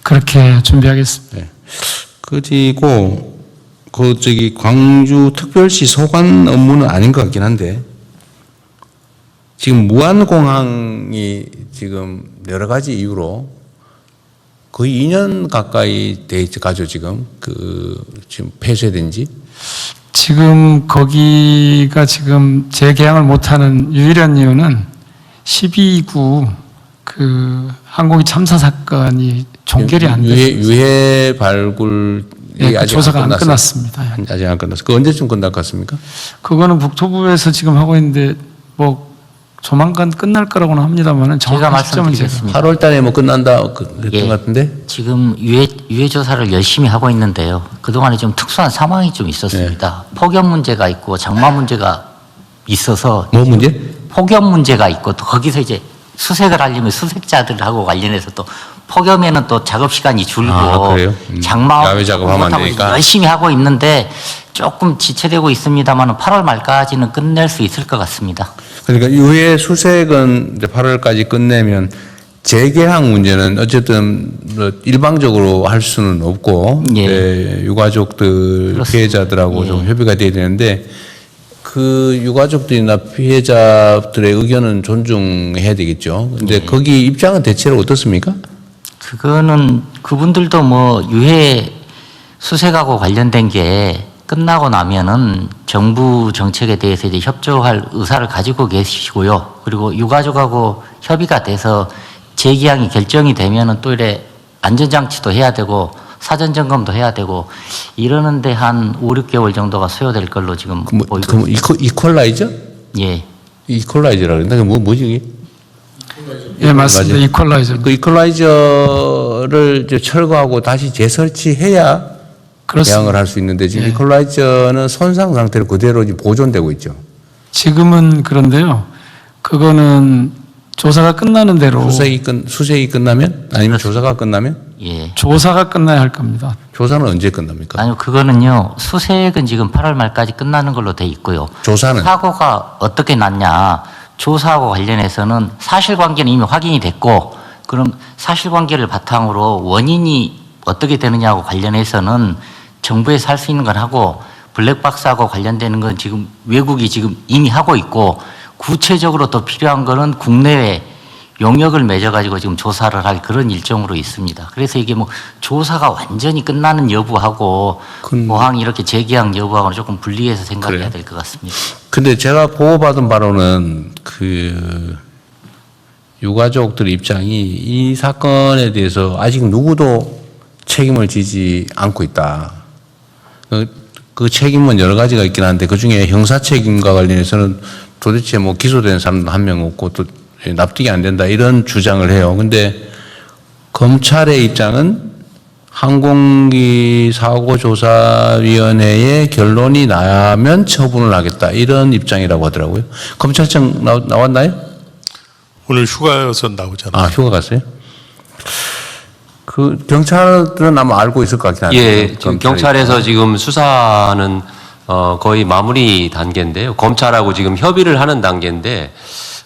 그렇게 준비하겠습니다. 네. 그리고 광주 특별시 소관 업무는 아닌 것 같긴 한데 지금 무안공항이 지금 여러 가지 이유로 거의 2년 가까이 돼 가죠 지금 지금 폐쇄된 지. 지금 거기가 지금 재개항을 못하는 유일한 이유는 12구 그 항공기 참사 사건이 종결이 안 됐어요. 유해 발굴이 그 아직 조사가 안 끝났습니다. 아직 안 끝났어요. 그 언제쯤 끝날 것 같습니까? 그거는 국토부에서 지금 하고 있는데 뭐 조만간 끝날 거라고는 합니다만은 정확한 시점은 제가 8월 달에 뭐 끝난다 그랬던 것 같은데. 지금 유해 조사를 열심히 하고 있는데요. 그동안에 좀 특수한 상황이 좀 있었습니다. 폭염 문제가 있고 장마 문제가 있어서 뭐 문제? 폭염 문제가 있고 또 거기서 이제 수색을 하려면 수색자들하고 관련해서 또 폭염에는 또 작업 시간이 줄고 장마 야외 작업하면 안 되니까 열심히 하고 있는데 조금 지체되고 있습니다만 8월 말까지는 끝낼 수 있을 것 같습니다. 그러니까 유해 수색은 이제 8월까지 끝내면 재개항 문제는 어쨌든 일방적으로 할 수는 없고 유가족들 그렇습니다. 피해자들하고 좀 협의가 돼야 되는데 그 유가족들이나 피해자들의 의견은 존중해야 되겠죠. 근데 거기 입장은 대체로 어떻습니까? 그거는 그분들도 뭐 유해 수색하고 관련된 게 끝나고 나면은 정부 정책에 대해서 이제 협조할 의사를 가지고 계시고요. 그리고 유가족하고 협의가 돼서 재개항이 결정이 되면은 또 이래 안전장치도 해야 되고 사전 점검도 해야 되고 이러는데 한 5, 6개월 정도가 소요될 걸로 지금 보이고 있습니다. 이퀄라이저? 예. 이퀄라이저라 그랬나? 그게 뭐지 이게? 예, 맞습니다. 이퀄라이저. 그 이퀄라이저를 이제 철거하고 다시 재설치해야 개항을 할 수 있는데 지금 이퀄라이저는 손상 상태로 그대로 보존되고 있죠. 지금은 그런데요. 그거는 조사가 끝나는 대로 수색이 끝나면 아니면 조사가 끝나면 조사가 끝나야 할 겁니다. 조사는 언제 끝납니까? 아니요, 그거는요. 수색은 지금 8월 말까지 끝나는 걸로 돼 있고요. 조사는 사고가 어떻게 났냐? 조사하고 관련해서는 사실관계는 이미 확인이 됐고, 그럼 사실관계를 바탕으로 원인이 어떻게 되느냐하고 관련해서는 정부에서 할 수 있는 건 하고 블랙박스하고 관련되는 건 지금 외국이 지금 이미 하고 있고 구체적으로 더 필요한 거는 국내에 용역을 맺어가지고 지금 조사를 할 그런 일정으로 있습니다. 그래서 이게 뭐 조사가 완전히 끝나는 여부하고 모항 이렇게 재개항 여부하고는 조금 분리해서 생각해야 될 것 같습니다. 근데 제가 보고받은 바로는 그 유가족들 입장이 이 사건에 대해서 아직 누구도 책임을 지지 않고 있다. 그 책임은 여러 가지가 있긴 한데 그중에 형사 책임과 관련해서는 도대체 뭐 기소된 사람도 한 명 없고 또 납득이 안 된다 이런 주장을 해요. 근데 검찰의 입장은 항공기 사고조사위원회의 결론이 나면 처분을 하겠다 이런 입장이라고 하더라고요. 검찰청 나왔나요? 오늘 휴가여서 나오잖아요. 아, 휴가 갔어요? 그 경찰들은 아마 알고 있을 것 같긴 한데. 예, 지금 경찰에서 지금 수사는 거의 마무리 단계인데요. 검찰하고 지금 협의를 하는 단계인데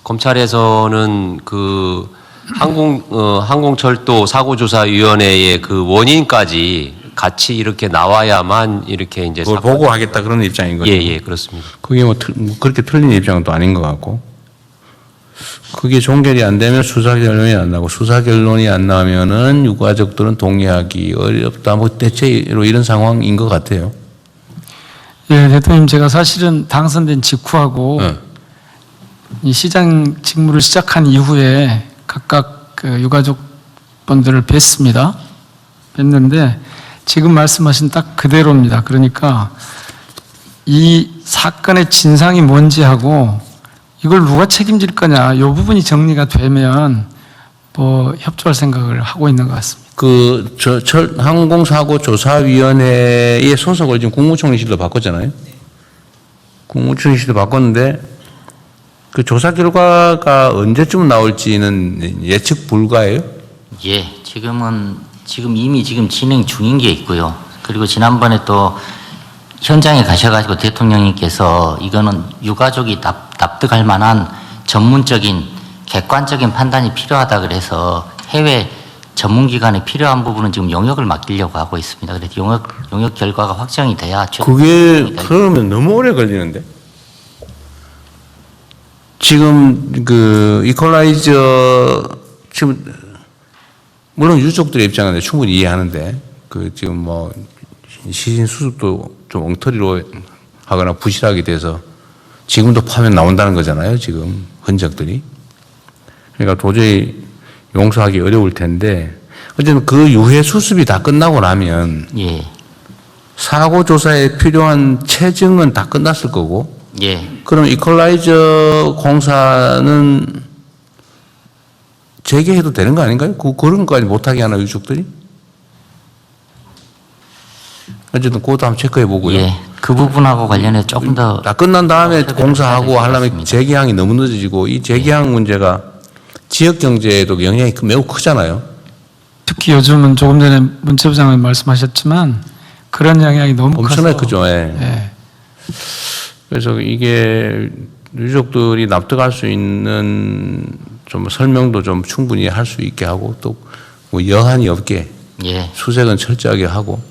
검찰에서는 그 항공철도 사고조사위원회의 그 원인까지 같이 이렇게 나와야만 이렇게 이제 그걸 보고하겠다 그런 입장인 거죠. 예, 그렇습니다. 그게 뭐 그렇게 틀린 입장은 또 아닌 것 같고. 그게 종결이 안 되면 수사 결론이 안 나고 수사 결론이 안 나면은 유가족들은 동의하기 어렵다. 뭐 대체로 이런 상황인 것 같아요. 예, 대통령 제가 사실은 당선된 직후하고 이 시장 직무를 시작한 이후에 각각 그 유가족분들을 뵀습니다. 뵀는데 지금 말씀하신 딱 그대로입니다. 그러니까 이 사건의 진상이 뭔지 하고 이걸 누가 책임질 거냐, 이 부분이 정리가 되면 뭐 협조할 생각을 하고 있는 것 같습니다. 그 항공사고조사위원회의 소속을 지금 국무총리실로 바꿨잖아요. 국무총리실로 바꿨는데 그 조사 결과가 언제쯤 나올지는 예측 불가예요? 예, 지금 이미 진행 중인 게 있고요. 그리고 지난번에 또 현장에 가셔가지고 대통령님께서 이거는 유가족이 납득할 만한 전문적인 객관적인 판단이 필요하다 그래서 해외 전문기관에 필요한 부분은 지금 용역을 맡기려고 하고 있습니다. 그래서 용역 결과가 확정이 돼야 그게 그러면 너무 오래 걸리는데. 지금 그 이퀄라이저 지금 물론 유족들의 입장은 충분히 이해하는데 그 지금 뭐 시신 수습도 좀 엉터리로 하거나 부실하게 돼서 지금도 파면 나온다는 거잖아요. 지금 흔적들이. 그러니까 도저히 용서하기 어려울 텐데 어쨌든 그 유해 수습이 다 끝나고 나면 사고 조사에 필요한 체증은 다 끝났을 거고 그럼 이퀄라이저 공사는 재개해도 되는 거 아닌가요? 그런 거까지 못하게 하나 유족들이? 어쨌든 그것도 한번 체크해 보고요. 그 부분하고 관련해서 조금 더 다 끝난 다음에 공사하고 하려면 재개항이 너무 늦어지고 이 재개항 문제가 지역 경제에도 영향이 매우 크잖아요. 특히 요즘은 조금 전에 문체부 장관님 말씀하셨지만 그런 영향이 너무 엄청나게 커서 크죠. 그래서 이게 유족들이 납득할 수 있는 좀 설명도 좀 충분히 할 수 있게 하고 또 뭐 여한이 없게 수색은 철저하게 하고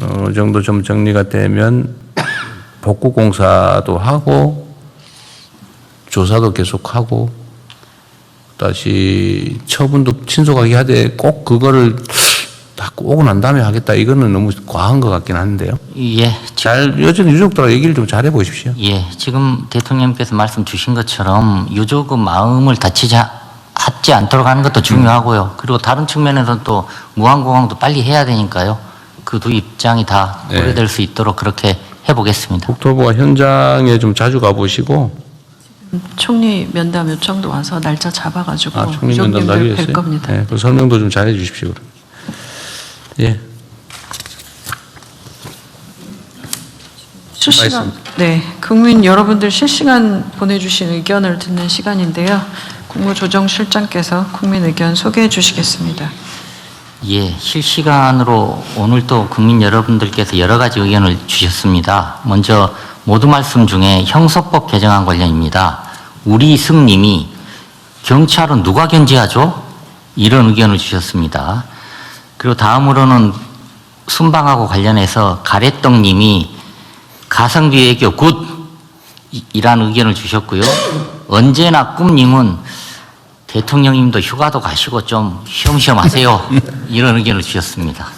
어느 정도 좀 정리가 되면 복구 공사도 하고 조사도 계속하고 다시 처분도 신속하게 하되 꼭 그거를 다 오고 난 다음에 하겠다 이거는 너무 과한 것 같긴 한데요. 여전히 유족들하고 얘기를 좀 잘해 보십시오. 지금 대통령께서 말씀 주신 것처럼 유족의 마음을 다치지 않도록 하는 것도 중요하고요. 그리고 다른 측면에서는 또 무한공항도 빨리 해야 되니까요. 그 두 입장이 다 고려될 수 있도록 그렇게 해보겠습니다. 국토부가 현장에 좀 자주 가보시고 총리 면담 요청도 와서 날짜 잡아가지고 총리 면담 유족님들 뵐 나뉘었어요? 겁니다. 그 설명도 좀 잘해 주십시오. 실시간, 국민 여러분들 실시간 보내주신 의견을 듣는 시간인데요. 국무조정실장께서 국민 의견 소개해 주시겠습니다. 실시간으로 오늘 또 국민 여러분들께서 여러 가지 의견을 주셨습니다. 먼저 모두 말씀 중에 형소법 개정안 관련입니다. 우리 승님이 경찰은 누가 견제하죠? 이런 의견을 주셨습니다. 그리고 다음으로는 순방하고 관련해서 가래떡님이 가성비 외교 굿이라는 의견을 주셨고요. 언제나 꿈님은 대통령님도 휴가도 가시고 좀 쉬엄쉬엄 하세요. 이런 의견을 주셨습니다.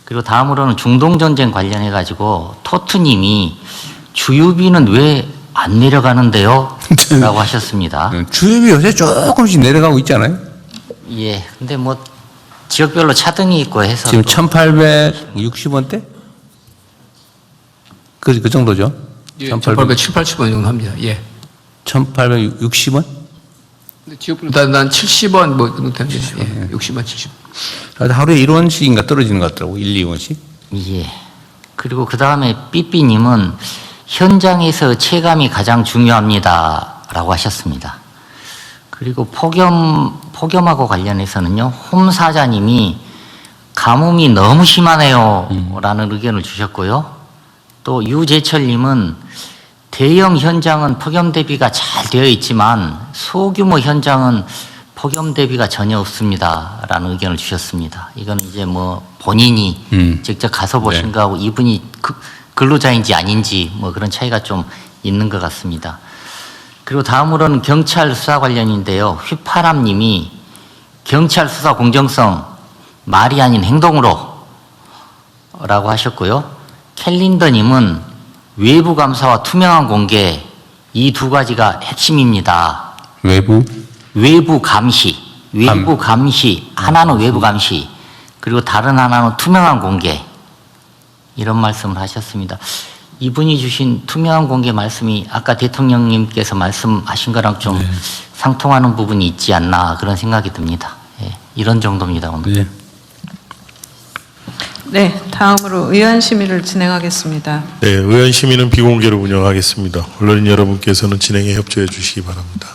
그리고 다음으로는 중동전쟁 관련해가지고 토트님이 주유비는 왜 안 내려가는데요? 라고 하셨습니다. 주유비 요새 조금씩 내려가고 있잖아요. 근데 뭐 지역별로 차등이 있고 해서 지금 1,860원대? 그 정도죠? 1,870, 80원 정도 합니다. 1,860원? 지역별로 난 70원 뭐 정도 되는데 60원, 70원. 하루에 1원씩인가 떨어지는 것 같더라고. 1, 2원씩. 그리고 그 다음에 삐삐님은 현장에서 체감이 가장 중요합니다. 라고 하셨습니다. 그리고 폭염하고 관련해서는요, 홈사자님이 가뭄이 너무 심하네요. 라는 의견을 주셨고요. 또 유재철님은 대형 현장은 폭염 대비가 잘 되어 있지만 소규모 현장은 폭염 대비가 전혀 없습니다라는 의견을 주셨습니다. 이건 이제 뭐 본인이 직접 가서 보신 거하고 이분이 근로자인지 아닌지 뭐 그런 차이가 좀 있는 것 같습니다. 그리고 다음으로는 경찰 수사 관련인데요. 휘파람님이 경찰 수사 공정성 말이 아닌 행동으로 라고 하셨고요. 캘린더님은 외부 감사와 투명한 공개 이 두 가지가 핵심입니다. 외부 감시, 하나는 외부 감시, 그리고 다른 하나는 투명한 공개 이런 말씀을 하셨습니다. 이분이 주신 투명한 공개 말씀이 아까 대통령님께서 말씀하신 거랑 좀 상통하는 부분이 있지 않나 그런 생각이 듭니다. 예, 이런 정도입니다 오늘. 네, 다음으로 의원 심의를 진행하겠습니다. 네, 의원 심의는 비공개로 운영하겠습니다. 언론인 여러분께서는 진행에 협조해 주시기 바랍니다.